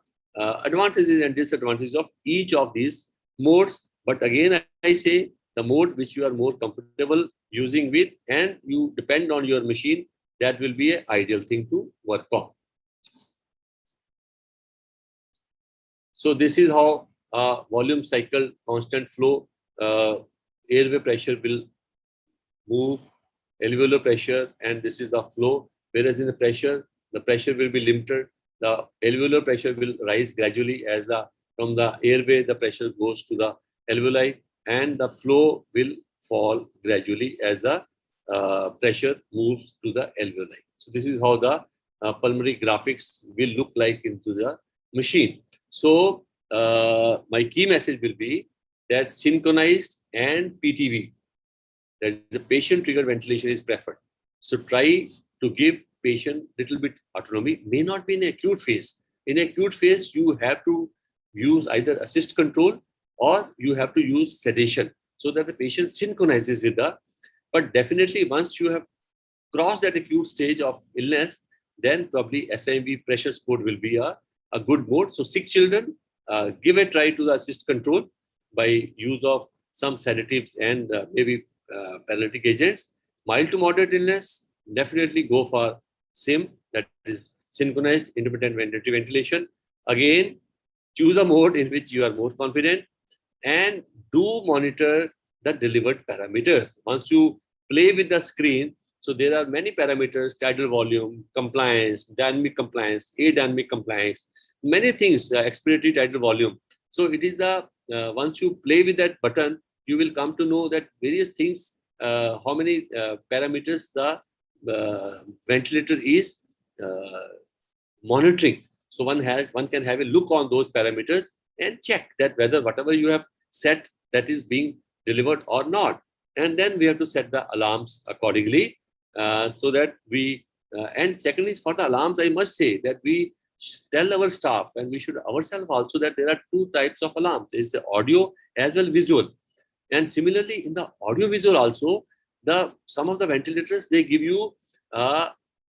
advantages and disadvantages of each of these modes. But again, I say the mode which you are more comfortable using with, and you depend on your machine, that will be an ideal thing to work on. So this is how volume cycle, constant flow, airway pressure will move, alveolar pressure, and this is the flow. Whereas in the pressure will be limited. The alveolar pressure will rise gradually as from the airway the pressure goes to the alveoli, and the flow will fall gradually as the pressure moves to the alveoli. So this is how the pulmonary graphics will look like into the machine. So my key message will be that synchronized and PTV, that is the patient triggered ventilation, is preferred. So try to give patient little bit autonomy. May not be in acute phase. In acute phase, you have to use either assist control or you have to use sedation so that the patient synchronizes with the. But definitely once you have crossed that acute stage of illness, then probably SIMV pressure support will be a good mode. So sick children, give a try to the assist control by use of some sedatives and maybe paralytic agents. Mild to moderate illness, definitely go for SIM, that is synchronized intermittent ventilatory ventilation. Again, choose a mode in which you are more confident and do monitor the delivered parameters. Once you play with the screen, so there are many parameters: tidal volume, compliance, dynamic compliance, adynamic compliance, many things, expiratory tidal volume. So it is the, once you play with that button, you will come to know that various things, how many parameters the ventilator is monitoring. So one can have a look on those parameters and check that whether whatever you have set, that is being delivered or not. And then we have to set the alarms accordingly, so that we, and secondly, for the alarms, I must say that we tell our staff, and we should ourselves also, that there are two types of alarms. It's the audio as well visual. And similarly, in the audio visual also, some of the ventilators, they give you a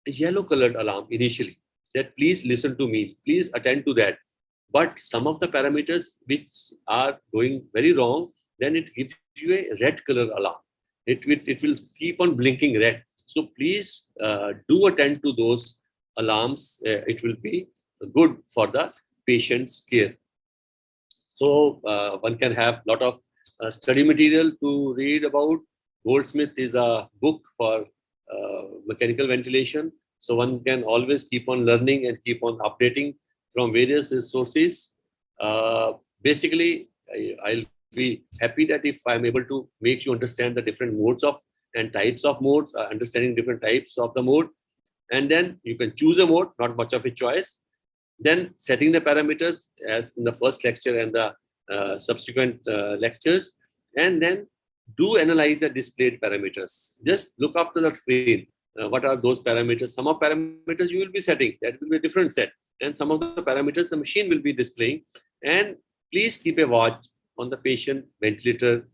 yellow colored alarm initially, that please listen to me, please attend to that. But some of the parameters which are going very wrong, then it gives you a red color alarm. It will keep on blinking red. So please do attend to those alarms. It will be good for the patient's care. So one can have a lot of study material to read about. Goldsmith is a book for mechanical ventilation. So one can always keep on learning and keep on updating from various sources. Basically, I'll be happy that if I'm able to make you understand the different modes of and types of modes, understanding different types of the mode. And then you can choose a mode, not much of a choice. Then setting the parameters as in the first lecture and the subsequent lectures. And then do analyze the displayed parameters. Just look after the screen. What are those parameters? Some of parameters you will be setting, that will be a different set. And some of the parameters the machine will be displaying. And please keep a watch on the patient ventilator,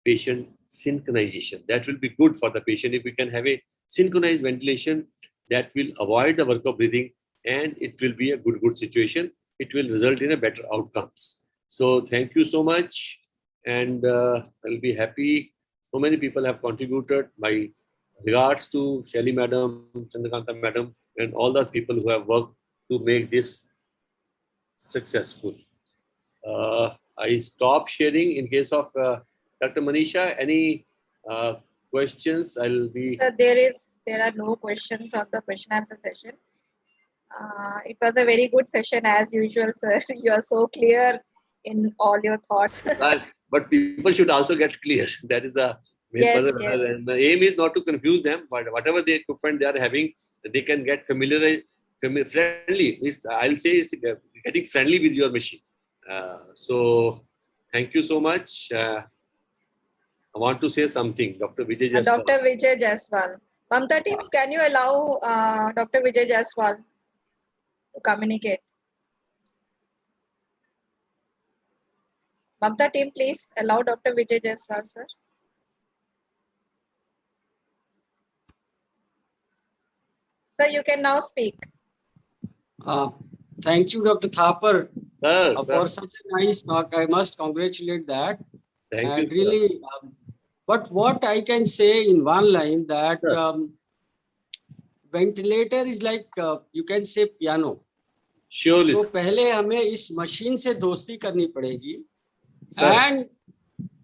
patient synchronization. That will be good for the patient. If we can have a synchronized ventilation, that will avoid the work of breathing, and it will be a good situation. It will result in a better outcomes. So thank you so much. And I'll be happy. So many people have contributed. My regards to Shelly Madam, Chandrakanta Madam, and all the people who have worked to make this successful. I stop sharing in case of Dr. Manisha. Any questions? I'll be. So there are no questions on the question answer session. It was a very good session as usual, sir. You are so clear in all your thoughts. But people should also get clear. That is the main purpose. Yes. And the aim is not to confuse them, but whatever the equipment they are having, they can get friendly. I'll say it's getting friendly with your machine. So thank you so much. I want to say something, Dr. Vijay Jaiswal. Dr. Vijay Jaiswal. Mamta team, can you allow Dr. Vijay Jaiswal to communicate? Mamta team, please allow Dr. Vijay Jaiswal, sir. Sir, you can now speak. Thank you, Dr. Thapar, Sir. for such a nice talk. I must congratulate that. Thank you, really, but what I can say in one line that ventilator is like, you can say piano. Surely. तो पहले हमें इस machine से दोस्ती करनी पड़ेगी. Sir. And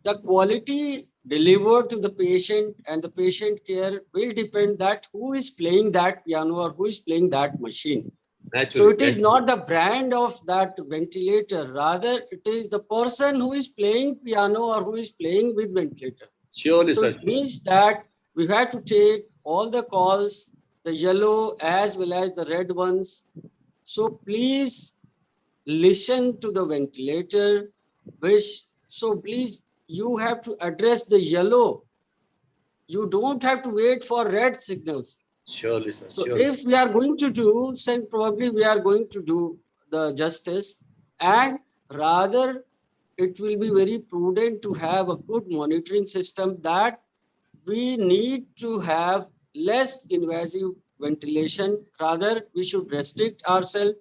the quality delivered to the patient and the patient care will depend that who is playing that piano or who is playing that machine. Naturally, So it is not the brand of that ventilator, rather it is the person who is playing piano or who is playing with ventilator. Surely, So sir. it means that we have to take all the calls, the yellow as well as the red ones. So please listen to the ventilator, so please you have to address the yellow. You don't have to wait for red signals. Surely, sir. So Surely. if we are going to do, then probably we are going to do the justice, and rather it will be very prudent to have a good monitoring system, that we need to have less invasive ventilation. Rather, we should restrict ourselves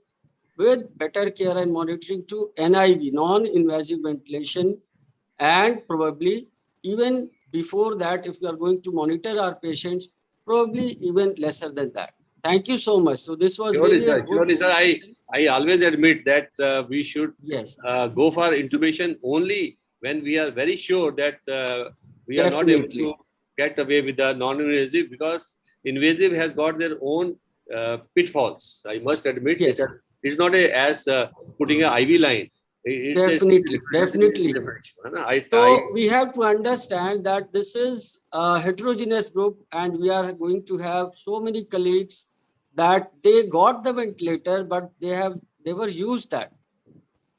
with better care and monitoring to NIV, non-invasive ventilation, and probably even before that, if we are going to monitor our patients, probably even lesser than that. Thank you so much. So this was Surely, really a sir. good. Surely, sir. I always admit that we should Yes. go for intubation only when we are very sure that we are not able Definitely. to get away with the non-invasive, because invasive has got their own pitfalls. I must admit, Yes. it's not as putting an IV line. It's Definitely, a definitely. different. So we have to understand that this is a heterogeneous group, and we are going to have so many colleagues that they got the ventilator, but they have never used that.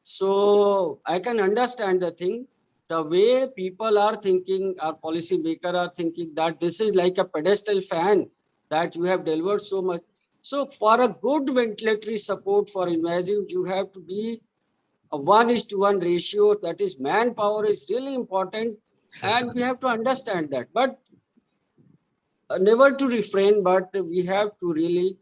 So I can understand the thing. The way people are thinking, our policy maker are thinking that this is like a pedestal fan that you have delivered so much. So for a good ventilatory support for invasive, you have to be a 1:1 ratio. That is, manpower is really important, and we have to understand that. But never to refrain, but we have to really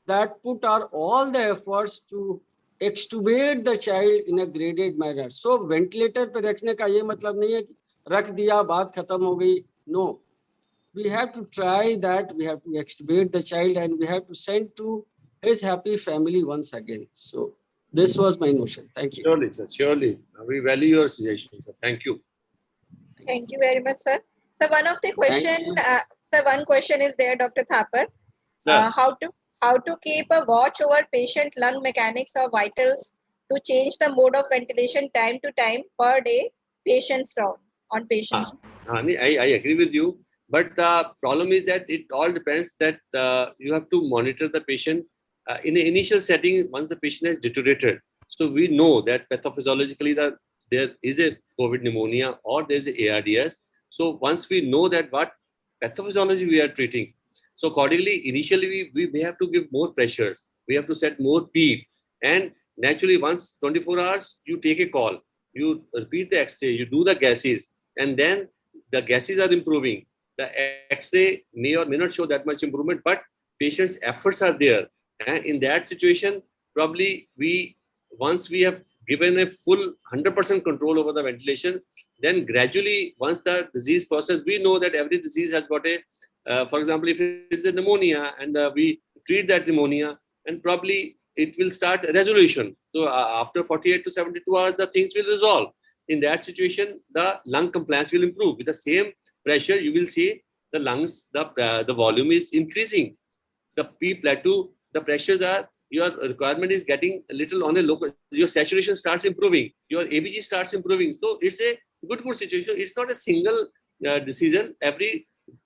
that put our all the efforts to extubate the child in a graded manner. So ventilator पे रखने का ये मतलब नहीं है कि रख दिया बात खत्म हो गई. No, we have to try that. We have to extubate the child, and we have to send to his happy family once again. So this was my notion. Thank you. Surely, sir. Surely. We value your suggestions, sir. Thank you. Thank you very much, sir. So one of the question, you. sir, one question is there, Dr. Thapar. Sir. How to keep a watch over patient lung mechanics or vitals to change the mode of ventilation time to time per day, patients round on patients. I agree with you, but the problem is that it all depends that you have to monitor the patient in the initial setting once the patient has deteriorated. So we know that pathophysiologically that there is a COVID pneumonia or there is a ARDS. So once we know that what pathophysiology we are treating, so accordingly, initially we may have to give more pressures. We have to set more PEEP, and naturally once 24 hours you take a call, you repeat the X-ray, you do the gases, and then the gases are improving. The X-ray may or may not show that much improvement, but patient's efforts are there. And in that situation, probably once we have given a full 100% control over the ventilation, then gradually, once the disease process, we know that every disease has got a, for example, if it is a pneumonia and we treat that pneumonia, and probably it will start resolution. So after 48 to 72 hours, the things will resolve. In that situation, the lung compliance will improve. With the same pressure, you will see the lungs, the volume is increasing. The P plateau, the pressures are, your requirement is getting a little on a local, your saturation starts improving, your ABG starts improving. So it's a good situation. It's not a single decision.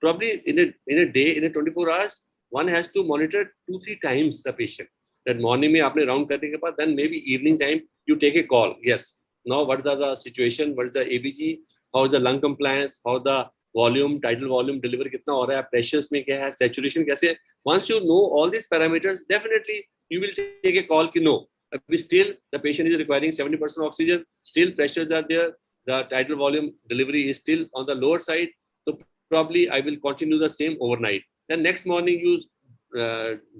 Probably in a day, in a 24 hours, one has to monitor 2-3 times the patient. That morning में आपने round करने के बाद, then maybe evening time you take a call. Yes. Now what is the situation? What is the ABG? How is the lung compliance? How the volume, tidal volume, deliver कितना हो रहा है? Pressures में क्या है? Saturation कैसे? Once you know all these parameters, definitely you will take a call कि no. Still the patient is requiring 70% oxygen. Still pressures are there. The tidal volume delivery is still on the lower side. So probably I will continue the same overnight. Then next morning you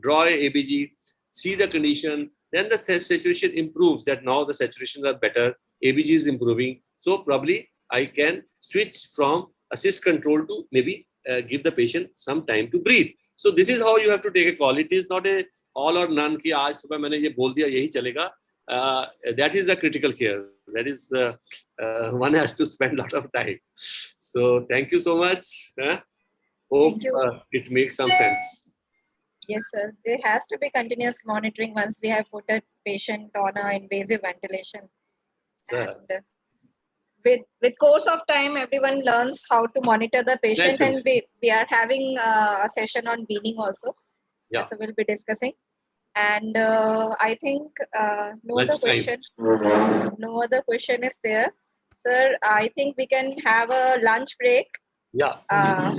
draw a ABG, see the condition, then the saturation improves, that now the saturations are better, ABG is improving. So probably I can switch from assist control to maybe give the patient some time to breathe. So this is how you have to take a call. It is not a all or none कि आज सुबह मैंने ये बोल दिया यही चलेगा. That is a critical care. That is one has to spend a lot of time. So thank you so much. Hope Thank you. It makes some sense. Yes, sir. There has to be continuous monitoring once we have put a patient on a invasive ventilation. Sir. And with course of time, everyone learns how to monitor the patient, Naturally. and we are having a session on weaning also. Yeah. So we'll be discussing. And I think no other question. No other question is there, sir. I think we can have a lunch break. Yeah.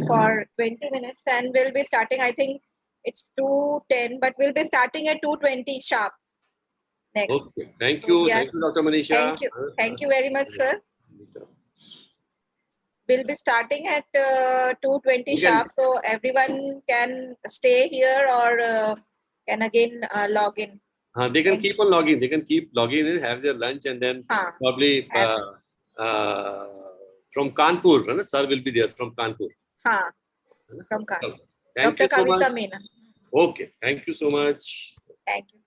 For 20 minutes, and we'll be starting. I think it's 2:10, but we'll be starting at 2:20 sharp. Next. Okay. Thank So you. we are- Thank you, Dr. Manisha. Thank you. Thank you very much, sir. We'll be starting at 2:20 You can- sharp, so everyone can stay here or can again log in. They can Thank keep on logging. They can keep logging in, have their lunch, and then probably from Kanpur, right? Sir will be there from Kanpur. From Kanpur. Thank Dr. you so Kavita much. Meena. Okay. Thank you so much. Thank you.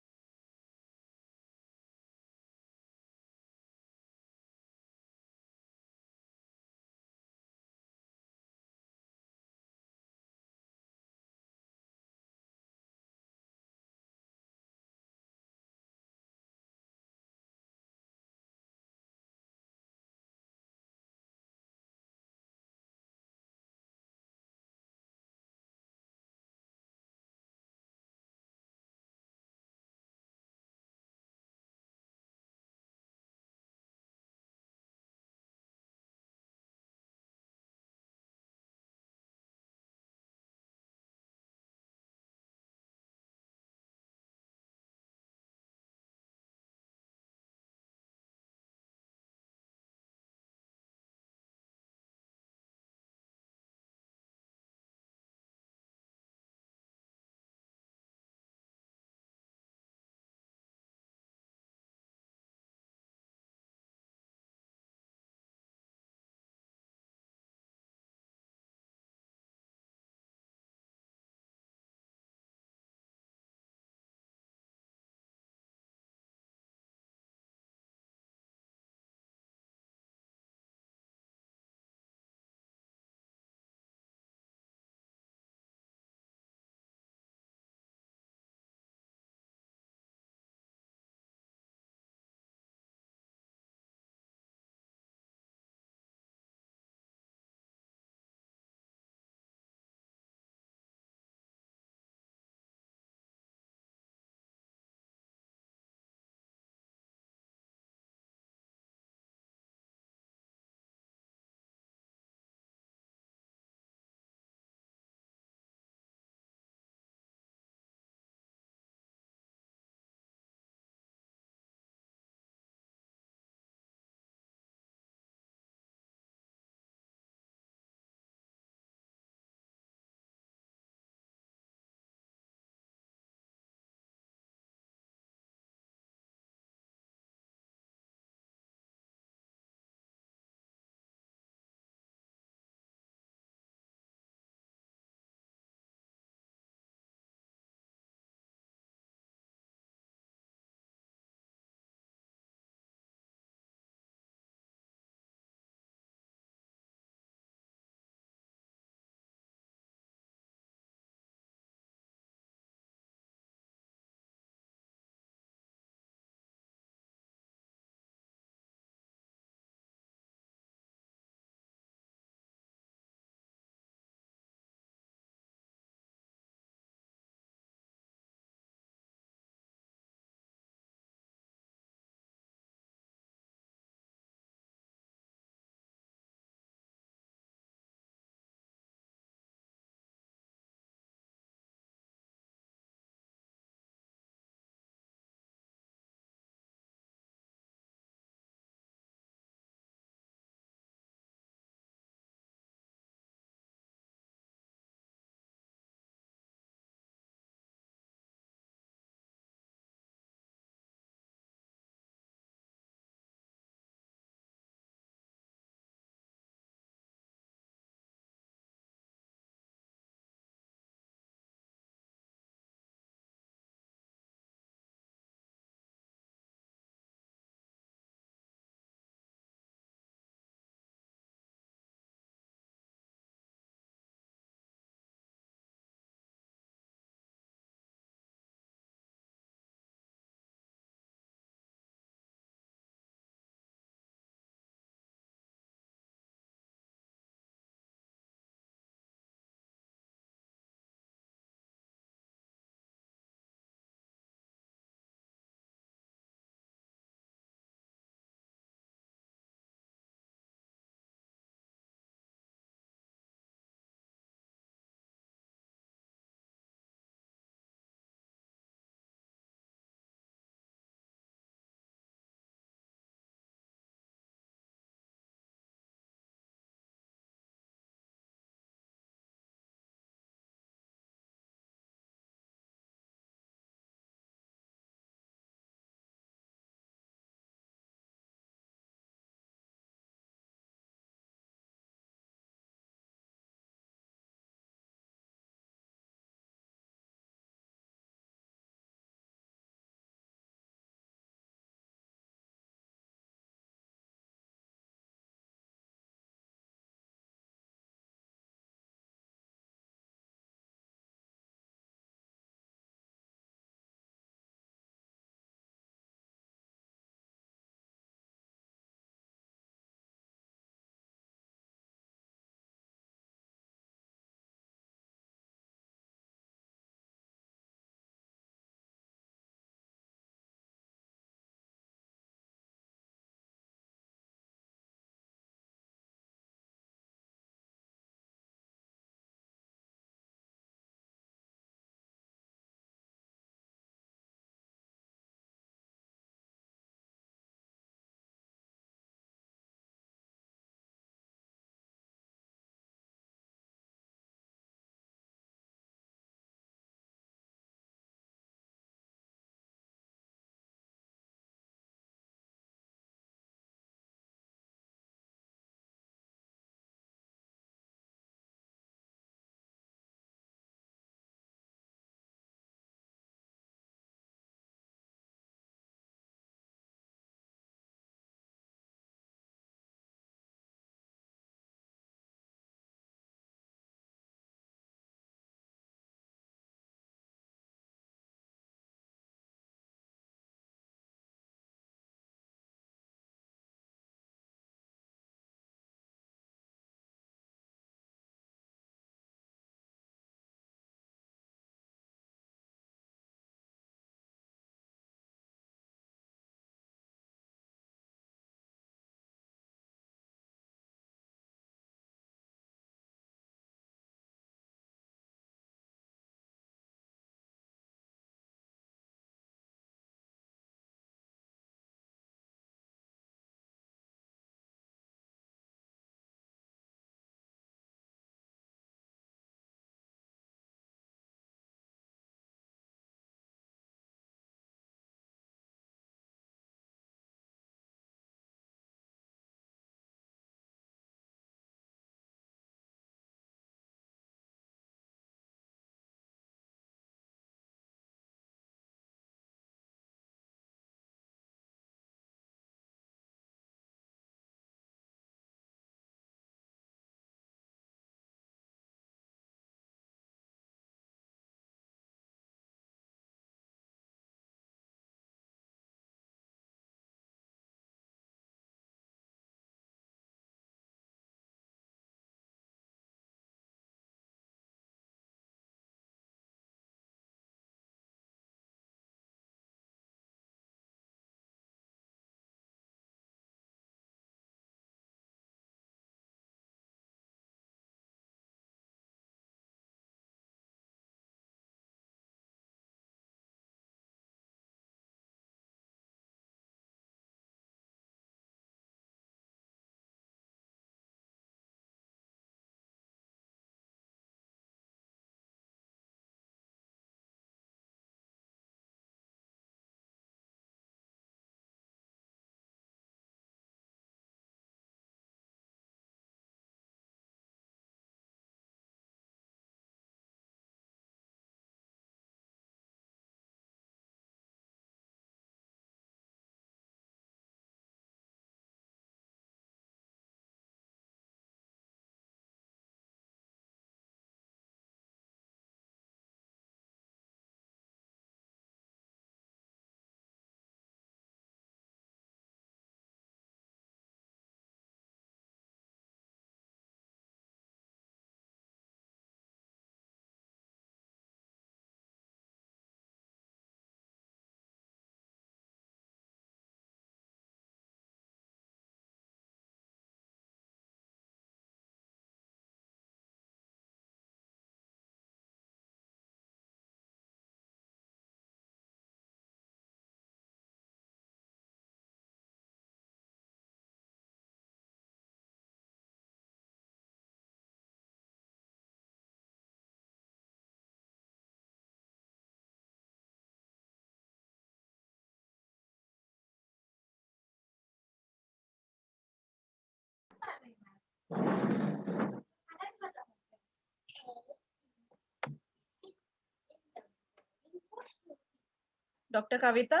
Dr. Kavita?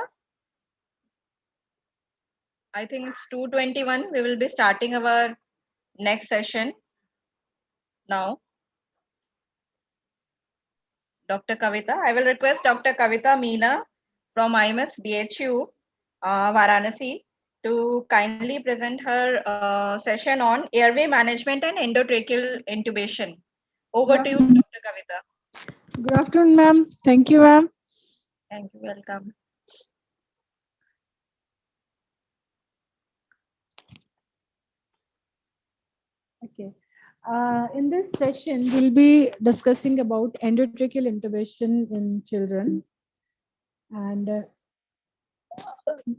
I think it's 2:21. We will be starting our next session now. Dr. Kavita, I will request Dr. Kavita Meena from IMS BHU, Varanasi, to kindly present her session on airway management and endotracheal intubation. Over to you, Dr. Kavita. Good afternoon, ma'am. Thank you, ma'am. Thank you. Welcome. Okay. In this session, we'll be discussing about endotracheal intubation in children. And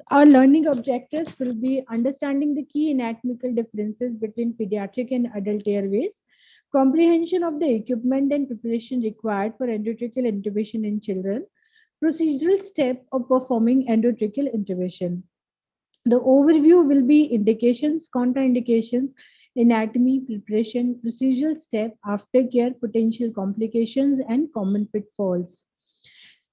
our learning objectives will be understanding the key anatomical differences between pediatric and adult airways, comprehension of the equipment and preparation required for endotracheal intubation in children, procedural step of performing endotracheal intubation. The overview will be indications, contraindications, anatomy, preparation, procedural step, aftercare, potential complications, and common pitfalls.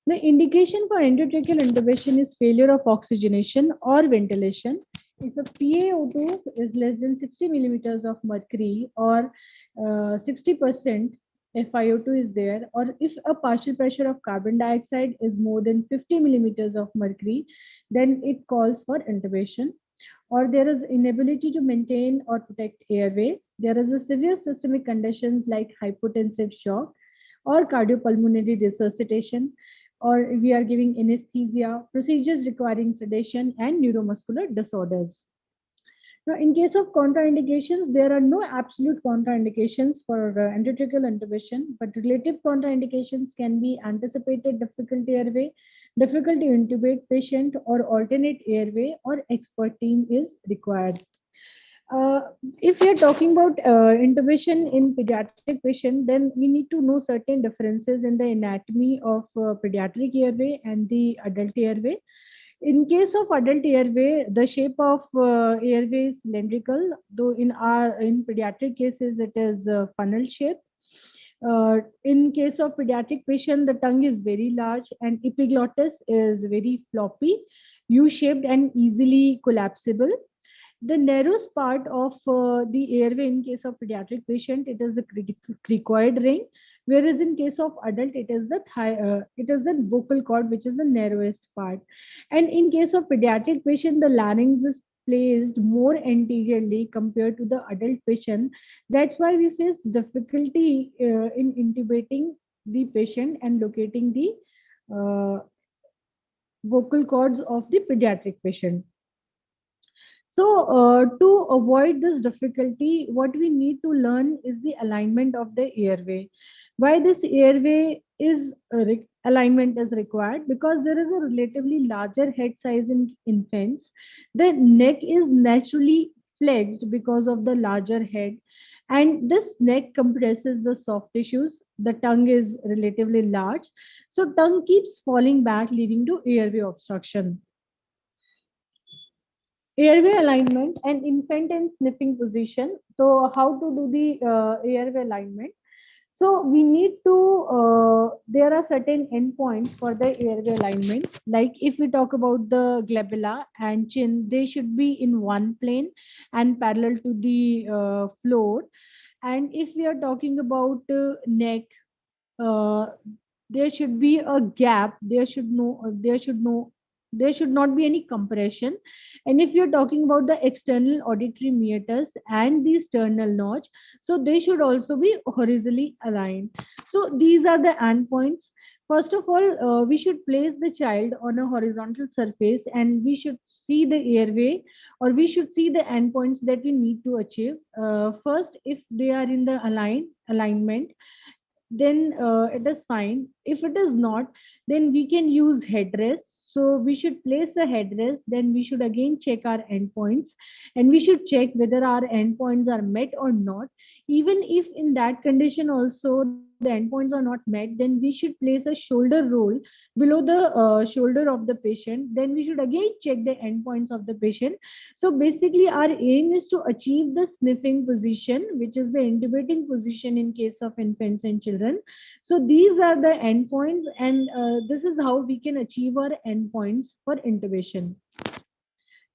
The indication for endotracheal intubation is failure of oxygenation or ventilation. If a PaO2 is less than 60 millimeters of mercury or 60% FiO2 is there, or if a partial pressure of carbon dioxide is more than 50 millimeters of mercury, then it calls for intubation. Or there is inability to maintain or protect airway. There is a severe systemic conditions like hypotensive shock or cardiopulmonary resuscitation, or we are giving anesthesia, procedures requiring sedation, and neuromuscular disorders. Now, in case of contraindications, there are no absolute contraindications for endotracheal intubation, but relative contraindications can be anticipated difficulty airway, difficulty to intubate patient, or alternate airway, or expert team is required. If we are talking about intubation in pediatric patient, then we need to know certain differences in the anatomy of pediatric airway and the adult airway. In case of adult airway, the shape of airway is cylindrical, though in pediatric cases it is funnel shape. In case of pediatric patient, the tongue is very large and epiglottis is very floppy, U-shaped and easily collapsible. The narrowest part of the airway in case of pediatric patient, it is the cricoid ring, whereas in case of adult, it is the vocal cord, which is the narrowest part. And in case of pediatric patient, the larynx is placed more anteriorly compared to the adult patient. That's why we face difficulty in intubating the patient and locating the vocal cords of the pediatric patient. So to avoid this difficulty, what we need to learn is the alignment of the airway. Why this airway is alignment is required? Because there is a relatively larger head size in infants. The neck is naturally flexed because of the larger head, and this neck compresses the soft tissues. The tongue is relatively large, so tongue keeps falling back, leading to airway obstruction. Airway alignment and infant and sniffing position. So how to do the airway alignment? So we need to, there are certain endpoints for the airway alignment. Like if we talk about the glabella and chin, they should be in one plane and parallel to the floor. And if we are talking about neck, there should be a gap. There should not be any compression. And if you're talking about the external auditory meatus and the sternal notch, so they should also be horizontally aligned. So these are the endpoints. First of all, we should place the child on a horizontal surface, and we should see the airway, or we should see the endpoints that we need to achieve. First, if they are in the alignment, then it is fine. If it is not, then we can use headrest. So we should place a headrest, then we should again check our endpoints, and we should check whether our endpoints are met or not. Even if in that condition also the endpoints are not met, then we should place a shoulder roll below the shoulder of the patient. Then we should again check the endpoints of the patient. So basically our aim is to achieve the sniffing position, which is the intubating position in case of infants and children. So these are the endpoints, and this is how we can achieve our endpoints for intubation.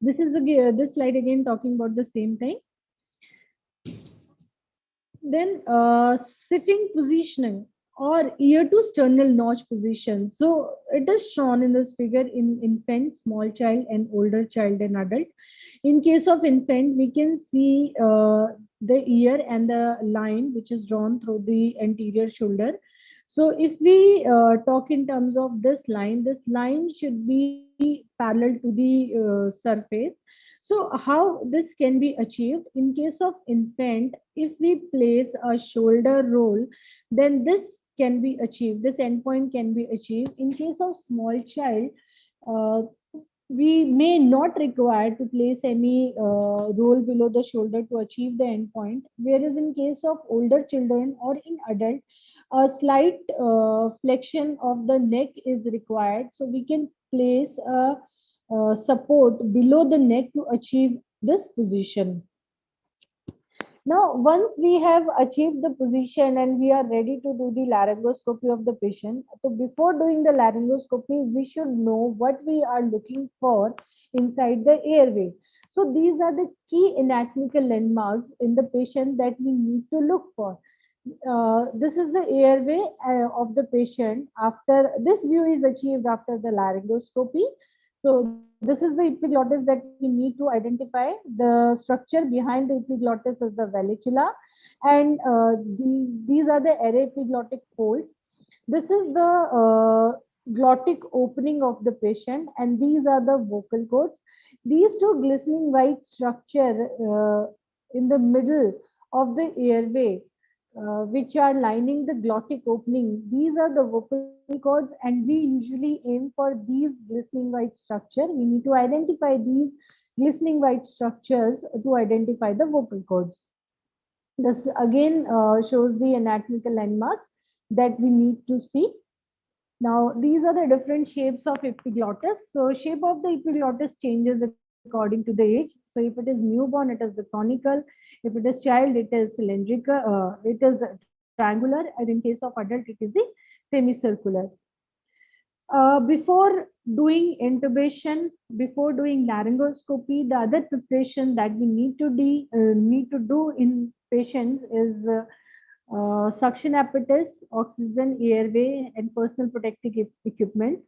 This is again, this slide again talking about the same thing. Then sniffing positioning or ear to sternal notch position. So it is shown in this figure in infant, small child, and older child and adult. In case of infant, we can see the ear and the line which is drawn through the anterior shoulder. So if we talk in terms of this line should be parallel to the surface. So how this can be achieved? In case of infant, if we place a shoulder roll, then this can be achieved. This endpoint can be achieved. In case of small child, uh, we may not require to place any roll below the shoulder to achieve the endpoint. Whereas in case of older children or in adult, a slight flexion of the neck is required. So we can place a support below the neck to achieve this position. Now, once we have achieved the position and we are ready to do the laryngoscopy of the patient, so before doing the laryngoscopy, we should know what we are looking for inside the airway. So these are the key anatomical landmarks in the patient that we need to look for. This is the airway of the patient. After this view is achieved after the laryngoscopy. So this is the epiglottis that we need to identify. The structure behind the epiglottis is the vallecula, and these are the array-epiglottic folds. This is the glottic opening of the patient, and these are the vocal cords. These two glistening white structure in the middle of the airway, which are lining the glottic opening. These are the vocal cords, and we usually aim for these glistening white structure. We need to identify these glistening white structures to identify the vocal cords. This again shows the anatomical landmarks that we need to see. Now, these are the different shapes of epiglottis. So, shape of the epiglottis changes according to the age. So, if it is newborn, it is the conical. If it is child, it is cylindrical. It is triangular, and in case of adult, it is the semicircular. Before doing intubation, before doing laryngoscopy, the other preparation that we need to do in patients is suction apparatus, oxygen, airway, and personal protective equipments.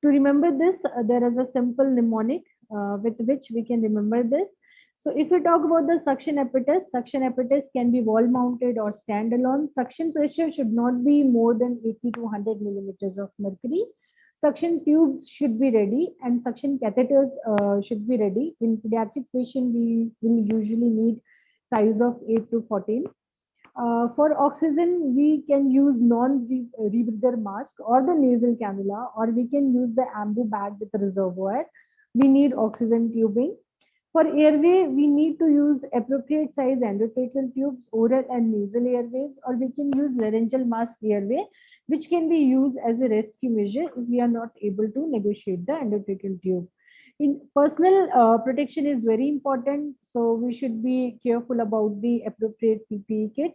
To remember this, there is a simple mnemonic with which we can remember this. So if we talk about the suction apparatus can be wall mounted or standalone. Suction pressure should not be more than 80 to 100 millimeters of mercury. Suction tubes should be ready, and suction catheters should be ready. In pediatric patient, we will usually need size of 8 to 14. For oxygen, we can use non-rebreather mask or the nasal cannula, or we can use the ambu bag with a reservoir. We need oxygen tubing. For airway, we need to use appropriate size endotracheal tubes, oral and nasal airways, or we can use laryngeal mask airway, which can be used as a rescue measure if we are not able to negotiate the endotracheal tube. In personal protection is very important, so we should be careful about the appropriate PPE kit.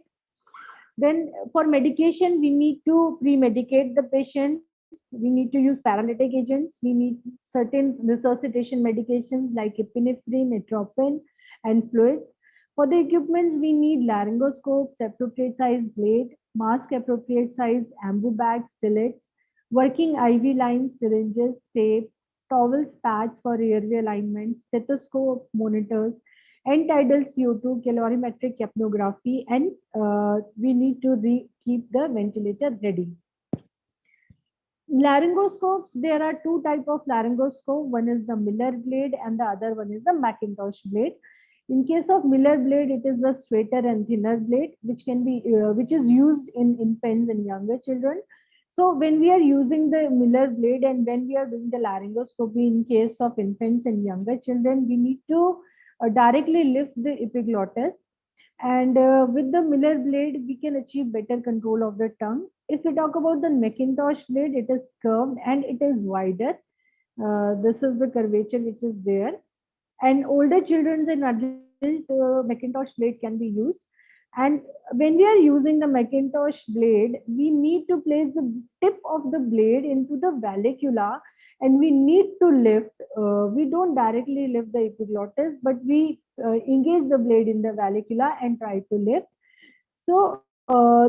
Then for medication, we need to pre-medicate the patient. We need to use paralytic agents. We need certain resuscitation medications like epinephrine, atropine, and fluids. For the equipments, we need laryngoscopes, appropriate size blade, mask appropriate size, ambu bags, stillets, working IV lines, syringes, tape, towels, pads for airway alignment, stethoscope, monitors, end-tidal CO2, calorimetric capnography, and we need to keep the ventilator ready. Laryngoscopes, there are two types of laryngoscope. One is the Miller blade and the other one is the Macintosh blade. In case of Miller blade, it is the straighter and thinner blade, which is used in infants and younger children. So when we are using the Miller blade and when we are doing the laryngoscopy in case of infants and younger children, we need to directly lift the epiglottis. And with the Miller blade, we can achieve better control of the tongue. If we talk about the Macintosh blade, it is curved and it is wider. This is the curvature which is there. And older children and adult Macintosh blade can be used. And when we are using the Macintosh blade, we need to place the tip of the blade into the vallecula, and we need to lift. We don't directly lift the epiglottis, but we engage the blade in the vallecula and try to lift. So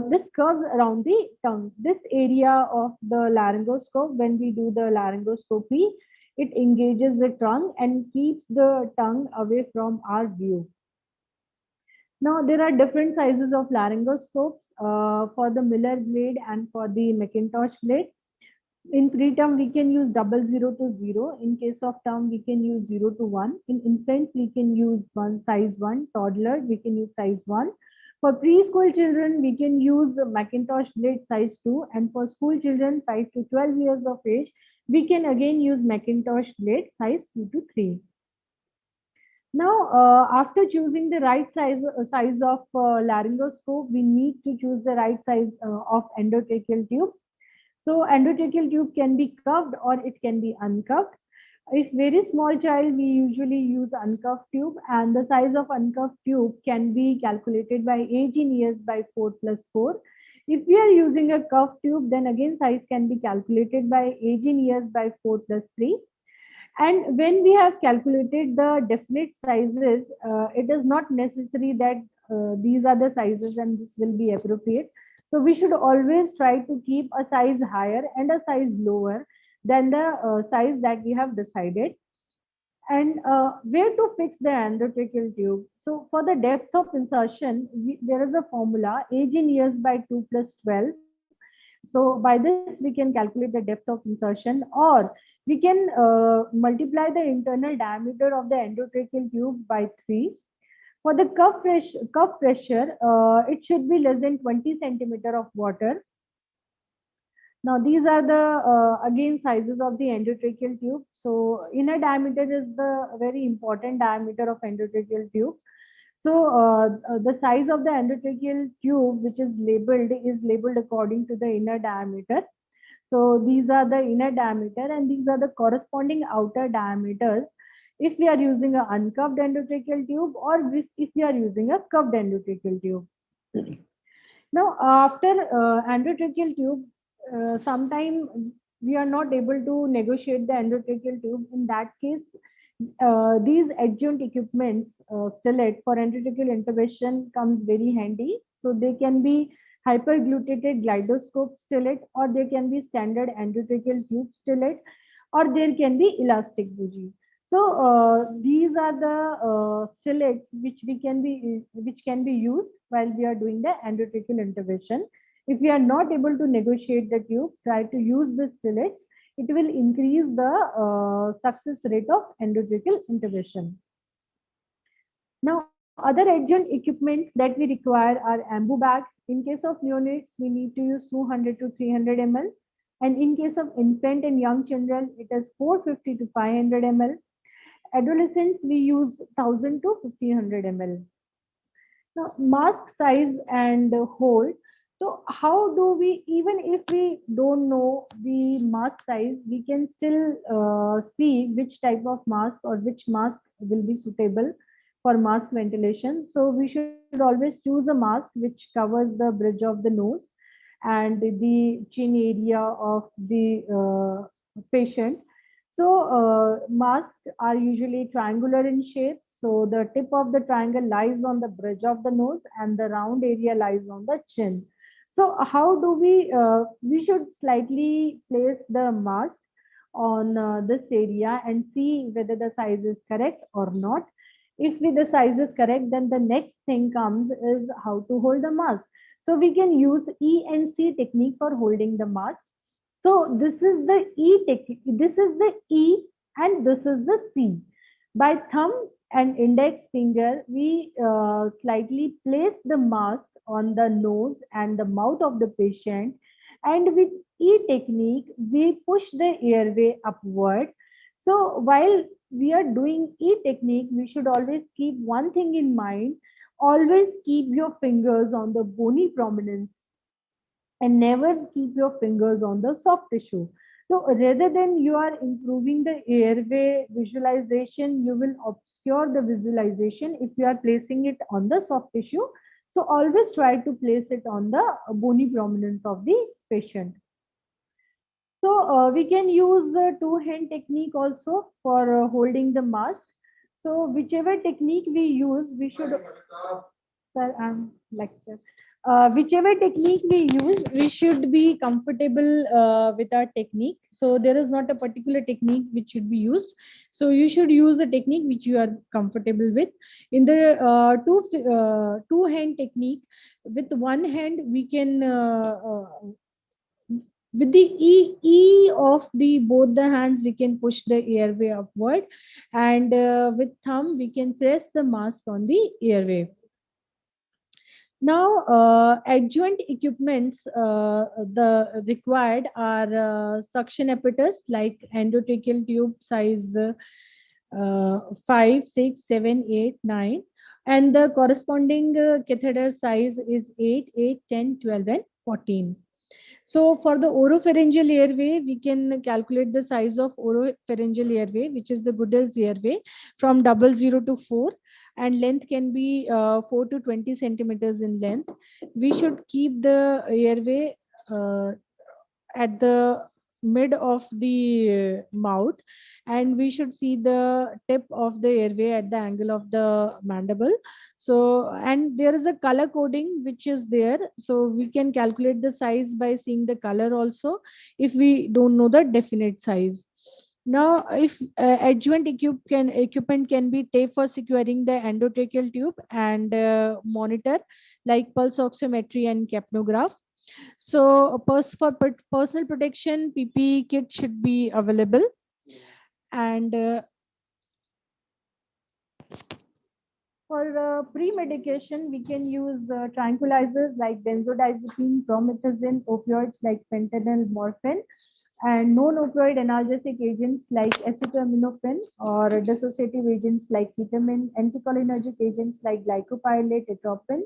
this curves around the tongue. This area of the laryngoscope, when we do the laryngoscopy, it engages the tongue and keeps the tongue away from our view. Now, there are different sizes of laryngoscopes for the Miller blade and for the Macintosh blade. In preterm, we can use 00 to 0. In case of term, we can use 0 to 1. In infants, we can use size 1. Toddler, we can use size 1. For preschool children, we can use Macintosh blade size 2. And for school children 5 to 12 years of age, we can again use Macintosh blade size 2 to 3. Now, after choosing the right size of laryngoscope, we need to choose the right size of endotracheal tube. So endotracheal tube can be cuffed or it can be uncuffed. If very small child, we usually use uncuffed tube, and the size of uncuffed tube can be calculated by age in years by 4 plus 4. If we are using a cuffed tube, then again size can be calculated by age in years by 4 plus 3. And when we have calculated the definite sizes, it is not necessary that these are the sizes and this will be appropriate. So we should always try to keep a size higher and a size lower than the size that we have decided. And where to fix the endotracheal tube? So for the depth of insertion, there is a formula, age in years by 2 plus 12. So by this, we can calculate the depth of insertion, or we can multiply the internal diameter of the endotracheal tube by 3. For the cuff pressure, it should be less than 20 centimeter of water. Now these are the again sizes of the endotracheal tube. So inner diameter is the very important diameter of endotracheal tube. So the size of the endotracheal tube which is labeled according to the inner diameter. So these are the inner diameter and these are the corresponding outer diameters if we are using an uncuffed endotracheal tube or if we are using a cuffed endotracheal tube. Now after endotracheal tube, sometimes we are not able to negotiate the endotracheal tube. In that case, these adjunct equipments, stellate for endotracheal intervention comes very handy. So they can be hyperglutated glidoscope stellate, or they can be standard endotracheal tube stellate, or there can be elastic bougie. So these are the stellates which can be used while we are doing the endotracheal intervention. If we are not able to negotiate the tube, try to use the stellates. It will increase the success rate of endotracheal intervention. Now, other adjunct equipments that we require are ambu bag. In case of neonates, we need to use 200 to 300 ml. And in case of infant and young children, it is 450 to 500 ml. Adolescents, we use 1000 to 1500 ml. Now, mask size and hold. So how do we, even if we don't know the mask size, we can still see which type of mask or which mask will be suitable for mask ventilation. So we should always choose a mask which covers the bridge of the nose and the chin area of the patient. So masks are usually triangular in shape. So the tip of the triangle lies on the bridge of the nose and the round area lies on the chin. So how do we should slightly place the mask on this area and see whether the size is correct or not. If the size is correct, then the next thing comes is how to hold the mask. So we can use E and C technique for holding the mask. So this is the E technique, this is the E and this is the C. By thumb and index finger, we slightly place the mask on the nose and the mouth of the patient, and with E technique, we push the airway upward. So while we are doing E technique, we should always keep one thing in mind. Always keep your fingers on the bony prominence and never keep your fingers on the soft tissue. So rather than you are improving the airway visualization, you will obscure the visualization if you are placing it on the soft tissue. So always try to place it on the bony prominence of the patient. So we can use the two-hand technique also for holding the mask. So whichever technique we use, we should. Sir, I'm lecture. Whichever technique we use, we should be comfortable with our technique. So there is not a particular technique which should be used. So you should use a technique which you are comfortable with. In the two-hand technique, with one hand we can with the e of the both the hands we can push the airway upward, and with thumb we can press the mask on the airway. Now adjoint equipments the required are suction apparatus like endotracheal tube size 5, 6, 7, 8, 9, and the corresponding catheter size is 8, 8, 10, 12, and 14. So for the oropharyngeal airway, we can calculate the size of oropharyngeal airway, which is the Goodell's airway, from 00 to 4, and length can be 4 to 20 centimeters in length. We should keep the airway at the mid of the mouth, and we should see the tip of the airway at the angle of the mandible. So, and there is a color coding which is there, so we can calculate the size by seeing the color also if we don't know the definite size. Now, if adjoint equipment can be taped for securing the endotracheal tube and monitor like pulse oximetry and capnograph. So, for personal protection, PPE kit should be available, and for pre-medication, we can use tranquilizers like benzodiazepine, promethazine, opioids like fentanyl, morphine, and non-opioid analgesic agents like acetaminophen, or dissociative agents like ketamine, anticholinergic agents like glycopyrrolate, atropine,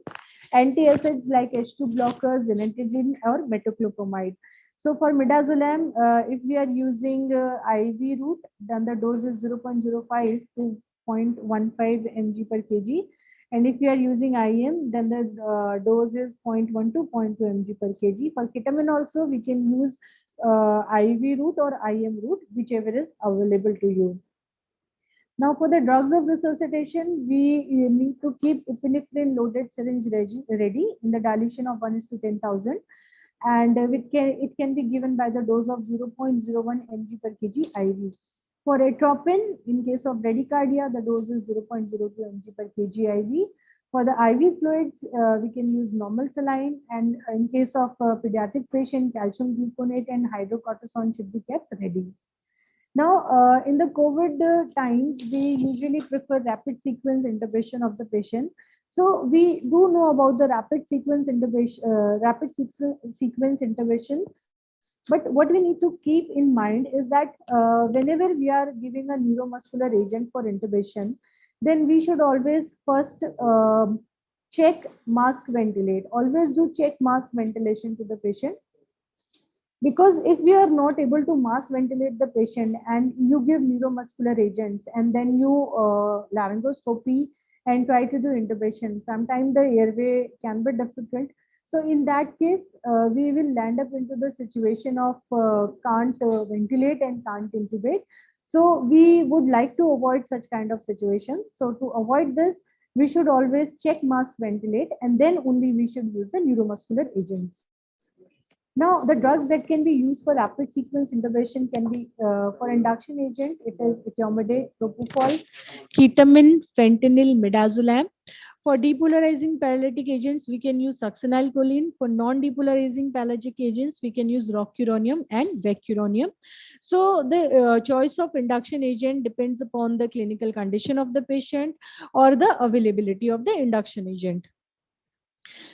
antacids like H2 blockers, zinetidine, or metoclopramide. So for midazolam, if we are using IV route, then the dose is 0.05 to 0.15 mg per kg. And if we are using IM, then the dose is 0.1 to 0.2 mg per kg. For ketamine also, we can use IV route or IM route, whichever is available to you. Now, for the drugs of resuscitation, we need to keep epinephrine loaded syringe ready in the dilution of 1:10,000, and it can be given by the dose of 0.01 mg per kg IV. For atropine, in case of bradycardia, the dose is 0.02 mg per kg IV. For the IV fluids, we can use normal saline, and in case of pediatric patient, calcium gluconate and hydrocortisone should be kept ready. Now, in the COVID times, we usually prefer rapid sequence intubation of the patient. So we do know about the rapid sequence intubation. But what we need to keep in mind is that whenever we are giving a neuromuscular agent for intubation, then we should always first check mask ventilate. Always do check mask ventilation to the patient. Because if we are not able to mass ventilate the patient and you give neuromuscular agents and then you laryngoscopy and try to do intubation, sometimes the airway can be difficult. So in that case, we will land up into the situation of can't ventilate and can't intubate. So we would like to avoid such kind of situations. So to avoid this, we should always check mass ventilate, and then only we should use the neuromuscular agents. Now, the drugs that can be used for rapid sequence intubation can be for induction agent. It is etomidate, propofol, ketamine, fentanyl, midazolam. For depolarizing paralytic agents, we can use succinylcholine. For non-depolarizing paralytic agents, we can use rocuronium and vecuronium. So the choice of induction agent depends upon the clinical condition of the patient or the availability of the induction agent.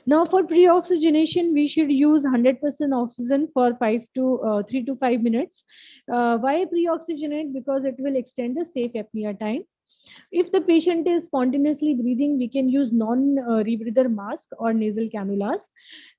Now, for pre-oxygenation, we should use 100% oxygen for 3 to 5 minutes. Why pre-oxygenate? Because it will extend the safe apnea time. If the patient is spontaneously breathing, we can use non-rebreather mask or nasal cannulas.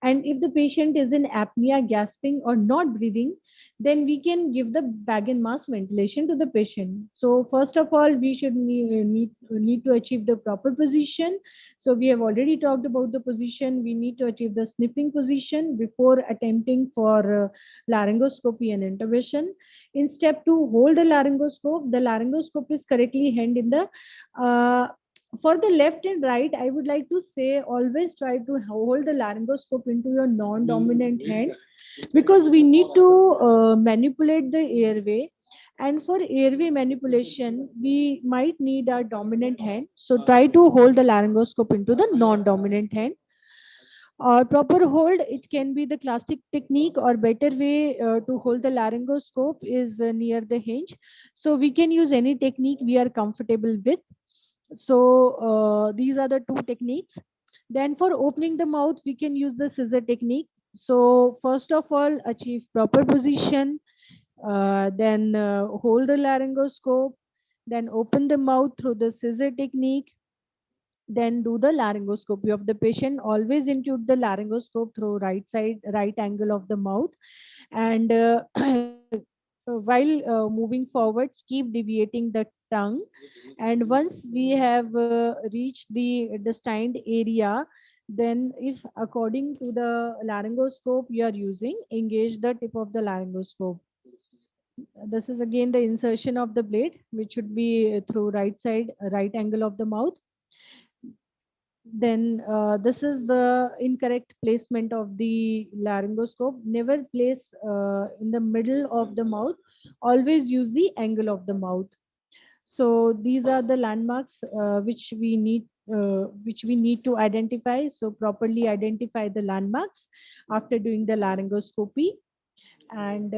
And if the patient is in apnea, gasping, or not breathing, then we can give the bag and mask ventilation to the patient. So first of all, we should need to achieve the proper position. So we have already talked about the position. We need to achieve the sniffing position before attempting for laryngoscopy and intubation. In step 2, hold the laryngoscope. The laryngoscope is correctly held in the for the left and right. I would like to say always try to hold the laryngoscope into your non-dominant hand, because we need to manipulate the airway, and for airway manipulation we might need our dominant hand. So try to hold the laryngoscope into the non-dominant hand. Proper hold, it can be the classic technique, or better way to hold the laryngoscope is near the hinge. So we can use any technique we are comfortable with. So these are the two techniques. Then for opening the mouth, we can use the scissor technique. So first of all, achieve proper position, then hold the laryngoscope, then open the mouth through the scissor technique, then do the laryngoscopy of the patient. Always intube the laryngoscope through right angle of the mouth, and while moving forwards, keep deviating the tongue. And once we have reached the destined area, then if according to the laryngoscope you are using, engage the tip of the laryngoscope. This is again the insertion of the blade, which should be through right angle of the mouth. Then this is the incorrect placement of the laryngoscope. Never place in the middle of the mouth. Always use the angle of the mouth. So these are the landmarks which we need to identify. So properly identify the landmarks after doing the laryngoscopy. And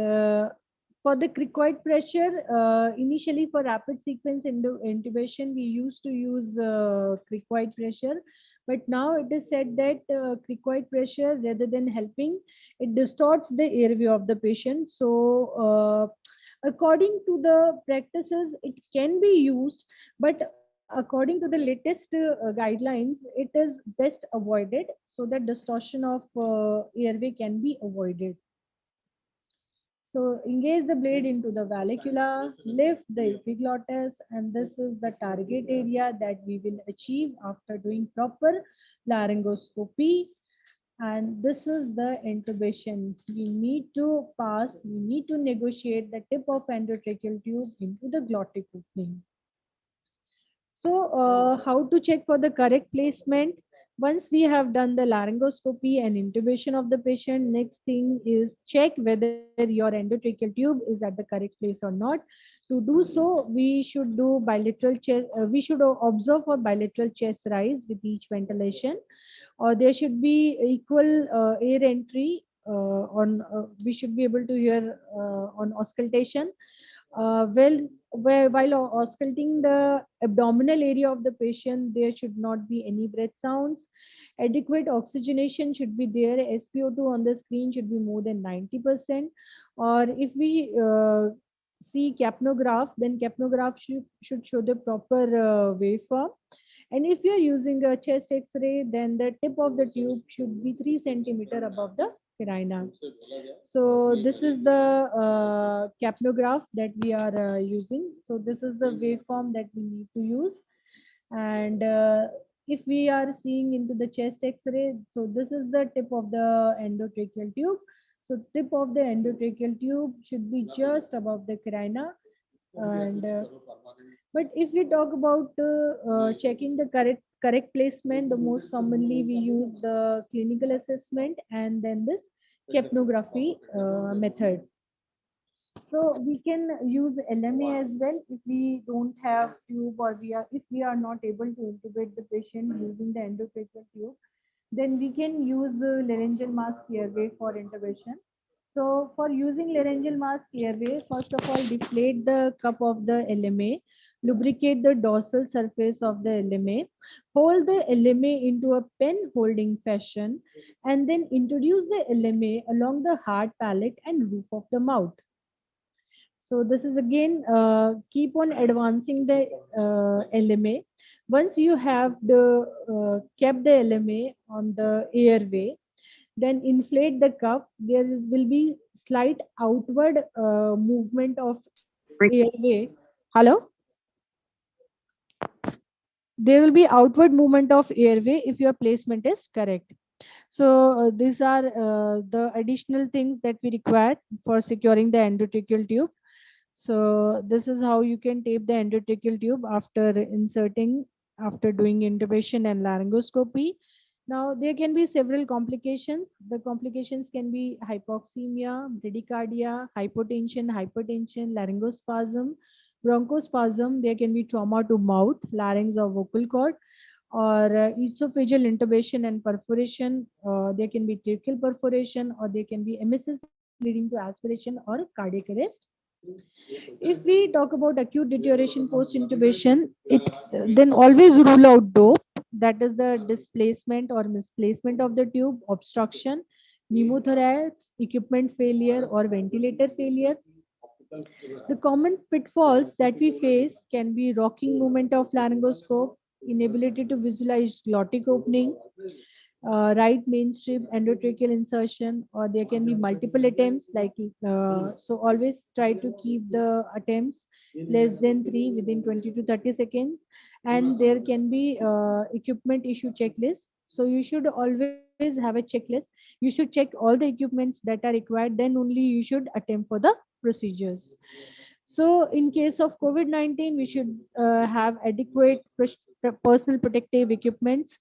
for the cricoid pressure, initially for rapid sequence intubation, we used to use cricoid pressure, but now it is said that cricoid pressure, rather than helping, it distorts the airway of the patient. So according to the practices, it can be used, but according to the latest guidelines, it is best avoided, so that distortion of airway can be avoided. So engage the blade into the vallecula, lift the epiglottis, and this is the target area that we will achieve after doing proper laryngoscopy. And this is the intubation. We need to negotiate the tip of endotracheal tube into the glottic opening. So how to check for the correct placement? Once we have done the laryngoscopy and intubation of the patient, next thing is check whether your endotracheal tube is at the correct place or not. To do so, we should do bilateral chest. We should observe for bilateral chest rise with each ventilation, or there should be equal air entry we should be able to hear on auscultation. While ausculting the abdominal area of the patient, there should not be any breath sounds. Adequate oxygenation should be there. SpO2 on the screen should be more than 90%. Or if we see capnograph, then capnograph should show the proper waveform. And if you're using a chest X-ray, then the tip of the tube should be 3 centimeter above the carina. So this is the capnograph that we are using. So this is the waveform that we need to use. And if we are seeing into the chest X-ray, so this is the tip of the endotracheal tube. So tip of the endotracheal tube should be just above the carina. And but if we talk about checking the correct placement, the most commonly we use the clinical assessment and then this capnography method. So we can use LMA as well if we don't have tube, or if we are not able to intubate the patient using the endotracheal tube, then we can use laryngeal mask airway for intubation. So for using laryngeal mask airway, first of all, deflate the cup of the LMA, lubricate the dorsal surface of the LMA, hold the LMA into a pen holding fashion, and then introduce the LMA along the hard palate and roof of the mouth. So this is again keep on advancing the LMA. Once you have kept the LMA on the airway, then inflate the cuff. There will be slight outward movement of airway. Hello? There will be outward movement of airway if your placement is correct. So these are the additional things that we require for securing the endotracheal tube. So this is how you can tape the endotracheal tube after inserting, after doing intubation and laryngoscopy. Now there can be several complications. The complications can be hypoxemia, bradycardia, hypertension, laryngospasm, bronchospasm. There can be trauma to mouth, larynx or vocal cord, or esophageal intubation and perforation. There can be tracheal perforation, or there can be emesis leading to aspiration or cardiac arrest. If we talk about acute deterioration post intubation, it then always rule out dope, that is the displacement or misplacement of the tube, obstruction, pneumothorax, equipment failure, or ventilator failure. The common pitfalls that we face can be rocking movement of laryngoscope, inability to visualize glottic opening, right mainstream endotracheal insertion, or there can be multiple attempts so always try to keep the attempts less than 3 within 20 to 30 seconds. And there can be equipment issue checklist, so you should always have a checklist. You should check all the equipments that are required, then only you should attempt for the procedures. So in case of COVID-19, we should have adequate personal protective equipments.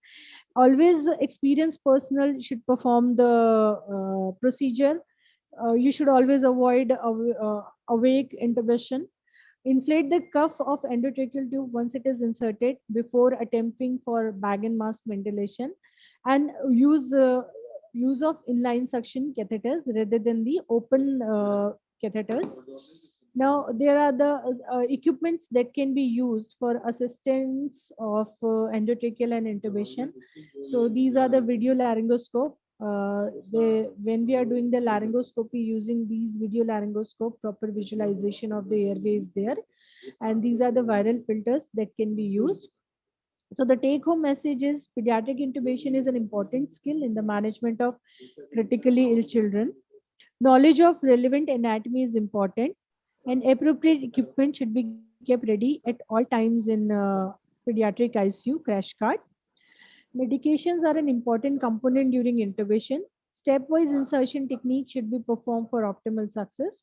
Always experienced personnel should perform the procedure. You should always avoid awake intubation. Inflate the cuff of endotracheal tube once it is inserted before attempting for bag and mask ventilation, and use of inline suction catheters rather than the open catheters. Now, there are the equipments that can be used for assistance of endotracheal and intubation. So these are the video laryngoscope. When we are doing the laryngoscopy using these video laryngoscope, proper visualization of the airway is there. And these are the viral filters that can be used. So the take home message is pediatric intubation is an important skill in the management of critically ill children. Knowledge of relevant anatomy is important, and appropriate equipment should be kept ready at all times in pediatric ICU crash cart. Medications are an important component during intubation. Stepwise insertion technique should be performed for optimal success.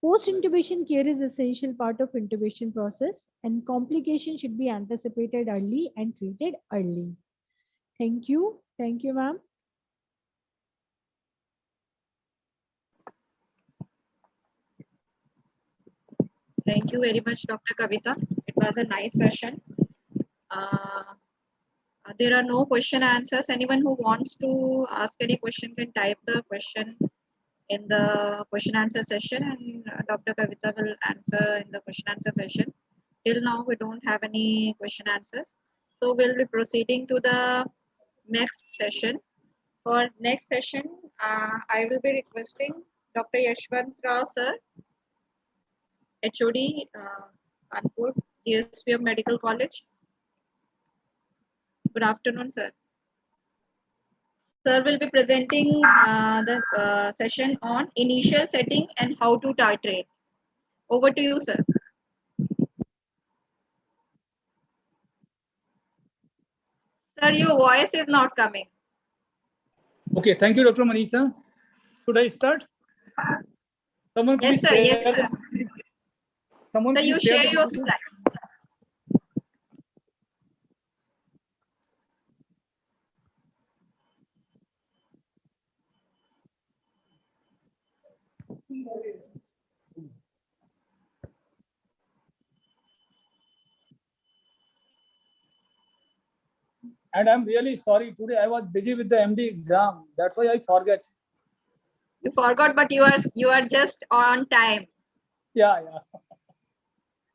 Post-intubation care is essential part of intubation process, and complications should be anticipated early and treated early. Thank you. Thank you, ma'am. Thank you very much, Dr. Kavita. It was a nice session. There are no question answers. Anyone who wants to ask any question can type the question in the question answer session, and Dr. Kavita will answer in the question answer session. Till now, we don't have any question answers. So we'll be proceeding to the next session. For next session, I will be requesting Dr. Yashwant Rao, sir, HOD, Kanpur, DSP of Medical College. Good afternoon, sir. Sir will be presenting the session on initial setting and how to titrate. Over to you, sir. Sir, your voice is not coming. Okay, thank you, Dr. Manisha. Should I start? Someone yes, sir. Yes, sir. Someone sir, you share your slide. And I'm really sorry. Today I was busy with the MD exam. That's why I forget. You forgot, but you are just on time. Yeah.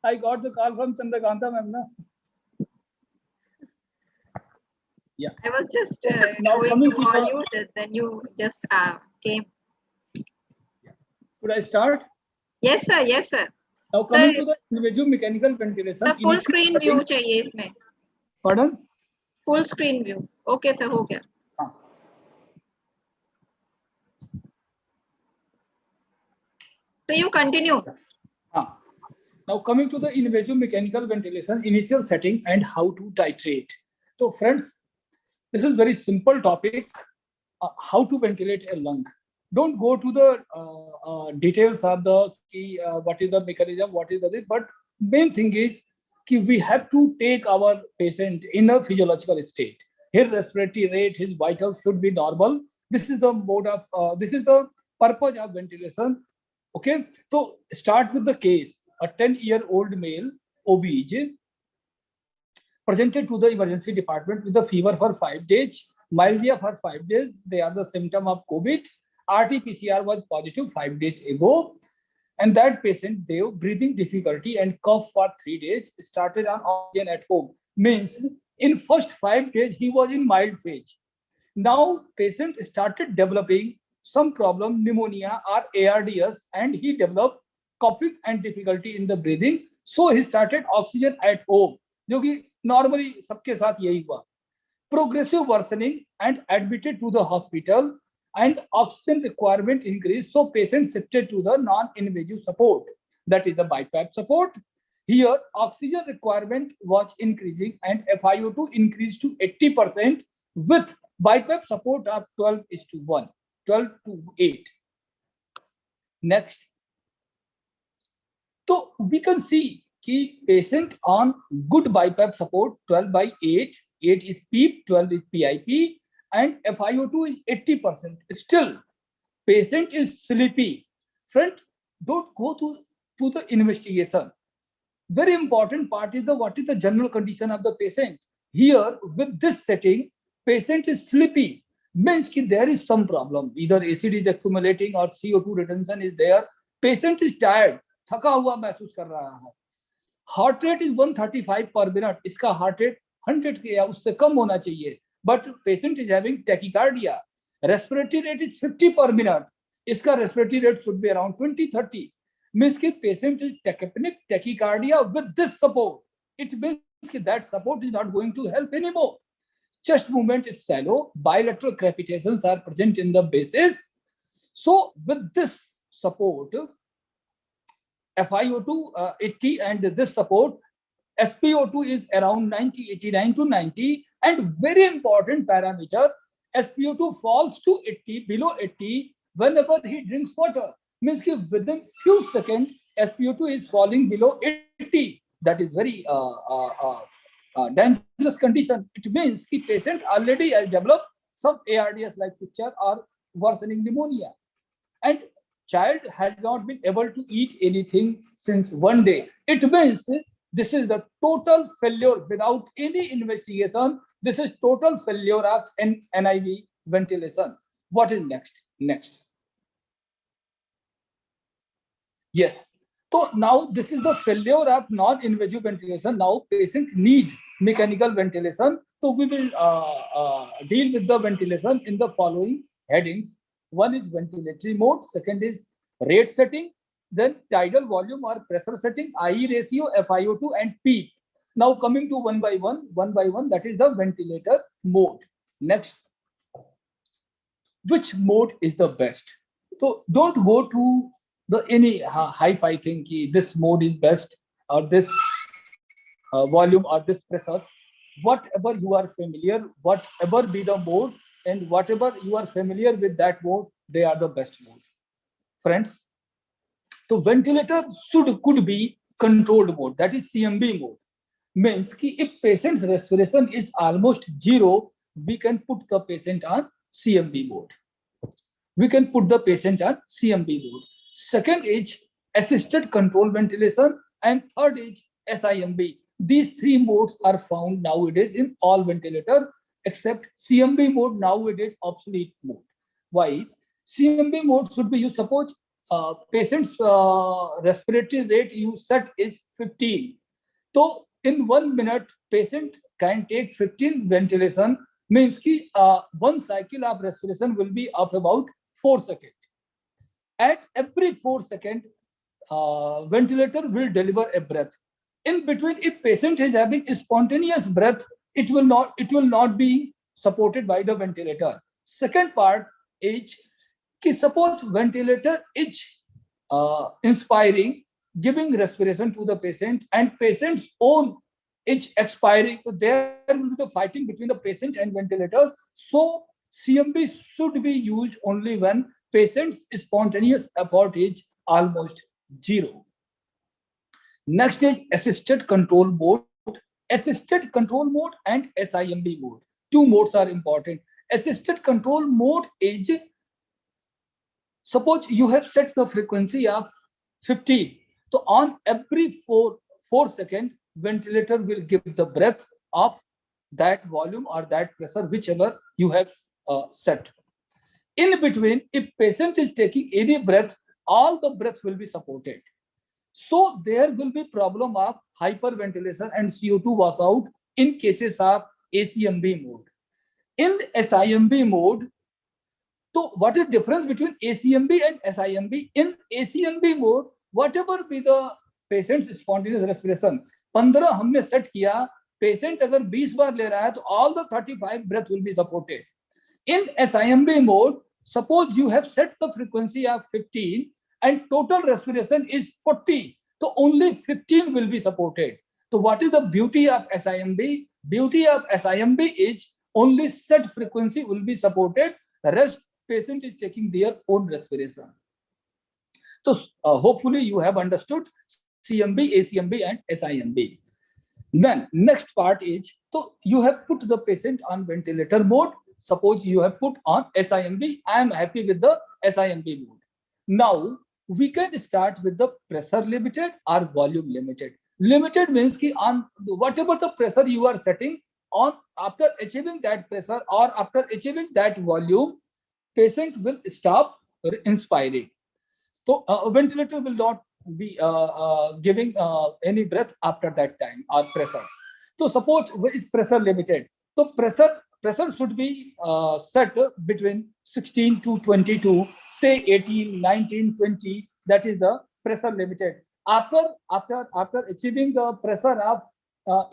I got the call from Chandrakanta ma'am. Yeah. I was just going to call you, then you just came. Should I start? Yes, sir. Yes, sir. Now coming to the invasive mechanical ventilation. Sir full screen view चाहिए इसमें. Pardon? Full screen view. Okay sir, हो गया. So you continue. Now coming to the invasive mechanical ventilation initial setting and how to titrate. So friends, this is very simple topic. How to ventilate a lung. Don't go to the details of the what is the mechanism, what is the this, but main thing is we have to take our patient in a physiological state. His respiratory rate, his vitals should be normal. This is the mode of this is the purpose of ventilation. Okay, so start with the case. A 10-year-old male obese presented to the emergency department with a fever for 5 days, myalgia for 5 days. They are the symptom of COVID. RT-PCR was positive 5 days ago. And that patient, they have breathing difficulty and cough for 3 days, started on oxygen at home. Means in first 5 days, he was in mild phase. Now patient started developing some problem, pneumonia or ARDS, and he developed coughing and difficulty in the breathing. So he started oxygen at home. जो कि normally सबके साथ यही हुआ. Progressive worsening and admitted to the hospital and oxygen requirement increased. So patient shifted to the non-invasive support. That is the BiPAP support. Here oxygen requirement was increasing and FiO2 increased to 80% with BiPAP support of 12:1, 12:8. Next. So we can see key patient on good BiPAP support 12/8, 8 is PEEP, 12 is PIP, and FiO2 is 80%. Still, patient is sleepy. Friend, don't go to the investigation. Very important part is what is the general condition of the patient. Here, with this setting, patient is sleepy. Means that there is some problem. Either acid is accumulating or CO2 retention is there. Patient is tired. थका हुआ महसूस कर रहा है. Heart rate is 135 per minute. इसका heart rate 100 के या उससे कम होना चाहिए. But patient is having tachycardia. Respiratory rate is 50 per minute. इसका respiratory rate should be around 20-30. Means that patient is tachypneic tachycardia with this support. It means that support is not going to help anymore. Chest movement is shallow. Bilateral crepitations are present in the bases. So with this support, FiO2 80 and this support, SpO2 is around 90, 89 to 90, and very important parameter, SpO2 falls to 80, below 80 whenever he drinks water. Means that within few seconds, SpO2 is falling below 80. That is very dangerous condition. It means that patient already has developed some ARDS like picture or worsening pneumonia. And child has not been able to eat anything since 1 day. It means this is the total failure without any investigation. This is total failure of NIV ventilation. What is next? Next. Yes. So now this is the failure of non-invasive ventilation. Now patient need mechanical ventilation. So we will deal with the ventilation in the following headings. One is ventilatory mode, second is rate setting, then tidal volume or pressure setting, IE ratio, FiO2 and PEEP. Now coming to one by one, that is the ventilator mode. Next, which mode is the best? So don't go to the any hi-fi thing, this mode is best or this volume or this pressure. Whatever you are familiar, whatever be the mode, and whatever you are familiar with that mode, they are the best mode. Friends, so ventilator could be controlled mode, that is CMB mode. Means ki if patient's respiration is almost zero, we can put the patient on CMB mode. We can put the patient on CMB mode. Second is assisted control ventilation, and third is SIMB. These three modes are found nowadays in all ventilators, except CMB mode nowadays obsolete mode. Why? CMB mode should be, you suppose patient's respiratory rate you set is 15. So in 1 minute, patient can take 15 ventilation, means ki one cycle of respiration will be of about 4 seconds. At every 4 seconds, ventilator will deliver a breath. In between, if patient is having a spontaneous breath, it will not be supported by the ventilator. Second part is कि suppose ventilator is inspiring, giving respiration to the patient, and patient's own is expiring. So there will be the fighting between the patient and ventilator. So CMB should be used only when patient's spontaneous effort is almost zero. Next is assisted control mode. Assisted control mode and SIMB mode. Two modes are important. Assisted control mode is, suppose you have set the frequency of 50. So on every 4 seconds, ventilator will give the breath of that volume or that pressure, whichever you have set. In between, if patient is taking any breath, all the breath will be supported. So there will be problem of hyperventilation and CO2 was out in cases of ACMB mode. In SIMB mode, so what is difference between ACMB and SIMB? In ACMB mode, whatever be the patient's spontaneous respiration, 15 हमने set किया, patient अगर 20 बार ले रहा है, तो all the 35 breath will be supported. In SIMB mode, suppose you have set the frequency of 15 and total respiration is 40, so only 15 will be supported. So what is the beauty of SIMB? Beauty of SIMB is only set frequency will be supported, the rest patient is taking their own respiration. So hopefully you have understood CMB, ACMB and SIMB. Then next part is, so you have put the patient on ventilator mode. Suppose you have put on SIMB. I am happy with the SIMB mode. Now we can start with the pressure limited or volume limited. Limited means ki on whatever the pressure you are setting on, after achieving that pressure or after achieving that volume, patient will stop inspiring. So a ventilator will not be giving any breath after that time or pressure. So suppose it's pressure limited. So pressure should be set between 16 to 22, say 18, 19, 20. That is the pressure limited. After achieving the pressure of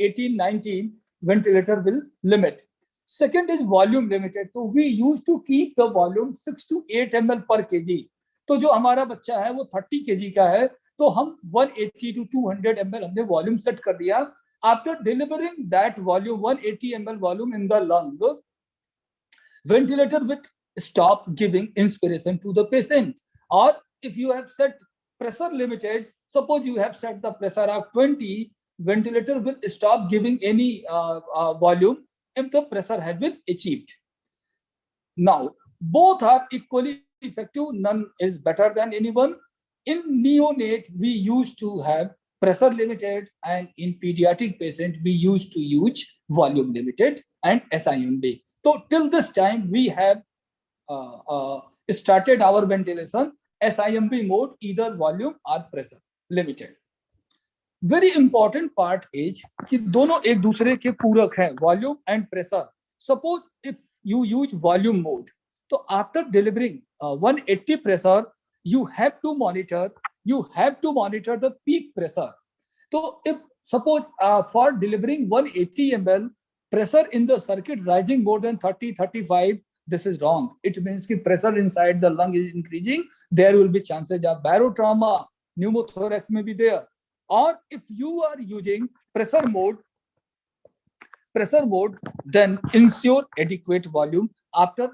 18, 19, ventilator will limit. Second is volume limited. So we used to keep the volume 6 to 8 ml per kg. तो जो हमारा बच्चा है वो 30 kg का है, तो हम 180 to 200 ml हमने volume set कर दिया. After delivering that volume, 180 ml volume in the lung, ventilator will stop giving inspiration to the patient. Or if you have set pressure limited, suppose you have set the pressure of 20, ventilator will stop giving any volume if the pressure has been achieved. Now, both are equally effective. None is better than anyone. In neonate, we used to have pressure limited, and in pediatric patient, we used to use volume limited and SIMB. So till this time, we have started our ventilation SIMB mode, either volume or pressure limited. Very important part is कि दोनों एक दूसरे के पूरक हैं, volume and pressure. Suppose if you use volume mode, so after delivering 180 pressure, you have to monitor the peak pressure. So if suppose for delivering 180 ml, pressure in the circuit rising more than 30-35, this is wrong. It means that pressure inside the lung is increasing. There will be chances of barotrauma, pneumothorax may be there. Or if you are using pressure mode, then ensure adequate volume. After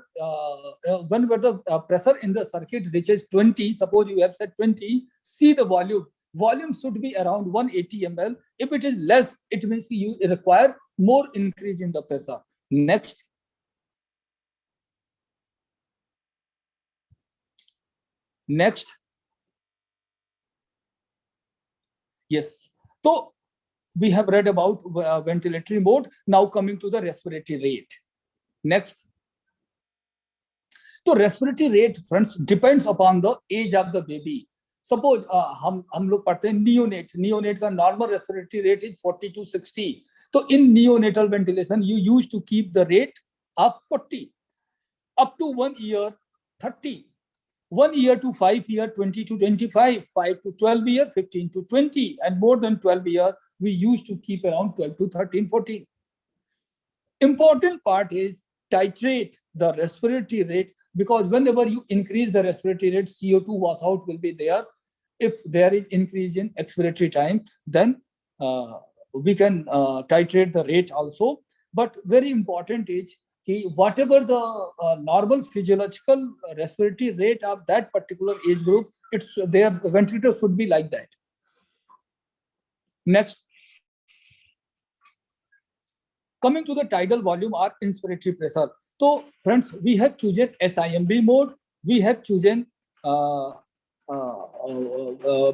whenever the pressure in the circuit reaches 20, suppose you have set 20, see the volume. Volume should be around 180 ml. If it is less, it means you require more increase in the pressure. Next. Yes. So we have read about ventilatory mode. Now coming to the respiratory rate. Next. So respiratory rate, friends, depends upon the age of the baby. Suppose हम लोग पढ़ते हैं neonate का normal respiratory rate is 40 to 60. So in neonatal ventilation, you used to keep the rate of 40. Up to 1 year, 30. 1 year to 5 year, 20 to 25, 5 to 12 year, 15 to 20, and more than 12 year, we used to keep around 12 to 13, 14. Important part is titrate the respiratory rate, because whenever you increase the respiratory rate, CO2 was out will be there. If there is increase in expiratory time, then we can titrate the rate also. But very important is whatever the normal physiological respiratory rate of that particular age group, it's their ventilator should be like that. Next, coming to the tidal volume or inspiratory pressure. So friends, we have chosen SIMB mode, we have chosen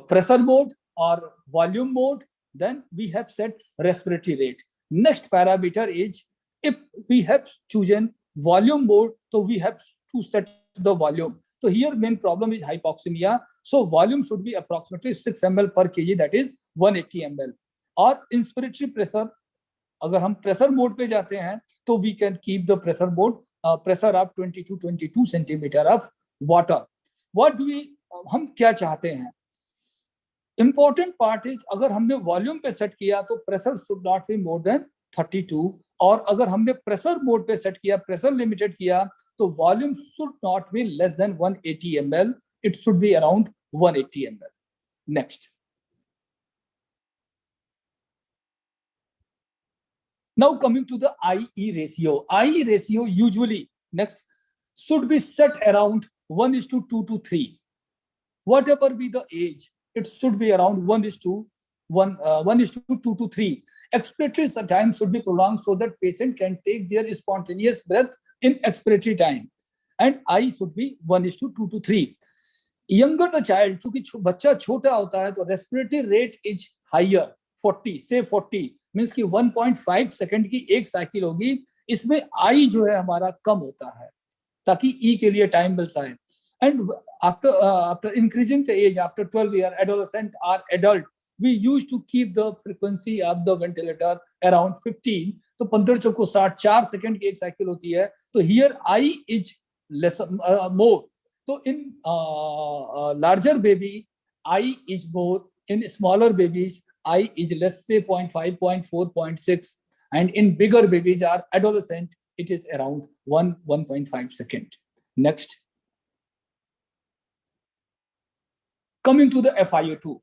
pressure mode or volume mode, then we have set respiratory rate. Next parameter is, if we have chosen volume mode, so we have to set the volume. So here main problem is hypoxemia. So volume should be approximately 6 ml per kg, that is 180 ml. Or inspiratory pressure, अगर हम pressure mode पे जाते हैं तो we can keep the pressure mode pressure of 20 to 22 centimetre of water. What do we, हम क्या चाहते हैं? इंपॉर्टेंट पार्ट इज, अगर हमने वॉल्यूम पे सेट किया तो pressure should not be more than 32, और अगर हमने प्रेशर मोड पे सेट किया, प्रेशर लिमिटेड किया, तो volume should not be less than 180 ml, it should be around 180 ml. Next, now coming to the IE ratio. IE ratio usually, next, should be set around 1:2 to 3. Whatever be the age, it should be around 1:2 to 3. Expiratory time should be prolonged so that patient can take their spontaneous breath in expiratory time. And I should be 1:2 to 3. Younger the child, चूंकि बच्चा छोटा होता है तो respiratory rate is higher, 40, say 40, means कि 1.5 second की एक cycle होगी, इसमें आई जो है हमारा कम होता है ताकि ई के लिए टाइम मिल जाए. And after increasing the age, after 12 year, adolescent और adult, we use to keep the frequency of the ventilator around 15. तो 15 चौको 60, 4 सेकंड की एक साइकिल होती है. तो here I is less more. तो in larger baby I is more, in smaller babies I is less, say 0.5, 0.4, 0.6, and in bigger babies or adolescent it is around 1.5 second. Next, coming to the FiO2,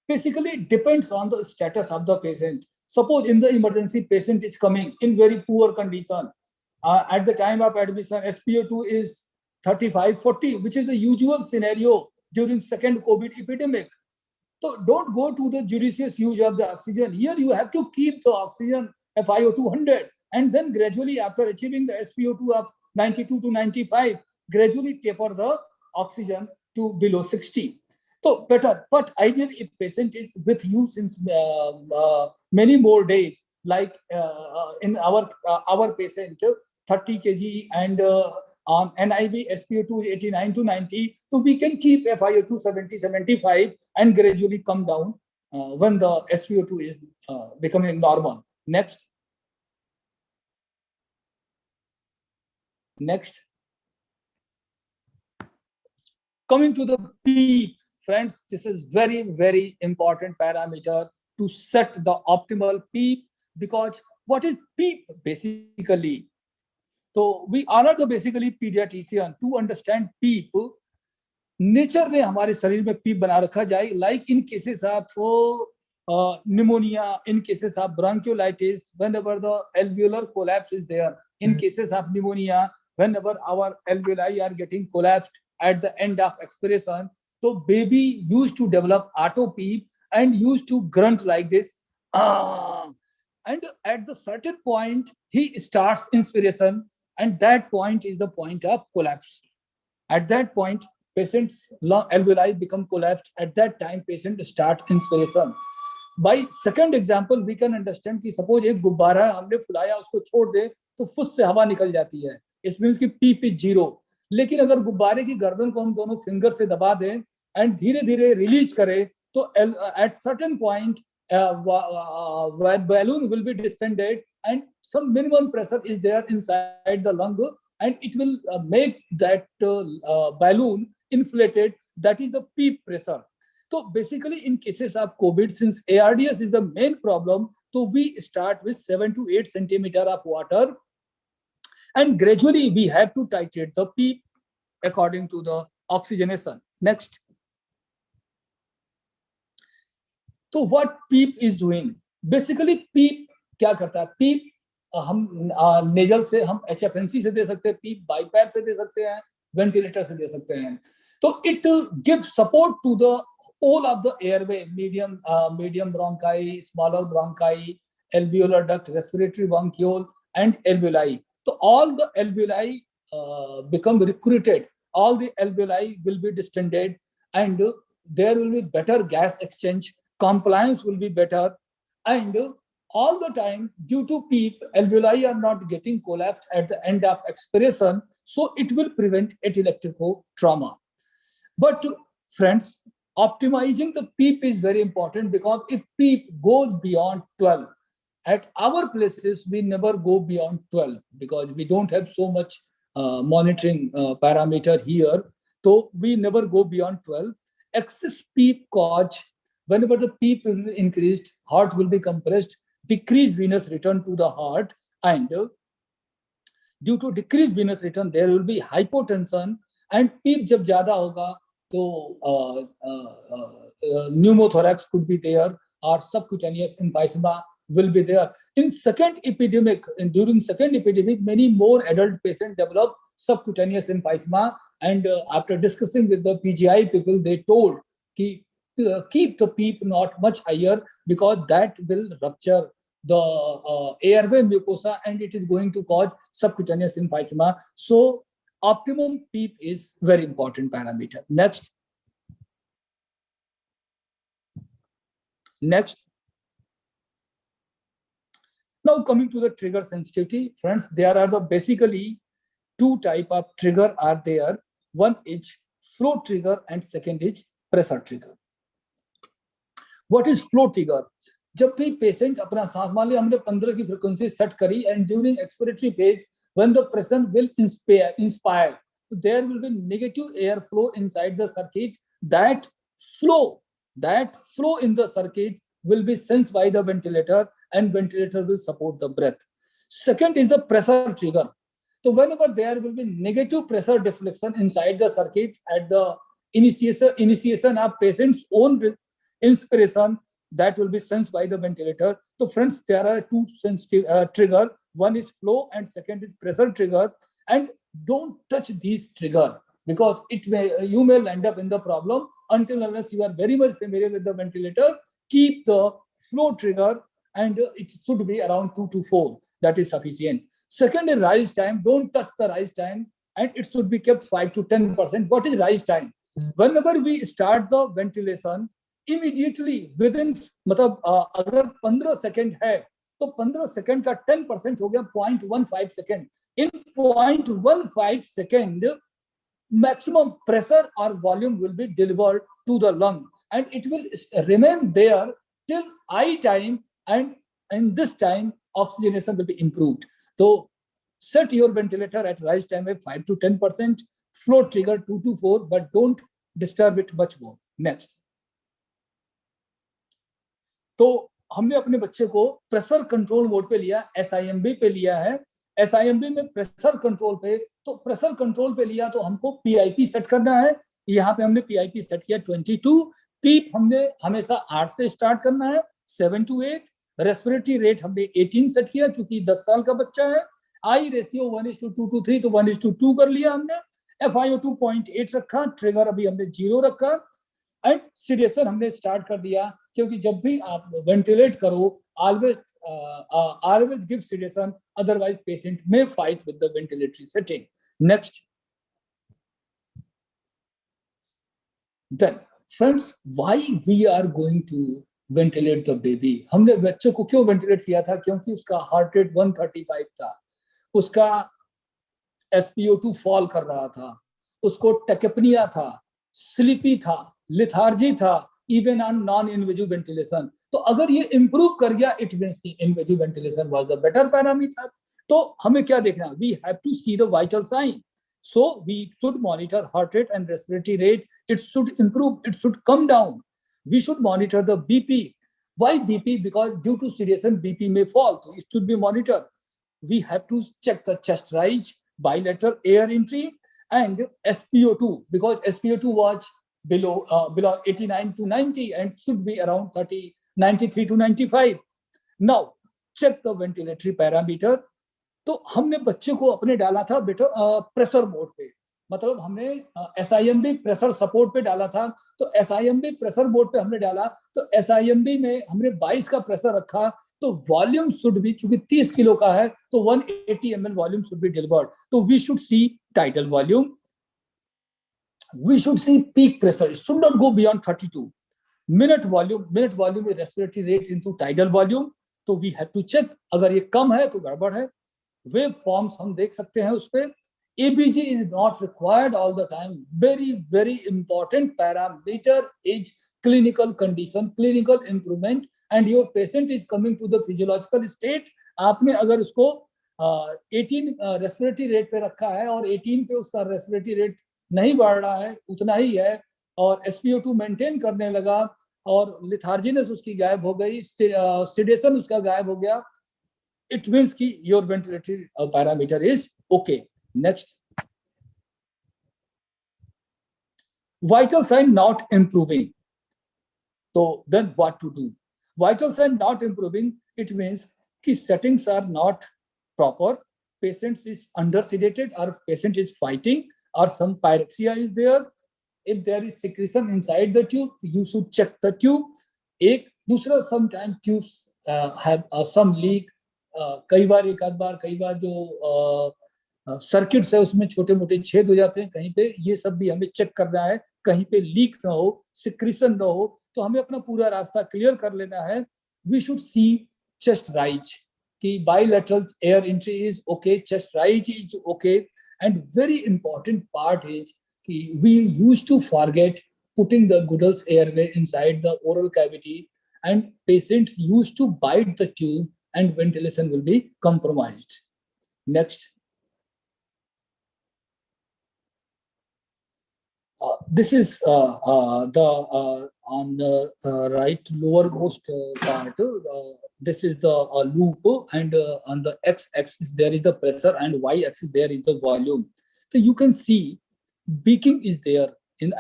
basically it depends on the status of the patient. Suppose in the emergency patient is coming in very poor condition, at the time of admission SpO2 is 35, 40, which is the usual scenario during second COVID epidemic. So don't go to the judicious use of the oxygen. Here you have to keep the oxygen FiO2 100, and then gradually after achieving the SpO2 of 92 to 95, gradually taper the oxygen to below 60. So better, but ideally if patient is with you since many more days, like in our patient 30 kg and on NIV SpO2 89 to 90, so we can keep FiO2 70, 75 and gradually come down when the SpO2 is becoming normal. Next. Next. Coming to the PEEP, friends, this is very, very important parameter to set the optimal PEEP, because what is PEEP basically? So we are the basically pediatrician to understand PEEP. Nature ने हमारे शरीर में पीप बना रखा जाए, like in cases of pneumonia, in cases of bronchiolitis, whenever the alveolar collapse is there, in cases of pneumonia, whenever our alveoli are getting collapsed at the end of expiration, so baby used to develop auto peep and used to grunt like this, and at the certain point he starts inspiration, and that point is the point of collapse. At that point patient's lung alveoli become collapsed. At that time patient start inspiration. By second example we can understand कि suppose एक गुब्बारा हमने फुलाया, उसको छोड़ दे तो फुस से हवा निकल जाती है, इट मींस कि पीप इज 0. लेकिन अगर गुब्बारे की गर्दन को हम दोनों फिंगर से दबा दें एंड धीरे धीरे रिलीज करें तो at certain point balloon will be distended and some minimum pressure is there inside the lung and it will make that balloon inflated. That is the PEEP pressure. So basically in cases of COVID, since ARDS is the main problem, so we start with 7 to 8 centimeter of water, and gradually we have to titrate the PEEP according to the oxygenation. Next. So what PEEP is doing? Basically PEEP क्या करता है? PEEP हम nasal से हम HFNC से दे सकते हैं, PEEP BiPAP से दे सकते हैं, वेंटिलेटर से दे सकते हैं. तो it gives support to the all of the airway, medium bronchi, smaller bronchi, alveolar duct, respiratory bronchiole, and alveoli. So all the alveoli become recruited. All the alveoli will be distended, and there will be better gas exchange. Compliance will be better, and all the time, due to PEEP, alveoli are not getting collapsed at the end of expiration, so it will prevent atelectatic trauma. But friends, optimizing the PEEP is very important, because if PEEP goes beyond 12, at our places we never go beyond 12 because we don't have so much monitoring parameter here, so we never go beyond 12. Excess PEEP cause, whenever the PEEP will be increased, heart will be compressed, decreased venous return to the heart, and due to decreased venous return, there will be hypotension, and PEEP jab zyada hoga, so pneumothorax could be there, or subcutaneous emphysema will be there. In second epidemic, during second epidemic, many more adult patients develop subcutaneous emphysema, and after discussing with the PGI people, they told keep the PEEP not much higher, because that will rupture the airway mucosa and it is going to cause subcutaneous emphysema. So optimum PEEP is very important parameter. Next. Now coming to the trigger sensitivity, friends, there are the basically two type of trigger are there. One is flow trigger and second is pressure trigger. What is flow trigger? जब भी patient अपना सांस, मान लिया हमने 15 की frequency set करी, and during expiratory phase, when the person will inspire, so there will be negative airflow inside the circuit. That flow in the circuit will be sensed by the ventilator, and ventilator will support the breath. Second is the pressure trigger. So whenever there will be negative pressure deflection inside the circuit at the initiation of patient's own inspiration, that will be sensed by the ventilator. So friends, there are two sensitive trigger. One is flow and second is pressure trigger. And don't touch these trigger, because you may end up in the problem. Until unless you are very much familiar with the ventilator, keep the flow trigger, and it should be around 2 to 4. That is sufficient. Second is rise time. Don't touch the rise time, and it should be kept 5 to 10%. What is rise time? Whenever we start the ventilation, immediately within, मतलब अगर 15 second है तो 15 second का 10% हो गया 0.15 second. In 0.15 second, maximum pressure or volume will be delivered to the lung, and it will remain there till I time, and in this time oxygenation will be improved. So set your ventilator at rise time of 5 to 10%, flow trigger 2 to 4, but don't disturb it much more. Next. तो हमने अपने बच्चे को pressure control mode पे लिया, SIMB पे लिया है. SIMB में प्रेशर कंट्रोल पे, तो प्रेशर कंट्रोल पे लिया तो हमको PIP सेट करना है. यहाँ पे हमने PIP सेट किया 22. PEEP हमने हमेशा 8 से स्टार्ट करना है, 7 to 8. रेस्पिरेटरी रेट हमने 18 सेट किया, क्योंकि 10 साल का बच्चा है. आई रेशियो 1:2 to 3, तो 1:2 कर लिया हमने. FiO2 0.8 रखा, ट्रिगर अभी हमने 0 रखा, एंड सिडेशन हमने स्टार्ट कर दिया, क्योंकि जब भी आप वेंटिलेट करो, always give sedation, otherwise patient may fight with the ventilatory setting. Next. Then friends, why we are going to ventilate the baby? हमने बच्चे को क्यों वेंटिलेट किया था? क्योंकि उसका हार्ट रेट 135 था, उसका SpO2 फॉल कर रहा था, उसको टेकेपनिया था, स्लीपी था, लिथार्जी था, even on non invasive ventilation. तो अगर ये इंप्रूव कर गया, इट मींस कि invasive ventilation was the better parameter. तो हमें क्या देखना, we have to see the vital sign. So we should monitor heart rate and respiratory rate. It should improve, it should come down. We should monitor the BP. Why BP? Because due to sedation BP may fall, so it should be monitored. We have to check the chest rise, bilateral air entry, and SpO2, because SpO2 was below 89 to 90 and should be around 93 to 95. Now check the ventilatory parameter. तो हमने बच्चे को अपने डाला था बेटा pressure mode पे, मतलब हमने SIMB प्रेशर सपोर्ट पे डाला था. तो SIMB प्रेशर मोड पे हमने डाला, तो SIMB में हमने 22 का प्रेशर रखा. तो वॉल्यूम शुड भी, चूंकि 30 किलो का है तो 180 ml volume should be delivered. तो we should see title volume, we should see peak pressure, it should not go beyond 32. Minute volume में respiratory rate into tidal volume. तो वी हैव टू चेक, अगर ये कम है तो गड़बड़ है. Wave forms हम देख सकते हैं उस पे. ABG is not required all the time. Very important parameter is clinical condition, clinical improvement, and your patient is coming to the physiological state. आपने अगर उसको 18 रेस्पिरेटरी रेट पे रखा है और 18 पे उसका रेस्पिरेटरी रेट नहीं बढ़ रहा है, उतना ही है, और SpO2 मेंटेन करने लगा और लिथार्जीनेस उसकी गायब हो गई, सिडेशन उसका गायब हो गया, it means कि your ventilatory parameter is okay. Next, vital sign not improving. So then what to do? Vital sign not improving, it means कि settings are not proper, patient is under sedated, or patient is fighting, or some pyrexia is there. If there is secretion inside the tube, you should check the tube. एक दूसरा, sometimes tubes have some leak. कई बार जो circuits है उसमें छोटे मोटे छेद हो जाते हैं कहीं पे, ये सब भी हमें चेक करना है, कहीं पे लीक ना हो, सिक्रीशन ना हो. तो हमें अपना पूरा रास्ता क्लियर कर लेना है. We should see chest rise, कि bilateral air entry is okay, chest rise is okay. And very important part is कि we use to forget putting the Goodell's airway inside the oral cavity, and patients used to bite the tube and ventilation will be compromised. Next. This is on the right lowermost part. This is the loop, and on the x-axis there is the pressure, and y-axis there is the volume. So you can see beaking is there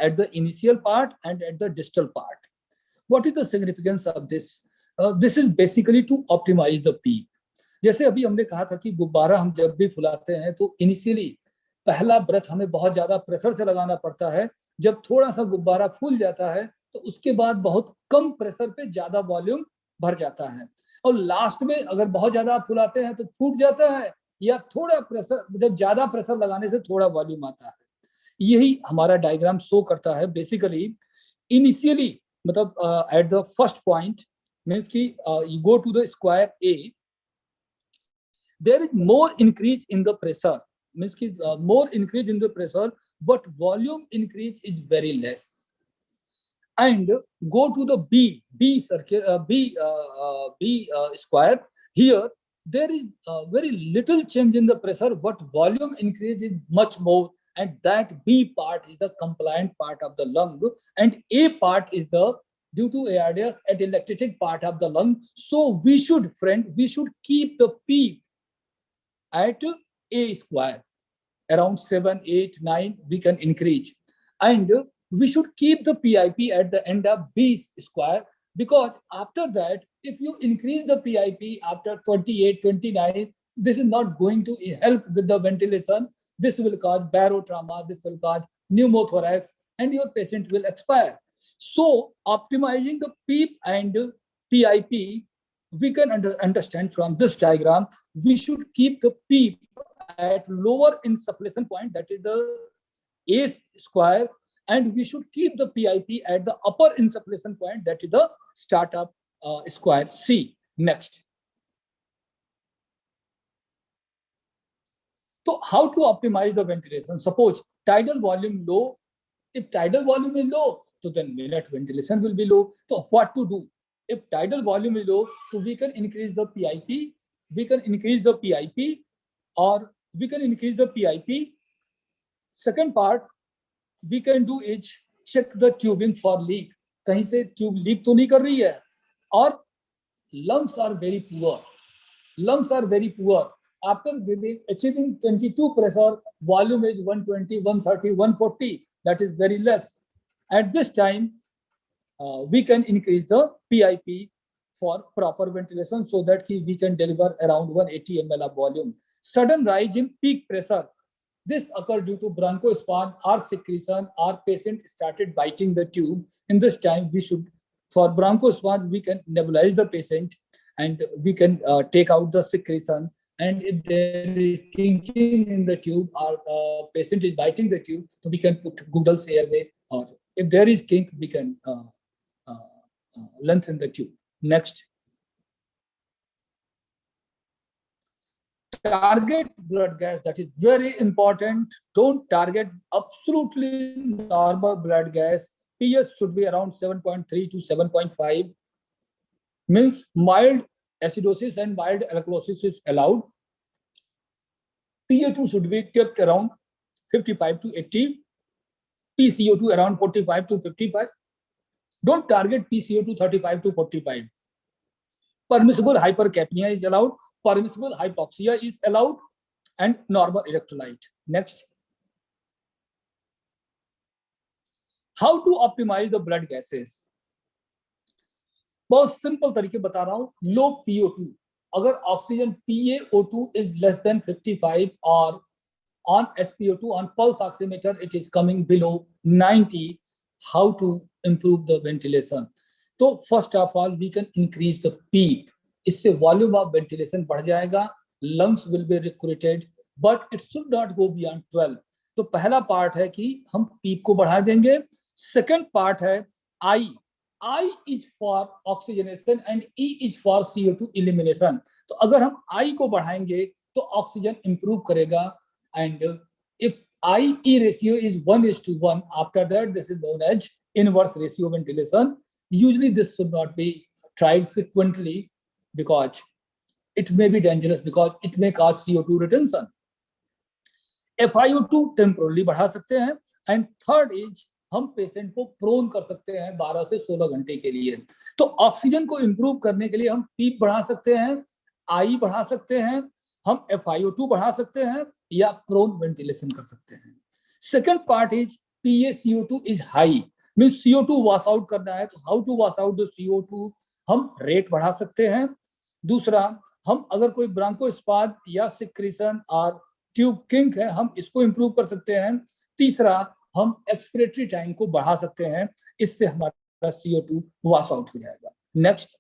at the initial part and at the distal part. What is the significance of this? This is basically to optimize the peak. जैसे अभी हमने कहा था कि गुब्बारा हम जब भी फुलाते हैं तो इनिशियली पहला ब्रेथ हमें बहुत ज्यादा प्रेशर से लगाना पड़ता है. जब थोड़ा सा गुब्बारा फूल जाता है तो उसके बाद बहुत कम प्रेशर पे ज्यादा वॉल्यूम भर जाता है, और लास्ट में अगर बहुत ज्यादा आप फुलाते हैं तो फूट जाता है, या थोड़ा प्रेशर, जब ज्यादा प्रेशर लगाने से थोड़ा वॉल्यूम आता है. यही हमारा डायग्राम शो करता है. बेसिकली इनिशियली मतलब at the first point means कि you go to the square A, there is more increase in the pressure, means कि more increase in the pressure, but volume increase is very less. And go to the B circle, B square, here there is very little change in the pressure, but volume increase is much more. And that B part is the compliant part of the lung, and A part is the due to ARDS atelectatic part of the lung. So we should keep the P at A square around 7, 8, 9. We can increase, and we should keep the PIP at the end of B square, because after that, if you increase the PIP after 28, 29, this is not going to help with the ventilation. This will cause barotrauma, this will cause pneumothorax, and your patient will expire. So optimizing the PEEP and PIP, we can understand from this diagram. We should keep the PEEP at lower insufflation point, that is the A square, and we should keep the PIP at the upper insufflation point, that is the startup square C. Next. So how to optimize the ventilation? Suppose tidal volume low. If tidal volume is low, so then minute ventilation will be low. So what to do? If tidal volume is low, so we can increase the PIP. We can increase the PIP or we can increase the PIP. Second part we can do is check the tubing for leak. कहीं से tube leak तो नहीं कर रही है. और lungs are very poor. Lungs are very poor. After achieving 22 pressure, volume is 120, 130, 140. That is very less. At this time, we can increase the PIP for proper ventilation so that we can deliver around 180 ml of volume. Sudden rise in peak pressure. This occurred due to bronchospasm or secretion, or patient started biting the tube. In this time, we should, for bronchospasm, we can nebulize the patient and we can take out the secretion. And if there is kinking in the tube or patient is biting the tube, so we can put Google's airway, or if there is kink, we can lengthen the tube. Next. Target blood gas, that is very important. Don't target absolutely normal blood gas. PS should be around 7.3 to 7.5. Means mild acidosis and mild alkalosis is allowed. PA2 should be kept around 55 to 80. PCO2 around 45 to 55. Don't target PCO2 35 to 45. Permissible hypercapnia is allowed. Permissible hypoxia is allowed, and normal electrolyte. Next. How to optimize the blood gases? बहुत simple तरीके बता रहा हूं. लो PO2. अगर oxygen PaO2 is less than 55 or on SpO2 on pulse oximeter it is coming below 90. How to improve the ventilation? So first of all we can increase the PEEP. इससे volume of ventilation बढ़ जाएगा. Lungs will be recruited but it should not go beyond 12. तो पहला part है कि हम PEEP को बढ़ा देंगे. सेकंड पार्ट है I is for oxygenation and E is for CO2 elimination. तो अगर हम आई को बढ़ाएंगे तो ऑक्सीजन इंप्रूव करेगा. And if I E ratio is 1:1, after that this is known as inverse ratio ventilation. Usually this should not be tried frequently because it may be dangerous, because it may cause CO2 retention. FiO2 temporarily बढ़ा सकते हैं. And third is हम patient को prone कर सकते हैं 12 से 16 घंटे के लिए. तो ऑक्सीजन को इंप्रूव करने के लिए हम पीप बढ़ा सकते हैं, आई बढ़ा सकते हैं, हम FiO2 बढ़ा सकते हैं या प्रोन वेंटिलेशन कर सकते हैं. Second part is PaCO2 is high. Means CO2 wash out करना है. तो how to wash out the CO2? हम रेट बढ़ा सकते हैं. दूसरा, हम अगर कोई ब्रांकोस्पाज्म या सिक्रीशन और ट्यूब किंक है हम इसको इंप्रूव कर सकते हैं. तीसरा, हम एक्सपिरेटरी टाइम को बढ़ा सकते हैं. इससे हमारा CO2 वॉश आउट हो जाएगा. Next.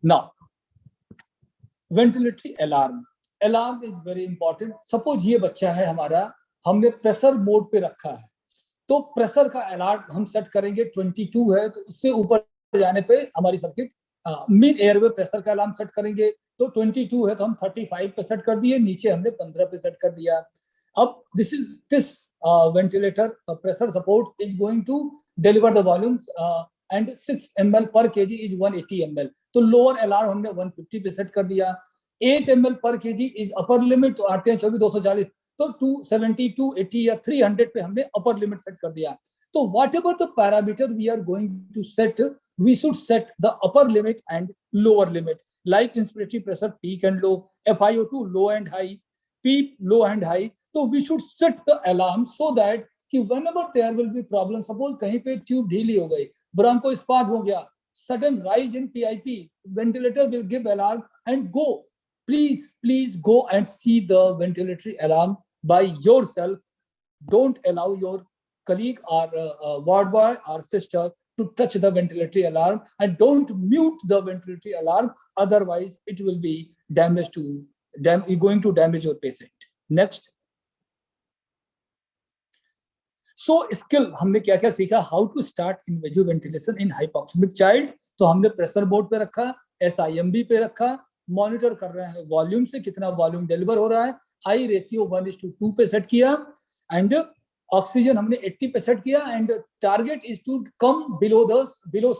Now ventilatory alarm. Alarm is very important. Suppose ये बच्चा है हमारा, हमने प्रेशर मोड पे रखा है, तो प्रेशर का अलर्ट हम सेट करेंगे 22 है, तो उससे ऊपर जाने पे हमारी सर्किट मिड एयरवे प्रेशर का अलार्म सेट करेंगे. तो 22 है तो हम 35 पे सेट कर दिए, नीचे हमने 15 पे सेट कर दिया. अब this ventilator pressure support is going to deliver the volumes and 6 ml per kg is 180 ml. तो लोअर अलार्म हमने 150 पे सेट कर दिया. 8 ml per kg is upper limit. तो आते हैं 24,240, तो 270, 280 या 300 पे हमने अपर लिमिट सेट कर दिया. तो whatever the parameter we are going to set, we should set the upper limit and lower limit. Like inspiratory pressure peak and low, FiO2 low and high, peep low and high. तो we should set the alarm so that कि whenever there will be problem, suppose कहीं पे tube ढीली हो गई, bronchospasm हो गया, sudden rise in PIP, ventilator will give alarm and go. Please go and see the ventilatory alarm by yourself. Don't allow your colleague or ward boy or sister to touch the ventilatory alarm, and don't mute the ventilatory alarm. Otherwise, it will be going to damage your patient. Next. So skill हमने क्या क्या सीखा? How to start invasive ventilation in hypoxemic child. तो हमने pressure board पे रखा, SIMB पे रखा, मॉनिटर कर रहे हैं वॉल्यूम से कितना वॉल्यूम डिलीवर हो रहा है. आई रेशियो 1:2 पे सेट किया, एंड ऑक्सीजन हमने 80 पे सेट किया, and target is to come below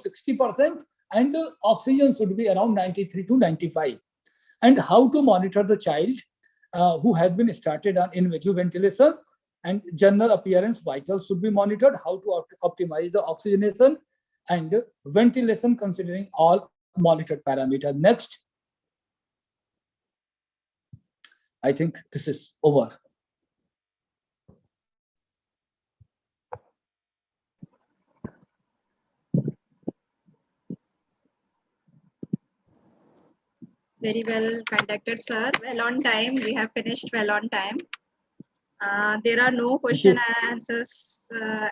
60%, and oxygen should be around 93 to 95. and how to monitor the child who has been started on invasive ventilation, and general appearance vitals should be monitored, how to optimize the oxygenation and ventilation considering all monitored parameters. Next. I think this is over. Very well conducted, sir. Well on time. We have finished well on time. There are no question and answers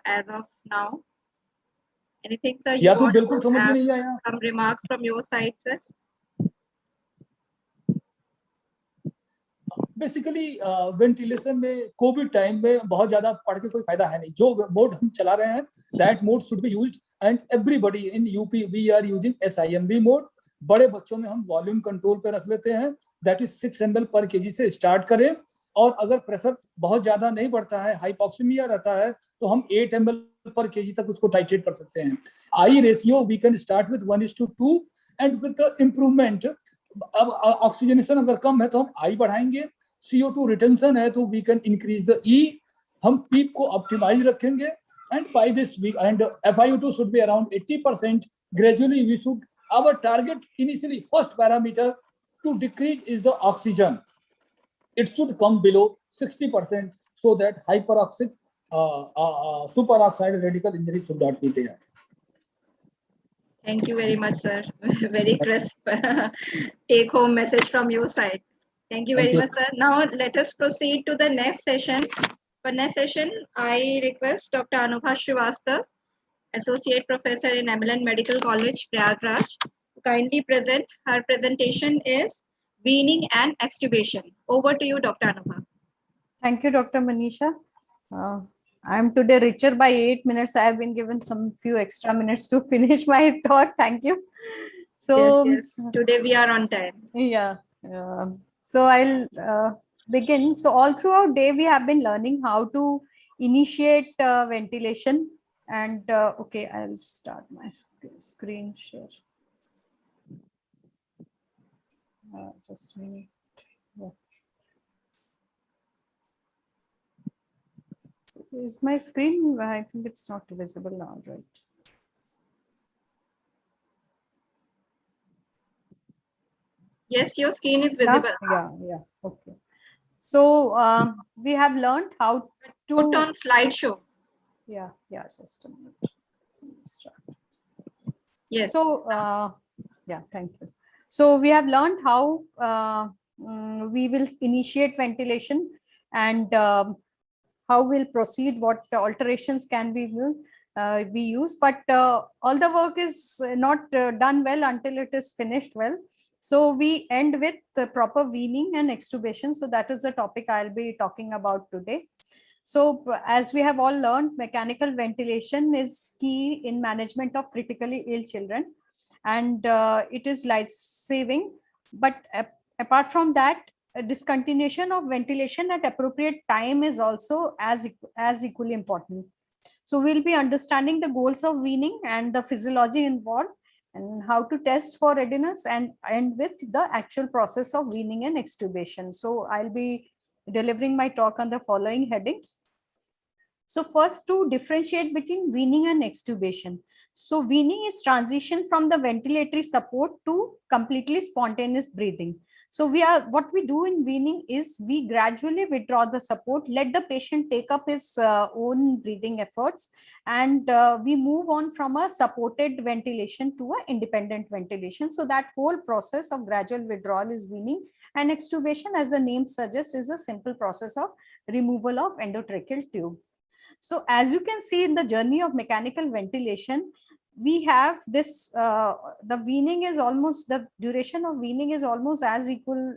as of now. Anything, sir? You want to have some remarks from your side, sir? Basically ventilation में Covid time में बहुत ज्यादा पढ़ के कोई फायदा है नहीं. जो मोड हम चला रहे हैं that mode should be used and everybody in UP we are using SIMV mode. बड़े बच्चों में हम वॉल्यूम कंट्रोल पे रख लेते हैं, दैट इज 6 ml पर केजी से स्टार्ट करें, और अगर प्रेशर बहुत ज्यादा नहीं बढ़ता है, हाइपोक्सीमिया रहता है, तो हम 8 ml पर केजी तक उसको टाइट्रेट कर सकते हैं. I ratio we can start with 1:2 and with the improvement. अब ऑक्सीजनेशन अगर कम है तो हम आई बढ़ाएंगे, CO2 रिटेंशन है तो we can increase the E. हम पीप को ऑप्टिमाइज रखेंगे and by this week and FiO2 should be around 80%. Gradually we should, our target initially first parameter to decrease is the oxygen. It should come below 60% so that hyperoxic superoxide radical injury should not be there. Thank you very much, sir. Very crisp take home message from your side. Thank you very much, sir. Now let us proceed to the next session. For next session, I request Dr. Anubha Srivastava, Associate Professor in Eminent Medical College, Prayagraj, to kindly present. Her presentation is weaning and extubation. Over to you, Dr. Anubha. Thank you, Dr. Manisha. I am today richer by 8 minutes. I have been given some few extra minutes to finish my talk. Thank you. So yes, today we are on time. Yeah. So I'll begin. So all throughout day we have been learning how to initiate ventilation. And okay, I'll start my screen share. Just a minute. Yeah. So is my screen? I think it's not visible now, right? Yes, your screen is visible. Yeah. Okay. So we have learned how to put on slideshow. Yeah, just a minute. Start. Yes. So yeah, thank you. So we have learned how we will initiate ventilation and how we'll proceed, what alterations can we use, but all the work is not done well until it is finished well. So we end with the proper weaning and extubation. So that is the topic I'll be talking about today. So as we have all learned, mechanical ventilation is key in management of critically ill children, and it is life-saving. But apart from that, a discontinuation of ventilation at appropriate time is also as equally important. So we'll be understanding the goals of weaning and the physiology involved, and how to test for readiness, and with the actual process of weaning and extubation. So I'll be delivering my talk on the following headings. So first, to differentiate between weaning and extubation. So weaning is transition from the ventilatory support to completely spontaneous breathing. So what we do in weaning is we gradually withdraw the support, let the patient take up his own breathing efforts, and we move on from a supported ventilation to an independent ventilation. So that whole process of gradual withdrawal is weaning, and extubation, as the name suggests, is a simple process of removal of endotracheal tube. So as you can see in the journey of mechanical ventilation, we have this, the weaning is almost, the duration of weaning is almost as equal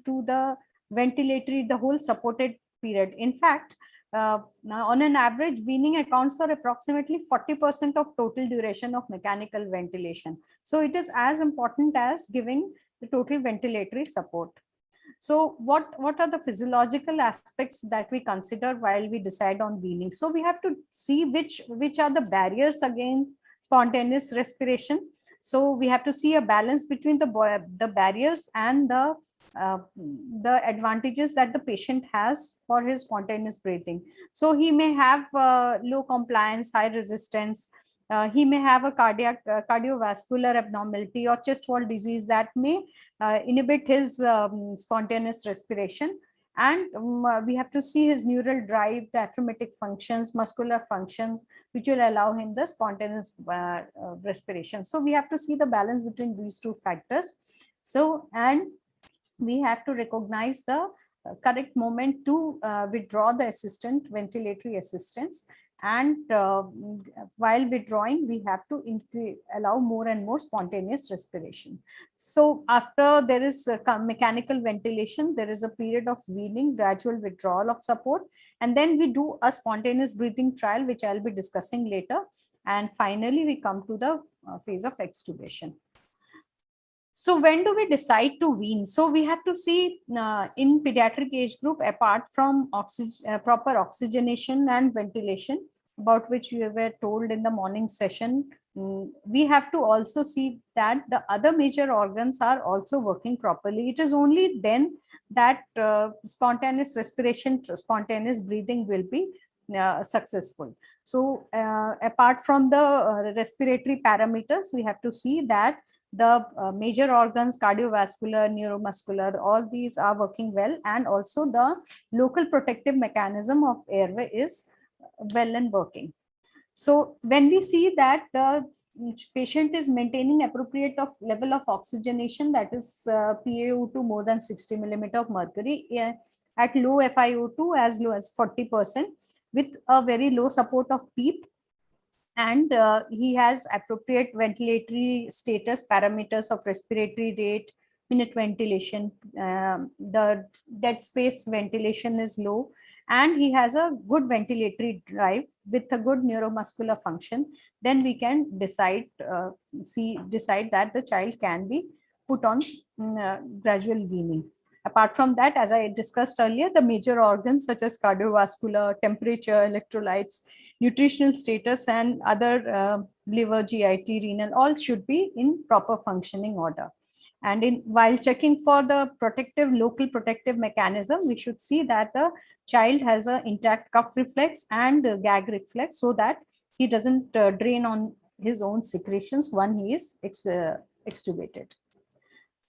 to the ventilatory, the whole supported period. In fact, on an average, weaning accounts for approximately 40% of total duration of mechanical ventilation. So it is as important as giving the total ventilatory support. So what are the physiological aspects that we consider while we decide on weaning? So we have to see which are the barriers against spontaneous respiration. So we have to see a balance between the barriers and the advantages that the patient has for his spontaneous breathing. So he may have low compliance, high resistance. He may have a cardiovascular abnormality or chest wall disease that may inhibit his spontaneous respiration. And we have to see his neural drive, the aphrematic functions, muscular functions, which will allow him the spontaneous respiration. So we have to see the balance between these two factors. So, and we have to recognize the correct moment to withdraw the ventilatory assistance. And while withdrawing, we have to allow more and more spontaneous respiration. So after there is mechanical ventilation, there is a period of weaning, gradual withdrawal of support, and then we do a spontaneous breathing trial, which I'll be discussing later. And finally, we come to the phase of extubation. So when do we decide to wean? So we have to see in pediatric age group, apart from proper oxygenation and ventilation, about which we were told in the morning session, we have to also see that the other major organs are also working properly. It is only then that spontaneous respiration, spontaneous breathing will be successful. So apart from the respiratory parameters, we have to see that the major organs, cardiovascular, neuromuscular, all these are working well, and also the local protective mechanism of airway is well and working. So when we see that the patient is maintaining appropriate level of oxygenation, that is PaO2 more than 60 millimeter of mercury, at low FiO2 as low as 40%, with a very low support of PEEP, and he has appropriate ventilatory status parameters of respiratory rate, minute ventilation, the dead space ventilation is low, and he has a good ventilatory drive with a good neuromuscular function, then we can decide that the child can be put on gradual weaning. Apart from that, as I discussed earlier, the major organs such as cardiovascular, temperature, electrolytes, nutritional status, and other liver, GIT, renal, all should be in proper functioning order. And while checking for the local protective mechanism, we should see that the child has an intact cough reflex and gag reflex, so that he doesn't drain on his own secretions when he is extubated.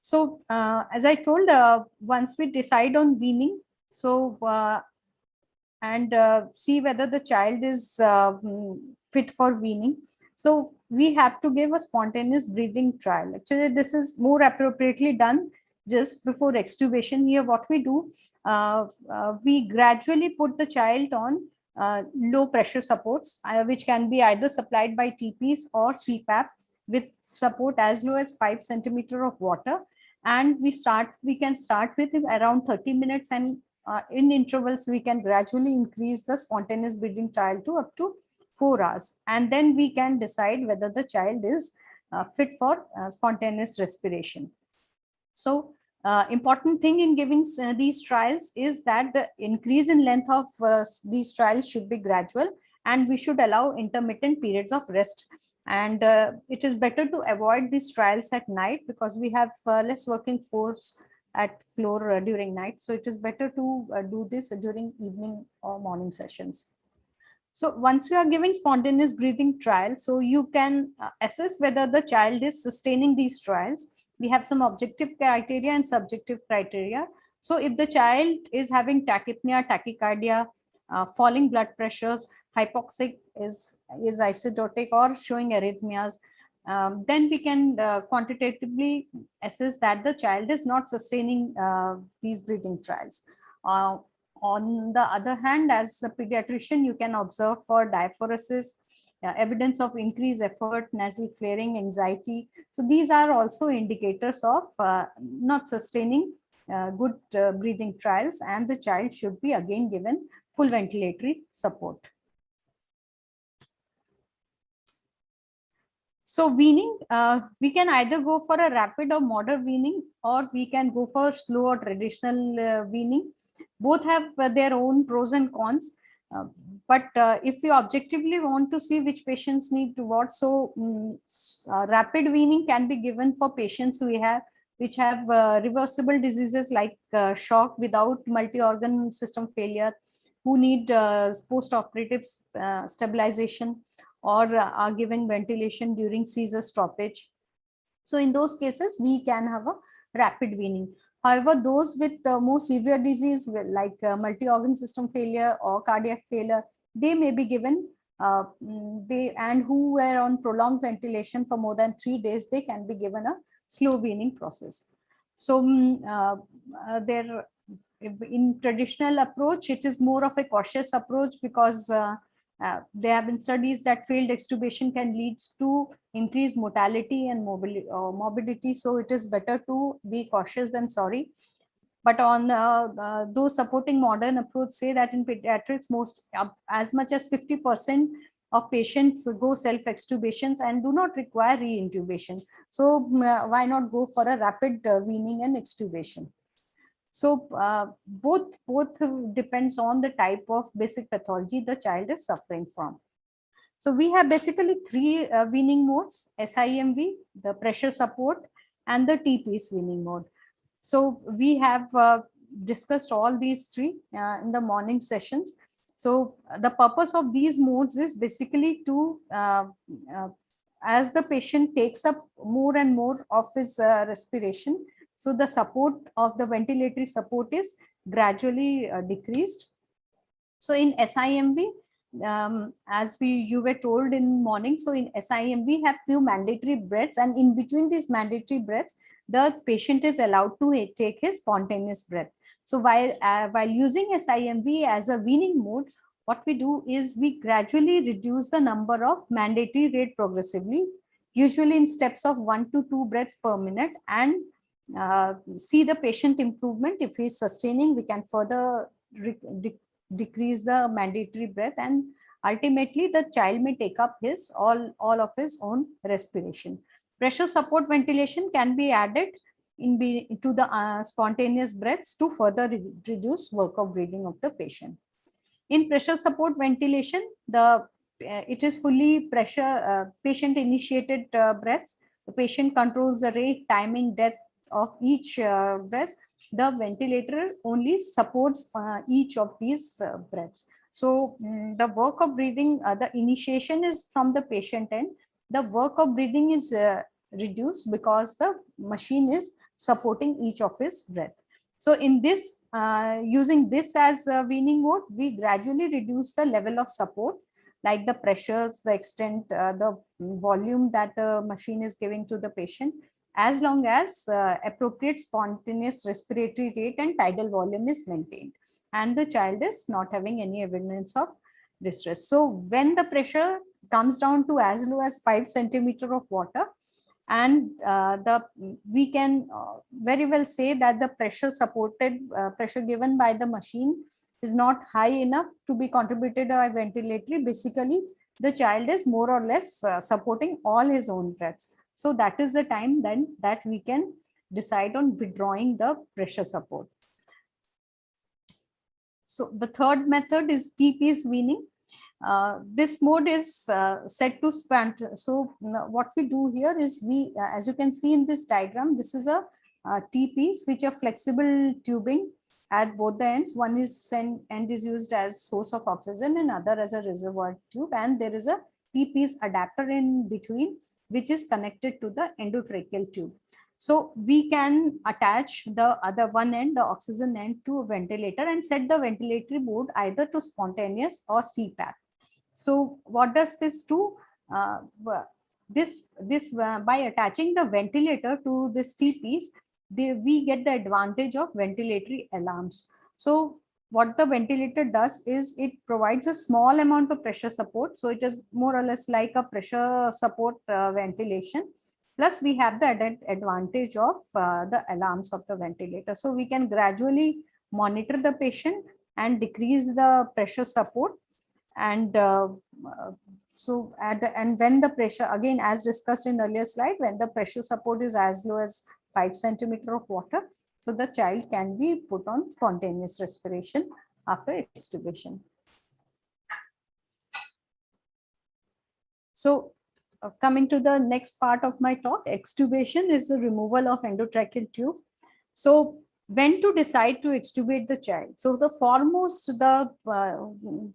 So as I told, once we decide on weaning, so and see whether the child is fit for weaning, so we have to give a spontaneous breathing trial. Actually, this is more appropriately done just before extubation. Here what we do, we gradually put the child on low pressure supports, which can be either supplied by TPs or CPAP, with support as low as 5 centimeter of water. And we can start with around 30 minutes, and in intervals we can gradually increase the spontaneous breathing trial to up to 4 hours, and then we can decide whether the child is fit for spontaneous respiration. So important thing in giving these trials is that the increase in length of these trials should be gradual, and we should allow intermittent periods of rest. And it is better to avoid these trials at night, because we have less working force at floor during night. So it is better to do this during evening or morning sessions. So once you are giving spontaneous breathing trial, so you can assess whether the child is sustaining these trials. We have some objective criteria and subjective criteria. So if the child is having tachypnea, tachycardia, falling blood pressures, hypoxic, is acidotic, or showing arrhythmias, then we can quantitatively assess that the child is not sustaining these breathing trials. On the other hand, as a pediatrician, you can observe for diaphoresis, evidence of increased effort, nasal flaring, anxiety. So these are also indicators of not sustaining good breathing trials, and the child should be again given full ventilatory support. So weaning, we can either go for a rapid or moderate weaning, or we can go for slow or traditional weaning. Both have their own pros and cons. But if we objectively want to see which patients need to what, so rapid weaning can be given for patients which have reversible diseases like shock without multi-organ system failure, who need post-operative stabilization, or are given ventilation during seizure stoppage. So in those cases, we can have a rapid weaning. However, those with more severe disease like multi-organ system failure or cardiac failure, they may be given, and who were on prolonged ventilation for more than 3 days, they can be given a slow weaning process. So there, in traditional approach, it is more of a cautious approach, because there have been studies that failed extubation can lead to increased mortality and morbidity. So it is better to be cautious than sorry. But on those supporting modern approach say that in pediatrics, as much as 50% of patients go self-extubations and do not require re-intubation. So why not go for a rapid weaning and extubation? So both depends on the type of basic pathology the child is suffering from. So we have basically 3 weaning modes: SIMV, the pressure support, and the T-piece weaning mode. So we have discussed all these 3 in the morning sessions. So the purpose of these modes is basically to, as the patient takes up more and more of his respiration, so the support of the ventilatory support is gradually decreased. So in SIMV, as you were told in morning, so in SIMV we have few mandatory breaths, and in between these mandatory breaths, the patient is allowed to take his spontaneous breath. So while using SIMV as a weaning mode, what we do is we gradually reduce the number of mandatory rate progressively, usually in steps of 1 to 2 breaths per minute, and see the patient improvement. If he is sustaining, we can further decrease the mandatory breath, and ultimately the child may take up all of his own respiration. Pressure support ventilation can be added to the spontaneous breaths to further reduce work of breathing of the patient. In pressure support ventilation, it is fully patient initiated breaths. The patient controls the rate, timing, depth of each breath. The ventilator only supports each of these breaths. So the work of breathing, the initiation is from the patient end. The work of breathing is reduced because the machine is supporting each of his breath. So in this, using this as a weaning mode, we gradually reduce the level of support, like the pressures, the extent, the volume that the machine is giving to the patient, as long as appropriate spontaneous respiratory rate and tidal volume is maintained, and the child is not having any evidence of distress. So when the pressure comes down to as low as 5 centimeter of water, and we can very well say that the pressure given by the machine is not high enough to be contributed by ventilatory. Basically, the child is more or less supporting all his own breaths. So that is the time then that we can decide on withdrawing the pressure support. So the third method is T-piece weaning. This mode is set to span. So what we do here is as you can see in this diagram, this is a T-piece which are flexible tubing at both the ends. One end is used as source of oxygen and other as a reservoir tube, and there is a T-piece adapter in between which is connected to the endotracheal tube. So we can attach the other one end, the oxygen end, to a ventilator and set the ventilatory mode either to spontaneous or CPAP. So what does this do? By attaching the ventilator to this T-piece, we get the advantage of ventilatory alarms. So what the ventilator does is it provides a small amount of pressure support. So it is more or less like a pressure support ventilation. Plus we have the added advantage of the alarms of the ventilator. So we can gradually monitor the patient and decrease the pressure support. And and when the pressure, again as discussed in earlier slide, when the pressure support is as low as 5 centimeter of water, so the child can be put on spontaneous respiration after extubation. So coming to the next part of my talk, extubation is the removal of endotracheal tube. So when to decide to extubate the child? So the foremost, the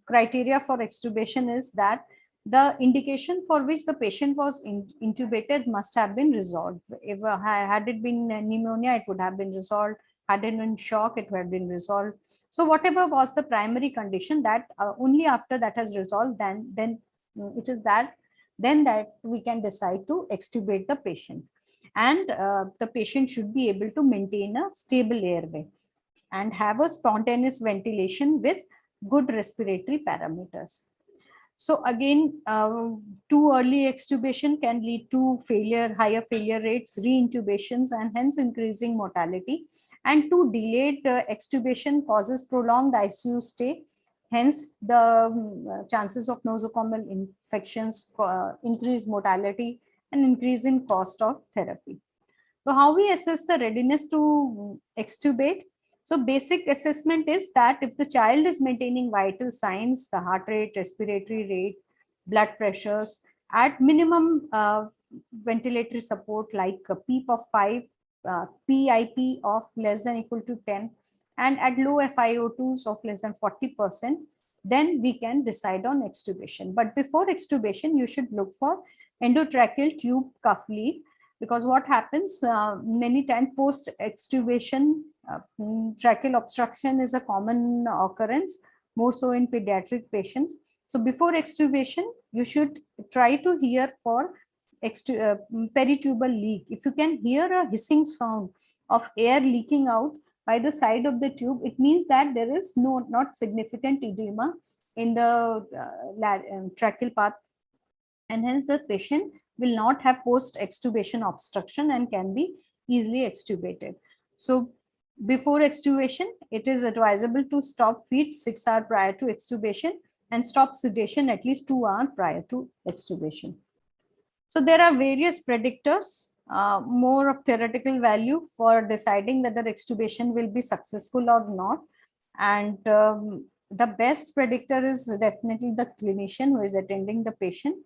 criteria for extubation is that the indication for which the patient was intubated must have been resolved. If had it been pneumonia, it would have been resolved. Had it been shock, it would have been resolved. So whatever was the primary condition, that only after that has resolved, then it is that then that we can decide to extubate the patient. And the patient should be able to maintain a stable airway and have a spontaneous ventilation with good respiratory parameters. So again, too early extubation can lead to higher failure rates, reintubations, and hence increasing mortality. And too delayed extubation causes prolonged ICU stay. Hence, the chances of nosocomial infections, increased mortality, and increase in cost of therapy. So how we assess the readiness to extubate? So basic assessment is that if the child is maintaining vital signs, the heart rate, respiratory rate, blood pressures, at minimum ventilatory support like a PEEP of 5, PIP of less than equal to 10, and at low FiO2s of less than 40%, then we can decide on extubation. But before extubation, you should look for endotracheal tube cuff lead, because what happens many times post extubation, tracheal obstruction is a common occurrence, more so in pediatric patients. So before extubation, you should try to hear for peritubal leak. If you can hear a hissing sound of air leaking out by the side of the tube, it means that there is not significant edema in the tracheal path, and hence the patient will not have post-extubation obstruction and can be easily extubated. So before extubation, it is advisable to stop feed 6 hours prior to extubation and stop sedation at least 2 hours prior to extubation. So there are various predictors, more of theoretical value for deciding whether extubation will be successful or not. And the best predictor is definitely the clinician who is attending the patient.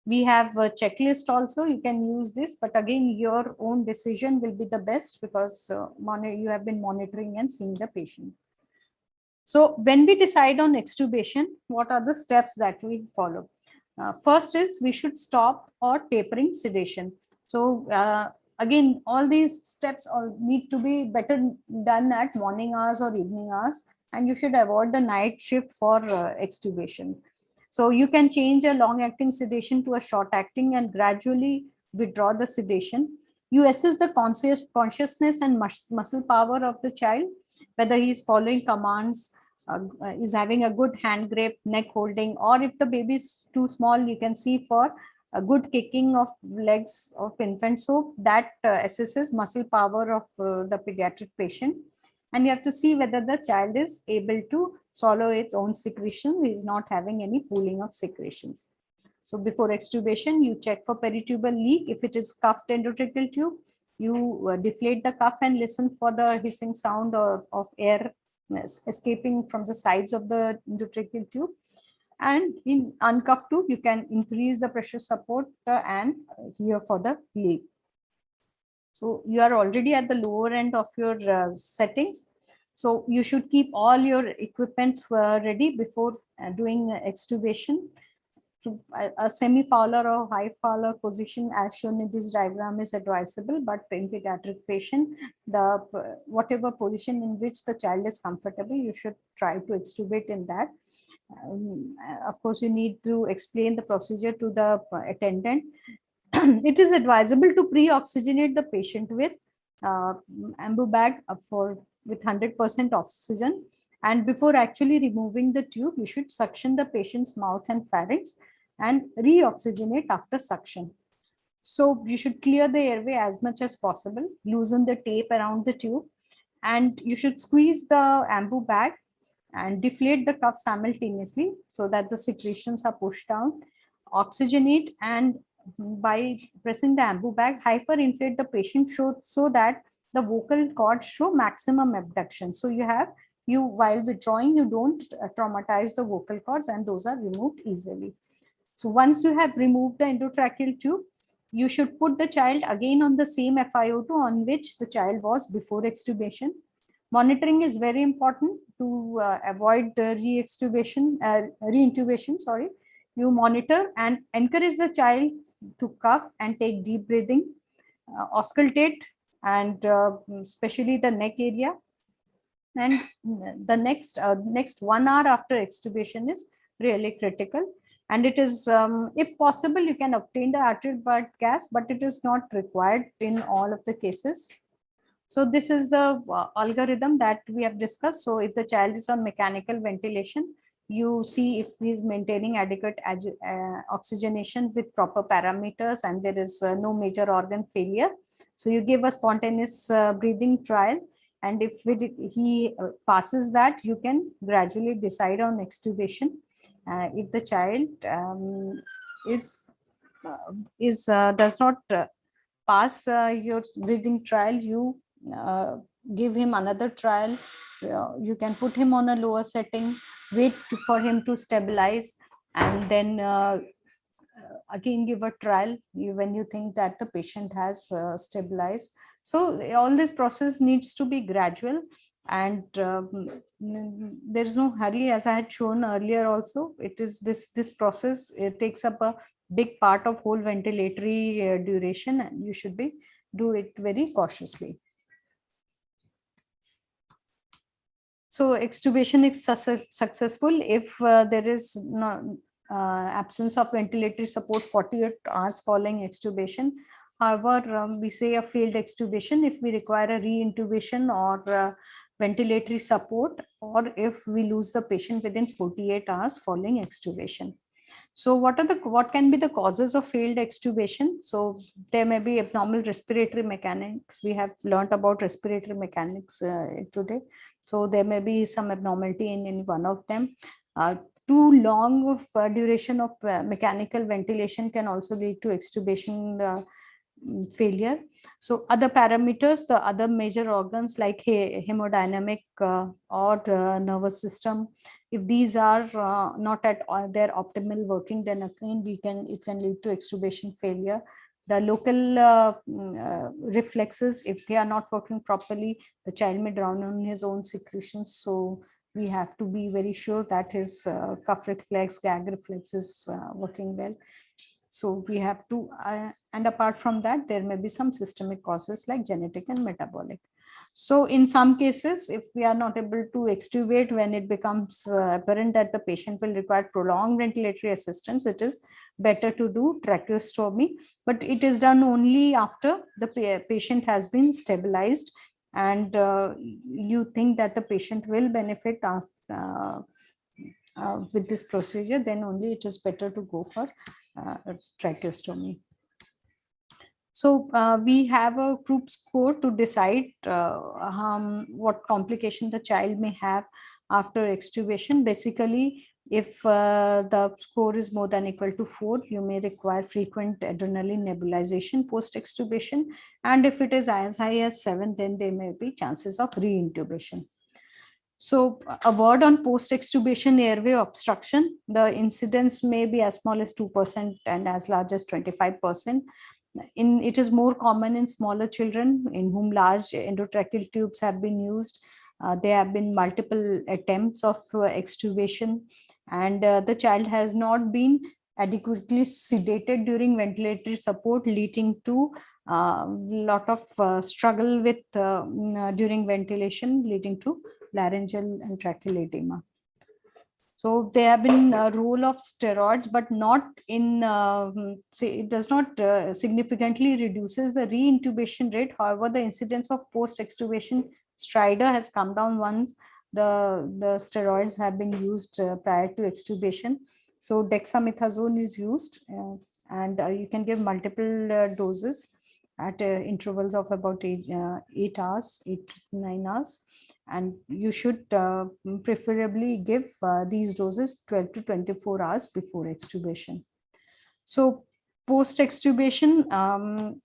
We have a checklist also, you can use this, but again, your own decision will be the best because you have been monitoring and seeing the patient. So when we decide on extubation, what are the steps that we follow? First is we should stop or tapering sedation. So again, all these steps all need to be better done at morning hours or evening hours, and you should avoid the night shift for extubation. So you can change a long-acting sedation to a short-acting and gradually withdraw the sedation. You assess the consciousness and muscle power of the child, whether he is following commands, is having a good hand grip, neck holding, or if the baby is too small, you can see for a good kicking of legs of infant. So that assesses muscle power of the pediatric patient. And you have to see whether the child is able to swallow its own secretion, is not having any pooling of secretions. So before extubation, you check for peritubal leak. If it is cuffed endotracheal tube, you deflate the cuff and listen for the hissing sound of air escaping from the sides of the endotracheal tube. And in uncuffed tube, you can increase the pressure support and hear for the leak. So you are already at the lower end of your settings. So you should keep all your equipments ready before doing extubation. So a semi-Fowler or high Fowler position as shown in this diagram is advisable, but in pediatric patient, whatever position in which the child is comfortable, you should try to extubate in that. Of course, you need to explain the procedure to the attendant. It is advisable to pre-oxygenate the patient with ambu bag with 100% oxygen. And before actually removing the tube, you should suction the patient's mouth and pharynx and re-oxygenate after suction. So you should clear the airway as much as possible, loosen the tape around the tube, and you should squeeze the ambu bag and deflate the cuff simultaneously so that the secretions are pushed down, oxygenate, and by pressing the ambu bag, hyperinflate the patient so that the vocal cords show maximum abduction. So while withdrawing, you don't traumatize the vocal cords, and those are removed easily. So once you have removed the endotracheal tube, you should put the child again on the same FiO2 on which the child was before extubation. Monitoring is very important to avoid the reintubation. Sorry, you monitor and encourage the child to cough and take deep breathing, auscultate, and especially the neck area. And the next 1 hour after extubation is really critical. And it is, if possible, you can obtain the arterial blood gas, but it is not required in all of the cases. So this is the algorithm that we have discussed. So if the child is on mechanical ventilation, you see if he is maintaining adequate oxygenation with proper parameters and there is no major organ failure. So you give a spontaneous breathing trial, and if he passes that, you can gradually decide on extubation. If the child does not pass your breathing trial, you give him another trial. You can put him on a lower setting, wait for him to stabilize, and then again give a trial when you think that the patient has stabilized. So all this process needs to be gradual, and there is no hurry. As I had shown earlier also, it is this process, it takes up a big part of whole ventilatory duration, and you should do it very cautiously. So extubation is successful if there is no absence of ventilatory support 48 hours following extubation. However, we say a failed extubation if we require a reintubation or ventilatory support, or if we lose the patient within 48 hours following extubation. So what can be the causes of failed extubation? So there may be abnormal respiratory mechanics. We have learned about respiratory mechanics today. So there may be some abnormality in any one of them. Too long of duration of mechanical ventilation can also lead to extubation failure. So other parameters, the other major organs like hemodynamic or nervous system, if these are not at their optimal working, then again it can lead to extubation failure. The local reflexes, if they are not working properly, the child may drown on his own secretions. So we have to be very sure that his cuff reflex, gag reflex is working well. So we have to, and apart from that, there may be some systemic causes like genetic and metabolic. So in some cases, if we are not able to extubate when it becomes apparent that the patient will require prolonged ventilatory assistance, it is better to do tracheostomy, but it is done only after the patient has been stabilized and you think that the patient will benefit with this procedure, then only it is better to go for tracheostomy. So we have a group score to decide what complication the child may have after extubation. Basically, if the score is more than equal to 4, you may require frequent adrenaline nebulization post-extubation. And if it is as high as 7, then there may be chances of reintubation. So a word on post-extubation airway obstruction. The incidence may be as small as 2% and as large as 25%. It is more common in smaller children in whom large endotracheal tubes have been used. There have been multiple attempts of extubation, and the child has not been adequately sedated during ventilatory support, leading to a lot of struggle with during ventilation, leading to laryngeal and tracheal edema. So there have been a role of steroids, but not in, it does not significantly reduces the reintubation rate. However, the incidence of post-extubation stridor has come down once the steroids have been used prior to extubation. So dexamethasone is used and you can give multiple doses at intervals of about 8 hours, 8 to 9 hours. And you should preferably give these doses 12 to 24 hours before extubation. So post-extubation,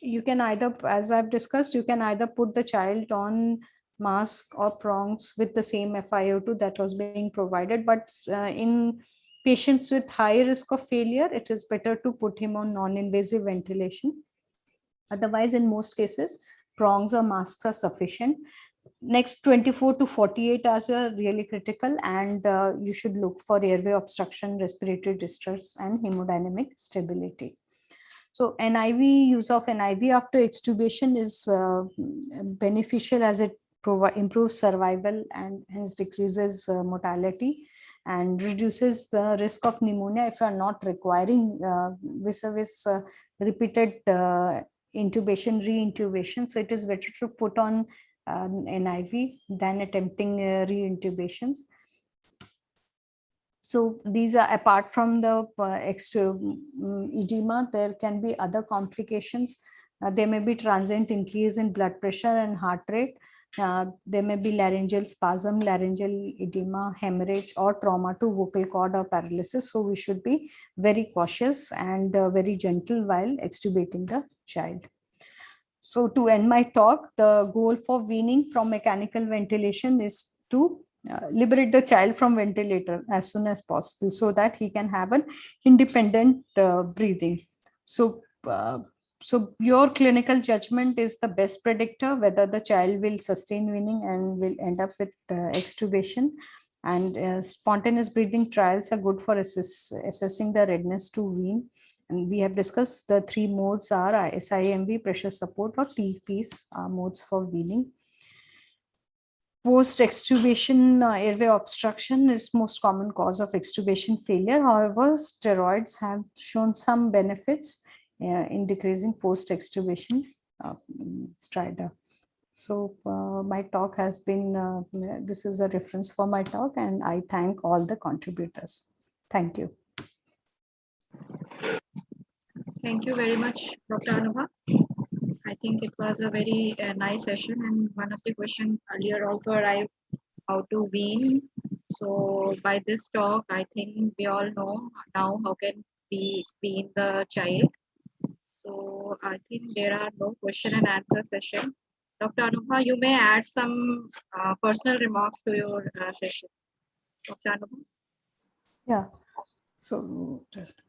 you can either, as I've discussed, you can either put the child on mask or prongs with the same FiO2 that was being provided. But in Patients with high risk of failure, it is better to put him on non-invasive ventilation. Otherwise, in most cases, prongs or masks are sufficient. Next 24 to 48 hours are really critical, and you should look for airway obstruction, respiratory distress, and hemodynamic stability. So use of NIV after extubation is beneficial as it improves survival and hence decreases mortality and reduces the risk of pneumonia if you are not requiring vis-a-vis repeated intubation, re-intubation. So it is better to put on NIV than attempting re-intubations. So these are, apart from the edema, there can be other complications. There may be transient increase in blood pressure and heart rate. There may be laryngeal spasm, laryngeal edema, hemorrhage, or trauma to vocal cord or paralysis. So we should be very cautious and very gentle while extubating the child. So to end my talk, the goal for weaning from mechanical ventilation is to liberate the child from ventilator as soon as possible so that he can have an independent breathing. So your clinical judgment is the best predictor whether the child will sustain weaning and will end up with extubation. And spontaneous breathing trials are good for assessing the readiness to wean. And we have discussed the three modes are SIMV, pressure support, or TPs modes for weaning. Post-extubation airway obstruction is most common cause of extubation failure. However, steroids have shown some benefits in decreasing post-extubation stridor. So my talk has been, this is a reference for my talk, and I thank all the contributors. Thank you. Thank you very much, Dr. Anubha. I think it was a very nice session, and one of the questions earlier also arrived, how to wean. So by this talk, I think we all know now how can we wean the child. So I think there are no question and answer session. Dr. Anubha, you may add some personal remarks to your session. Dr. Anubha? Yeah. So just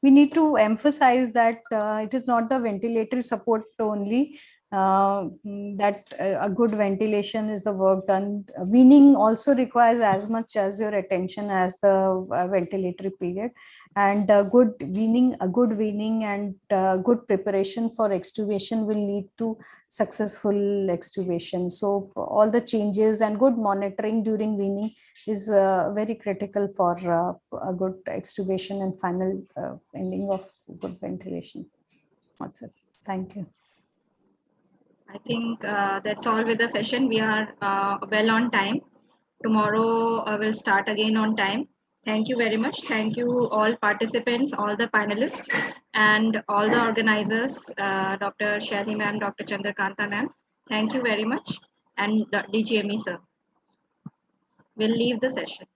we need to emphasize that it is not the ventilatory support only that a good ventilation is the work done. Weaning also requires as much as your attention as the ventilatory period, and good weaning and good preparation for extubation will lead to successful extubation. So all the changes and good monitoring during weaning is very critical for a good extubation and final ending of good ventilation. That's it. Thank you. I think that's all with the session. We are well on time. Tomorrow we'll start again on time. Thank you very much. Thank you all participants, all the panelists, and all the organizers, Dr. Shelly ma'am, Dr. Chandrakanta ma'am. Thank you very much. And DGME sir. We'll leave the session.